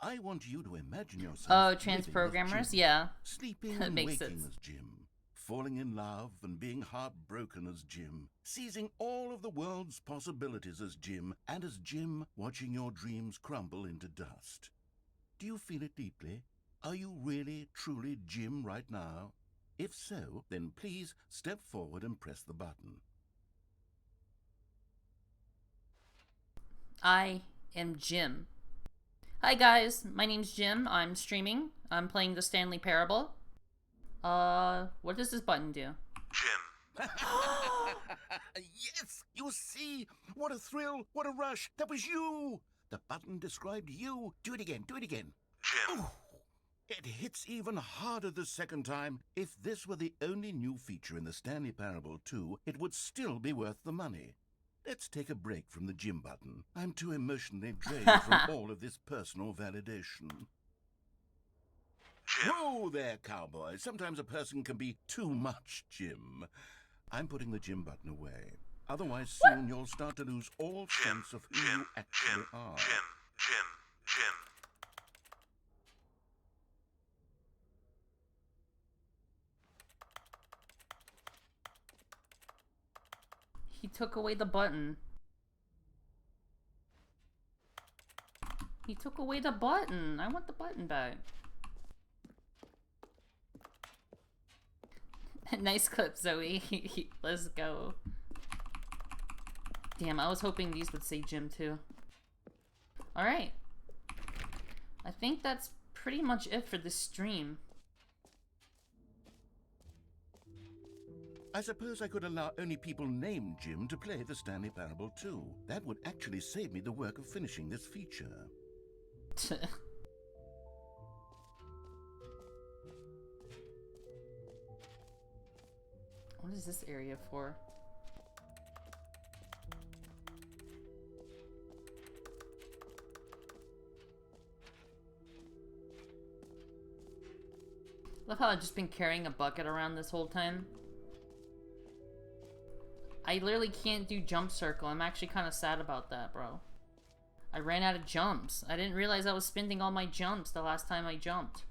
I want you to imagine yourself. Oh, trans living as programmers? Jim, Yeah. sleeping That and makes waking sense. as Jim, falling in love and being heartbroken as Jim, seizing all of the world's possibilities as Jim, and as Jim watching your dreams crumble into dust. Do you feel it deeply? Are you really, truly Jim right now? If so, then please step forward and press the button. I am Jim. Hi guys, my name's Jim. I'm streaming. I'm playing the Stanley Parable. What does this button do? Jim. Yes, you see? What a thrill, what a rush. That was you. The button described you. Do it again, do it again. Jim. Ooh, it hits even harder the second time. If this were the only new feature in the Stanley Parable 2, it would still be worth the money. Let's take a break from the Jim button. I'm too emotionally drained from all of this personal validation. Jim. Whoa there, cowboy. Sometimes a person can be too much, Jim. I'm putting the Jim button away. Otherwise, soon you'll start to lose all Jim. sense of who Jim. you actually Jim. are. Jim. He took away the button. He took away the button. I want the button back. Nice clip, Zoe. Let's go. Damn, I was hoping these would say Jim too. Alright. I think that's pretty much it for this stream. I suppose I could allow only people named Jim to play the Stanley Parable 2. That would actually save me the work of finishing this feature. What is this area for? Love how I've just been carrying a bucket around this whole time. I literally can't do jump circle. I'm actually kind of sad about that, bro. I ran out of jumps. I didn't realize I was spending all my jumps the last time I jumped.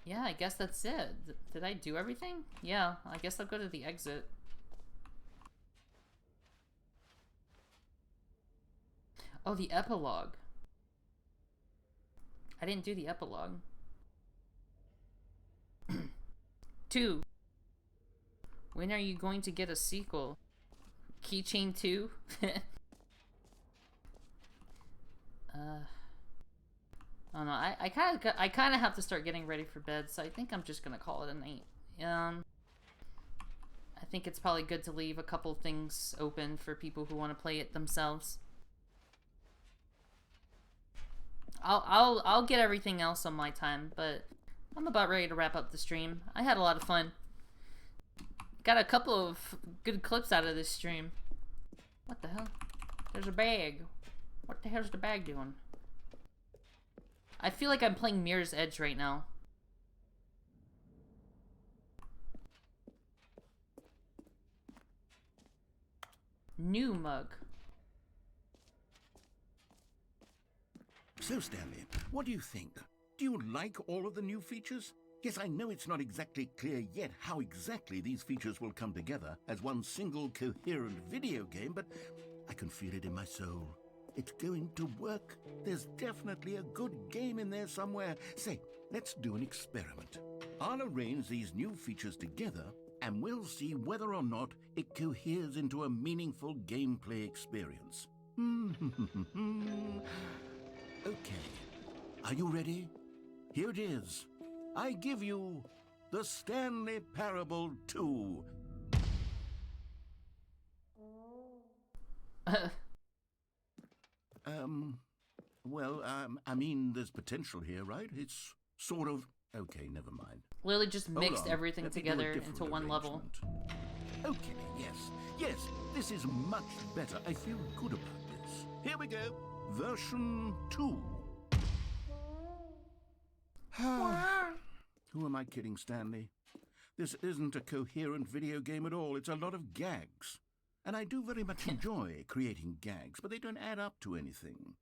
Yeah, I guess that's it. Did I do everything? Yeah, I guess I'll go to the exit. Oh, the epilogue. I didn't do the epilogue. 2. When are you going to get a sequel? Keychain 2? I don't know. I kind of have to start getting ready for bed, so I think I'm just gonna call it a night. I think it's probably good to leave a couple things open for people who want to play it themselves. I'll get everything else on my time, but I'm about ready to wrap up the stream. I had a lot of fun. Got a couple of good clips out of this stream. What the hell? There's a bag. What the hell's the bag doing? I feel like I'm playing Mirror's Edge right now. New mug. So, Stanley, what do you think? Do you like all of the new features? Yes, I know it's not exactly clear yet how exactly these features will come together as one single coherent video game, but I can feel it in my soul. It's going to work. There's definitely a good game in there somewhere. Say, let's do an experiment. I'll arrange these new features together, and we'll see whether or not it coheres into a meaningful gameplay experience. Okay. Are you ready? Here it is. I give you the Stanley Parable 2. I mean, there's potential here, right? It's sort of... Okay, never mind. Literally just Hold mixed on. everything Let me do a together different into one level. arrangement. Okay, yes, this is much better. I feel good about this. Here we go. Version 2. Who am I kidding, Stanley? This isn't a coherent video game at all. It's a lot of gags. And I do very much enjoy creating gags, but they don't add up to anything.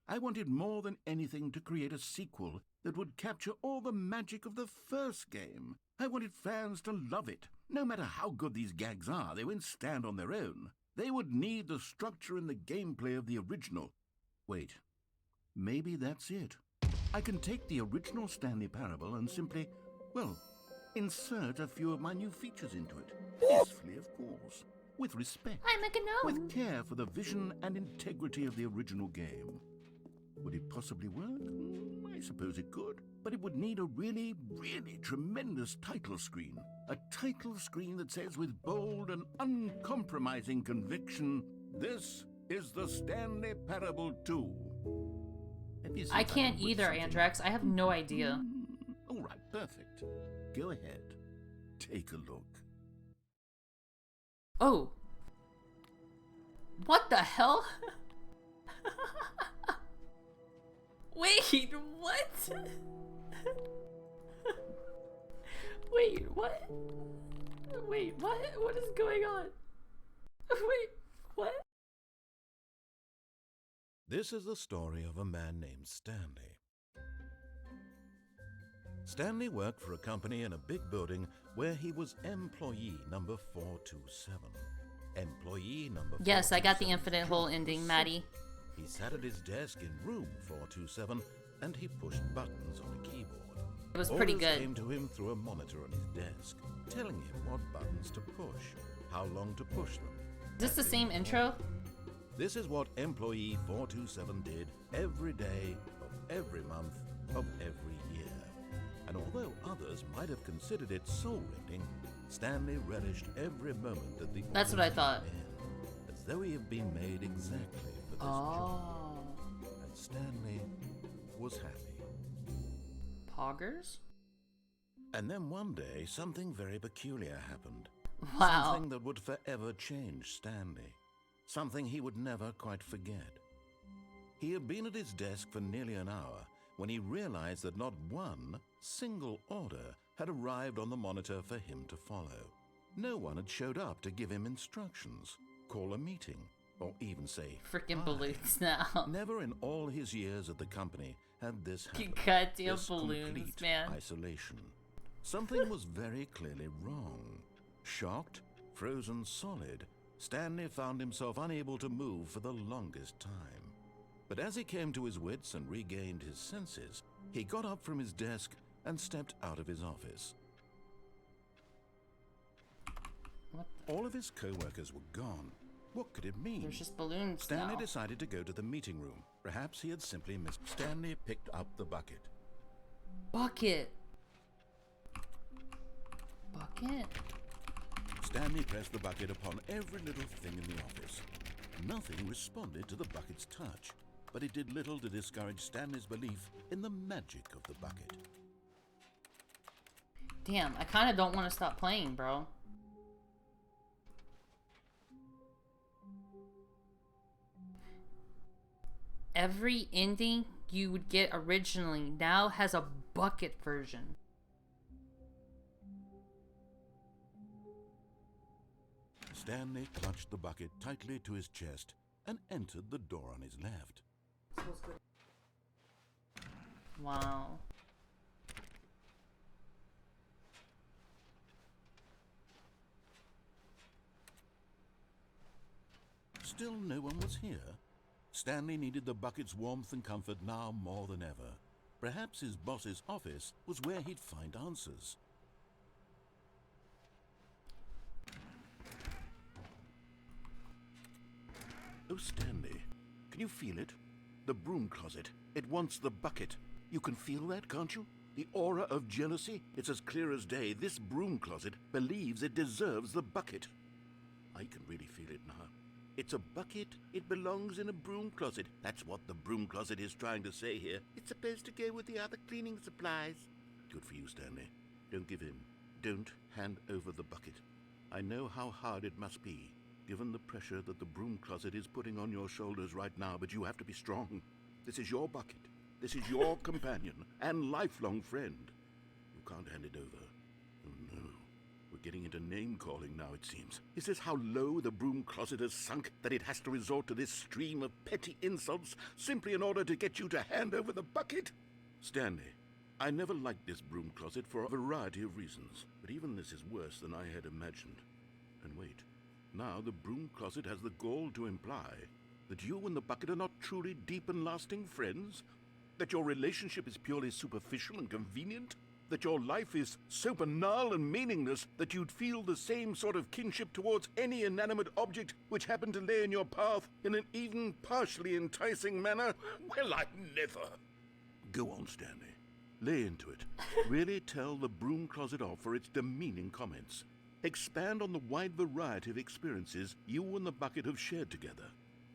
I wanted more than anything to create a sequel that would capture all the magic of the first game. I wanted fans to love it. No matter how good these gags are, they won't stand on their own. They would need the structure and the gameplay of the original. Wait, maybe that's it. I can take the original Stanley Parable and simply, well, insert a few of my new features into it. Peacefully, of course. With respect. I'm a gnome. With care for the vision and integrity of the original game. Would it possibly work? suppose it could, but it would need a really, really tremendous title screen. A title screen that says with bold and uncompromising conviction, "This is the Stanley Parable 2." Maybe I since can't can put either, something- Andrex. I have no idea. All right, perfect. Go ahead. Take a look. Oh. What the hell? Wait, what? Wait, what? Wait, what? What is going on? Wait, what? This is the story of a man named Stanley. Stanley worked for a company in a big building where he was employee number 427. Employee number Yes, I got the 427 infinite hole ending, Maddie. He sat at his desk in room 427 and he pushed buttons on a keyboard. It was pretty Orders good. came to him through a monitor on his desk, telling him what buttons to push, how long to push them. Is this the and same more. intro? This is what employee 427 did every day of every month of every year. And although others might have considered it soul-rending, Stanley relished every moment that the That's what I orders thought. came in, as though he had been made exactly for this Oh. job. And Stanley was happy. Poggers? And then one day, something very peculiar happened. Wow. Something that would forever change Stanley. Something he would never quite forget. He had been at his desk for nearly an hour when he realized that not one single order had arrived on the monitor for him to follow. No one had showed up to give him instructions, call a meeting, or even say Freaking hi. balloons now. Never in all his years at the company had this You happened. goddamn This balloons, complete man. isolation. Something was very clearly wrong. Shocked, frozen solid, Stanley found himself unable to move for the longest time. But as he came to his wits and regained his senses, he got up from his desk and stepped out of his office. What? All of his co-workers were gone. What could it mean? There's just balloons Stanley now. decided to go to the meeting room. Perhaps he had simply missed. Stanley picked up the bucket. Bucket. Bucket? Stanley pressed the bucket upon every little thing in the office. Nothing responded to the bucket's touch, but it did little to discourage Stanley's belief in the magic of the bucket. Damn, I kind of don't want to stop playing, bro. Every ending you would get originally now has a bucket version. Stanley clutched the bucket tightly to his chest and entered the door on his left. Wow. Still no one was here. Stanley needed the bucket's warmth and comfort now more than ever. Perhaps his boss's office was where he'd find answers. Oh, Stanley, can you feel it? The broom closet. It wants the bucket. You can feel that, can't you? The aura of jealousy? It's as clear as day. This broom closet believes it deserves the bucket. I can really feel it now. It's a bucket. It belongs in a broom closet. That's what the broom closet is trying to say here. It's supposed to go with the other cleaning supplies. Good for you, Stanley. Don't give in. Don't hand over the bucket. I know how hard it must be, given the pressure that the broom closet is putting on your shoulders right now, but you have to be strong. This is your bucket. This is your companion and lifelong friend. You can't hand it over. Oh, no. We're getting into name-calling now, it seems. Is this how low the broom closet has sunk, that it has to resort to this stream of petty insults simply in order to get you to hand over the bucket? Stanley, I never liked this broom closet for a variety of reasons, but even this is worse than I had imagined. And wait, now the broom closet has the gall to imply that you and the bucket are not truly deep and lasting friends? That your relationship is purely superficial and convenient? That your life is so banal and meaningless that you'd feel the same sort of kinship towards any inanimate object which happened to lay in your path in an even partially enticing manner? Well, I never. Go on, Stanley. Lay into it. Really tell the broom closet off for its demeaning comments. Expand on the wide variety of experiences you and the bucket have shared together.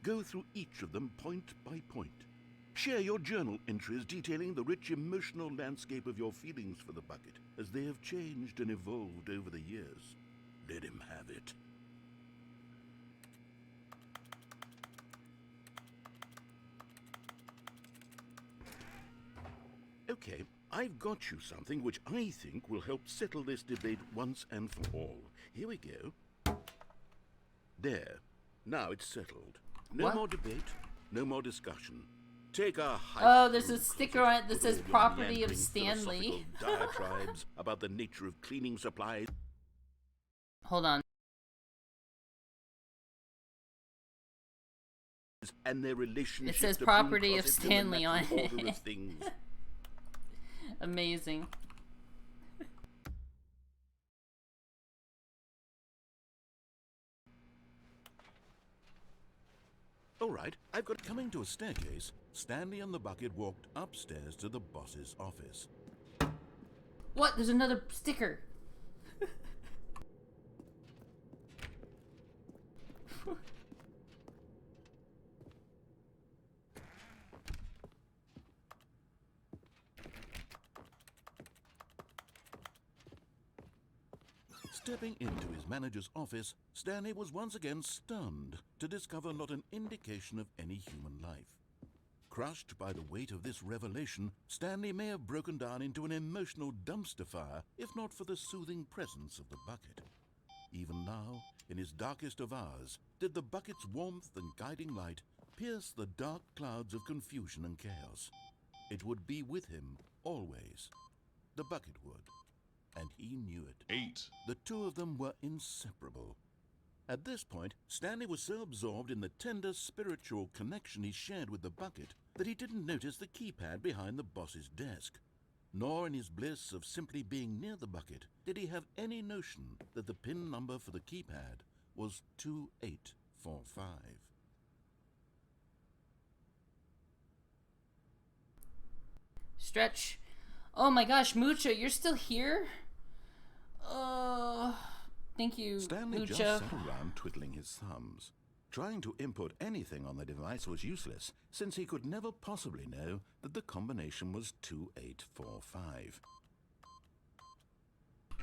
Go through each of them point by point. Share your journal entries detailing the rich emotional landscape of your feelings for the bucket as they have changed and evolved over the years. Let him have it. Okay, I've got you something which I think will help settle this debate once and for all. Here we go. There. Now it's settled. No What? more debate, no more discussion. Take a hike. Oh, there's a through the sticker closet on it that with says all your property of meandering Stanley. philosophical diatribes about the nature of cleaning supplies Hold on. and their relationship. It says to property broom of closets and the Stanley on natural it. order of things. Amazing. All right, I've got coming to a staircase. Stanley and the bucket walked upstairs to the boss's office. What? There's another sticker. Stepping into his manager's office, Stanley was once again stunned to discover not an indication of any human life. Crushed by the weight of this revelation, Stanley may have broken down into an emotional dumpster fire if not for the soothing presence of the bucket. Even now, in his darkest of hours, did the bucket's warmth and guiding light pierce the dark clouds of confusion and chaos. It would be with him always. The bucket would. And he knew it. 8. The two of them were inseparable. At this point, Stanley was so absorbed in the tender spiritual connection he shared with the bucket that he didn't notice the keypad behind the boss's desk. Nor in his bliss of simply being near the bucket did he have any notion that the PIN number for the keypad was 2845. Stretch. Oh my gosh, Mucha, you're still here? Thank you, Stanley Mucha. just sat around twiddling his thumbs. Trying to input anything on the device was useless, since he could never possibly know that the combination was 2845.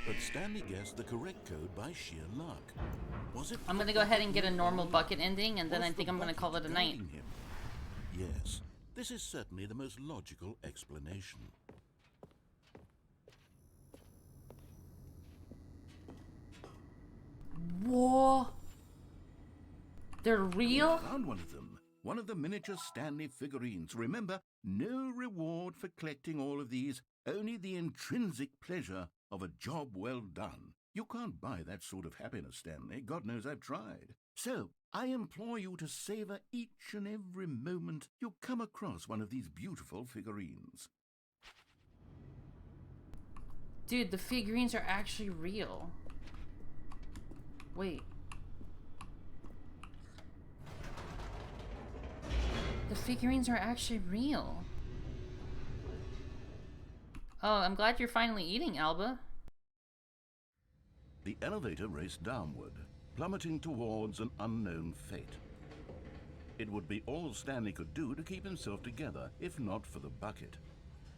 But Stanley guessed the correct code by sheer luck. Was it? I'm gonna go ahead and get a normal bucket ending, and then I think I'm gonna call it a night. Him? Yes, this is certainly the most logical explanation. Whoa. They're real? We found one of them. One of the miniature Stanley figurines. Remember, no reward for collecting all of these, only the intrinsic pleasure of a job well done. You can't buy that sort of happiness, Stanley. God knows I've tried. So, I implore you to savor each and every moment you come across one of these beautiful figurines. Dude, the figurines are actually real. Wait. The figurines are actually real. Oh, I'm glad you're finally eating, Alba. The elevator raced downward, plummeting towards an unknown fate. It would be all Stanley could do to keep himself together, if not for the bucket.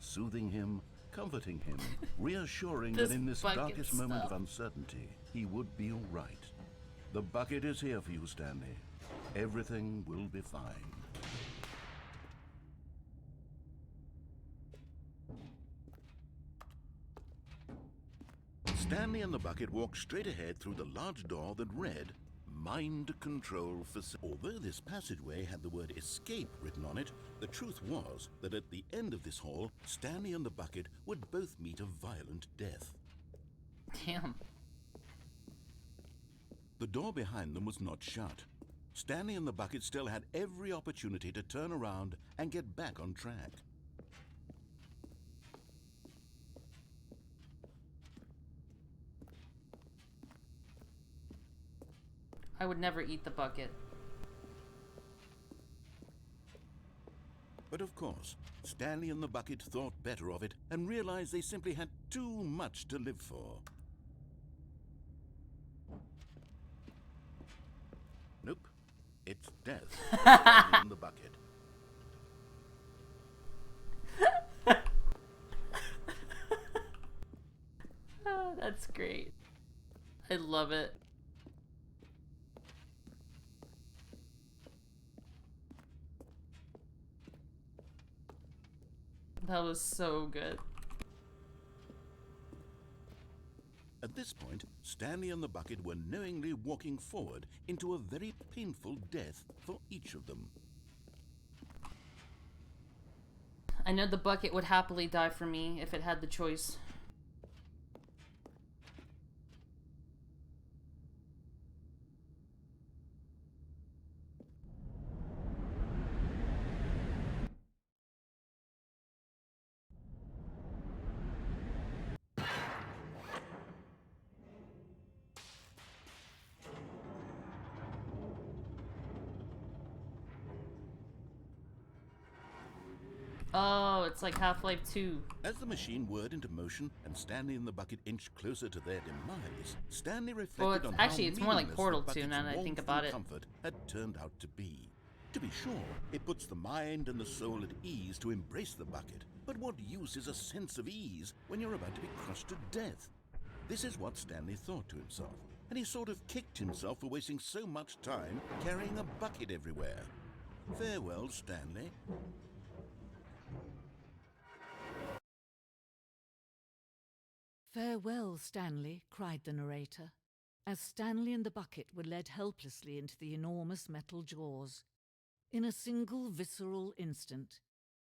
Soothing him, comforting him, reassuring that in this bucket darkest moment of stuff. uncertainty, he would be all right. The bucket is here for you, Stanley. Everything will be fine. Stanley and the bucket walked straight ahead through the large door that read, Mind Control Facility. Although this passageway had the word escape written on it, the truth was that at the end of this hall, Stanley and the bucket would both meet a violent death. Damn. The door behind them was not shut. Stanley and the bucket still had every opportunity to turn around and get back on track. I would never eat the bucket. But But of course, Stanley and the bucket thought better of it and realized they simply had too much to live for. Nope. It's death. Stanley and the bucket. Oh, that's great. I love it. That was so good. At this point, Stanley and the bucket were knowingly walking forward into a very painful death for each of them. I know the bucket would happily die for me if it had the choice. Oh, it's like Half-Life 2. As the machine whirred into motion and Stanley and the bucket inched closer to their demise, Stanley reflected on actually, how it's more like meaningless Portal the 2 bucket's now that I think warmth about and it. comfort had turned out to be. To be sure, it puts the mind and the soul at ease to embrace the bucket, but what use is a sense of ease when you're about to be crushed to death? This is what Stanley thought to himself, and he sort of kicked himself for wasting so much time carrying a bucket everywhere. Farewell, Stanley. "Farewell, Stanley," cried the narrator, as Stanley and the bucket were led helplessly into the enormous metal jaws. In a single visceral instant,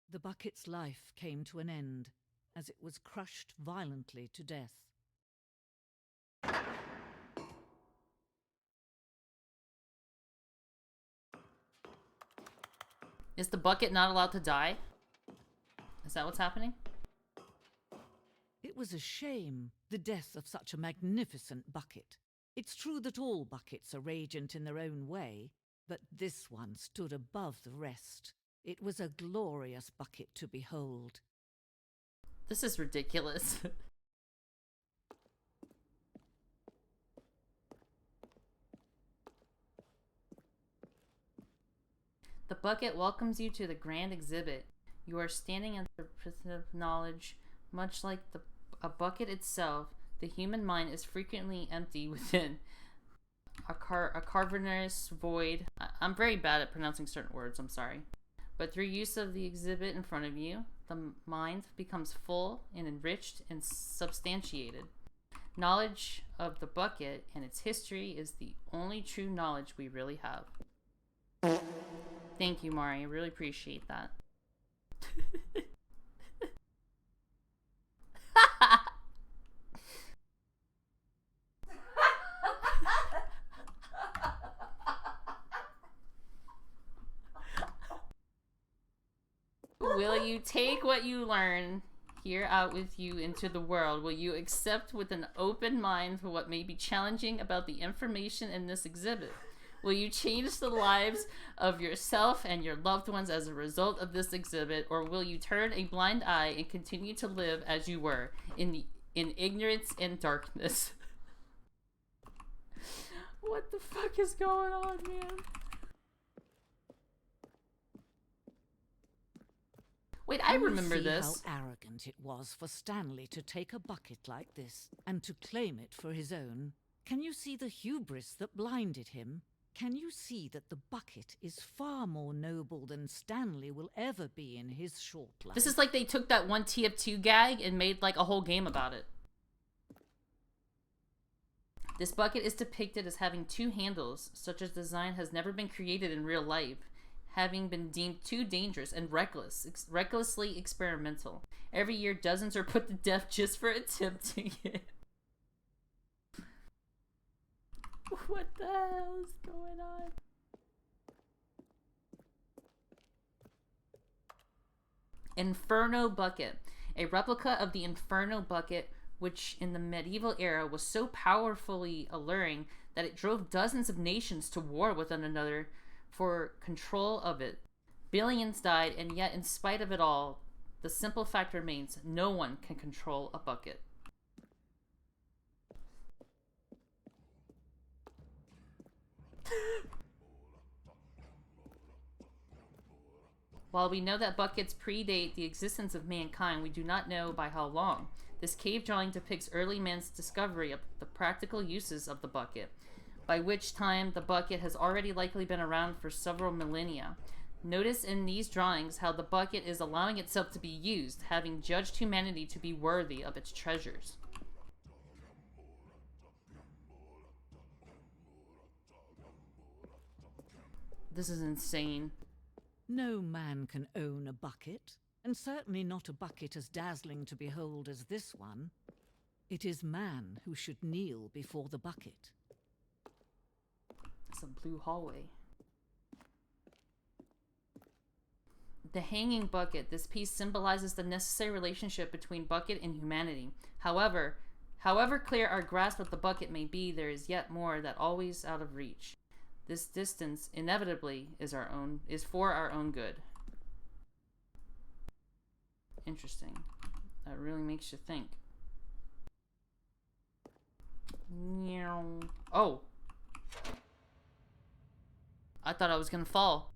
the bucket's life came to an end, as it was crushed violently to death. Is the bucket not allowed to die? Is that what's happening? It was a shame, the death of such a magnificent bucket. It's true that all buckets are radiant in their own way, but this one stood above the rest. It was a glorious bucket to behold. This is ridiculous. The bucket welcomes you to the grand exhibit. You are standing at the precipice of knowledge. Much like a bucket itself, the human mind is frequently empty within a cavernous void. I'm very bad at pronouncing certain words, I'm sorry. But through use of the exhibit in front of you, the mind becomes full and enriched and substantiated. Knowledge of the bucket and its history is the only true knowledge we really have. Thank you, Mari. I really appreciate that. Will you take what you learn here out with you into the world? Will you accept with an open mind for what may be challenging about the information in this exhibit? Will you change the lives of yourself and your loved ones as a result of this exhibit, or will you turn a blind eye and continue to live as you were in ignorance and darkness? What the fuck is going on, man? Wait, I remember this. How arrogant it was for Stanley to take a bucket like this and to claim it for his own. Can you see the hubris that blinded him? Can you see that the bucket is far more noble than Stanley will ever be in his short life? This is like they took that one TF2 gag and made like a whole game about it. This bucket is depicted as having two handles. Such a design has never been created in real life, having been deemed too dangerous and recklessly experimental. Every year, dozens are put to death just for attempting it. What the hell is going on? Inferno Bucket. A replica of the Inferno Bucket, which in the medieval era was so powerfully alluring that it drove dozens of nations to war with one another for control of it. Billions died, and yet in spite of it all, the simple fact remains, no one can control a bucket. While we know that buckets predate the existence of mankind, we do not know by how long. This cave drawing depicts early man's discovery of the practical uses of the bucket, by which time the bucket has already likely been around for several millennia. Notice in these drawings how the bucket is allowing itself to be used, having judged humanity to be worthy of its treasures. This is insane. No man can own a bucket, and certainly not a bucket as dazzling to behold as this one. It is man who should kneel before the bucket. It's a blue hallway. The hanging bucket. This piece symbolizes the necessary relationship between bucket and humanity. However clear our grasp of the bucket may be, there is yet more that always out of reach. This distance inevitably is for our own good. Interesting. That really makes you think. Oh! I thought I was gonna fall.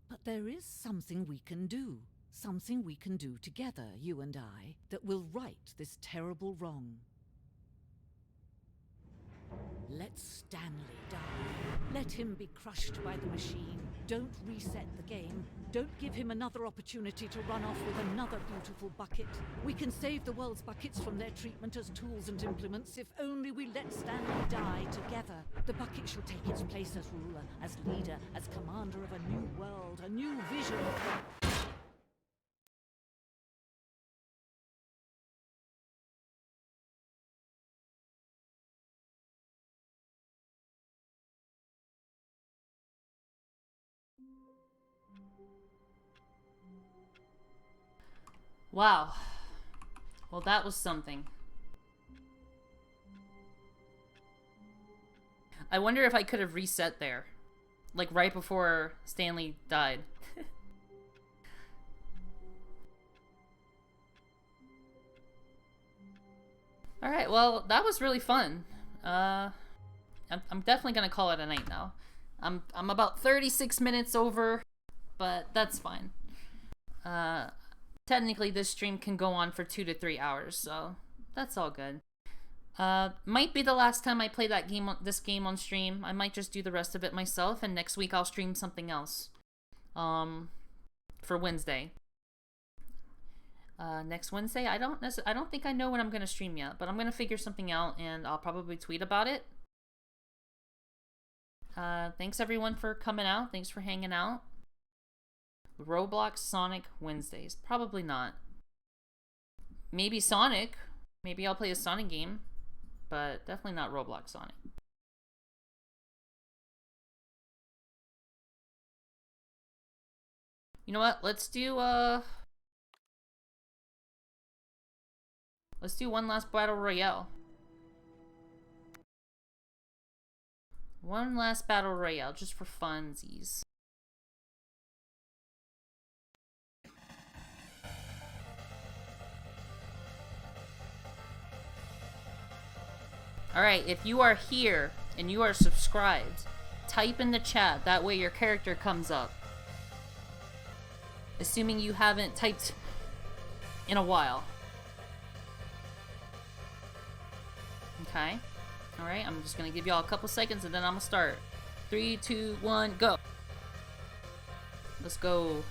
But there is something we can do. Something we can do together, you and I, that will right this terrible wrong. Let Stanley die. Let him be crushed by the machine. Don't reset the game. Don't give him another opportunity to run off with another beautiful bucket. We can save the world's buckets from their treatment as tools and implements if only we let Stanley die together. The bucket shall take its place as ruler, as leader, as commander of a new world, a new vision. Wow. Well, that was something. I wonder if I could have reset there. Like right before Stanley died. Alright, well, that was really fun. I'm definitely gonna call it a night now. I'm about 36 minutes over, but that's fine. Technically, this stream can go on for 2 to 3 hours, so that's all good. Might be the last time I play this game on stream. I might just do the rest of it myself, and next week I'll stream something else. For Wednesday. Next Wednesday, I don't think I know when I'm gonna stream yet, but I'm gonna figure something out, and I'll probably tweet about it. Thanks everyone for coming out. Thanks for hanging out. Roblox Sonic Wednesdays. Probably not. Maybe Sonic. Maybe I'll play a Sonic game. But definitely not Roblox Sonic. You know what? Let's do one last battle royale. One last battle royale just for funsies. Alright, if you are here and you are subscribed, type in the chat. That way your character comes up. Assuming you haven't typed in a while. Okay. Alright, I'm just gonna give y'all a couple seconds and then I'm gonna start. 3, 2, 1, go. Let's go.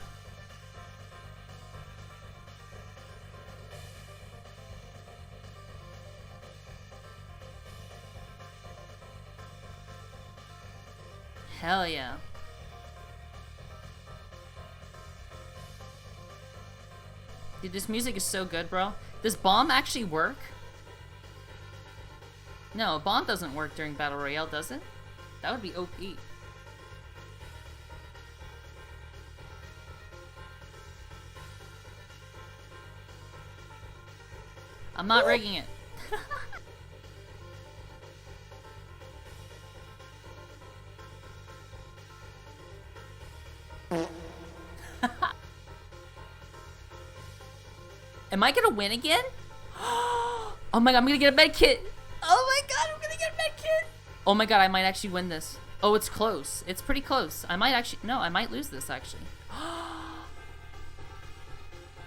Hell yeah. Dude, this music is so good, bro. Does bomb actually work? No, bomb doesn't work during Battle Royale, does it? That would be OP. I'm not rigging it. Am I gonna win again? Oh my god, I'm gonna get a med kit. Oh my god, I'm gonna get a med kit. Oh my god, I might actually win this. Oh, it's close. It's pretty close. I might actually, no, I might lose this actually.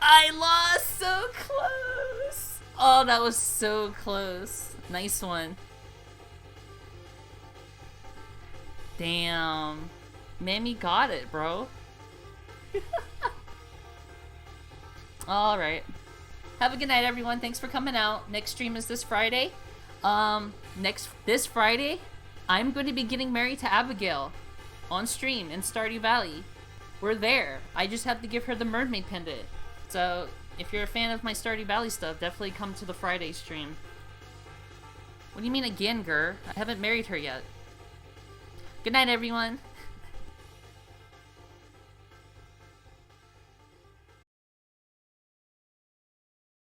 I lost so close. Oh, that was so close. Nice one. Damn. Mammy got it, bro. Alright. Have a good night, everyone. Thanks for coming out. Next stream is this Friday. This Friday, I'm going to be getting married to Abigail on stream in Stardew Valley. We're there. I just have to give her the mermaid pendant. So, if you're a fan of my Stardew Valley stuff, definitely come to the Friday stream. What do you mean again, Gur? I haven't married her yet. Good night, everyone.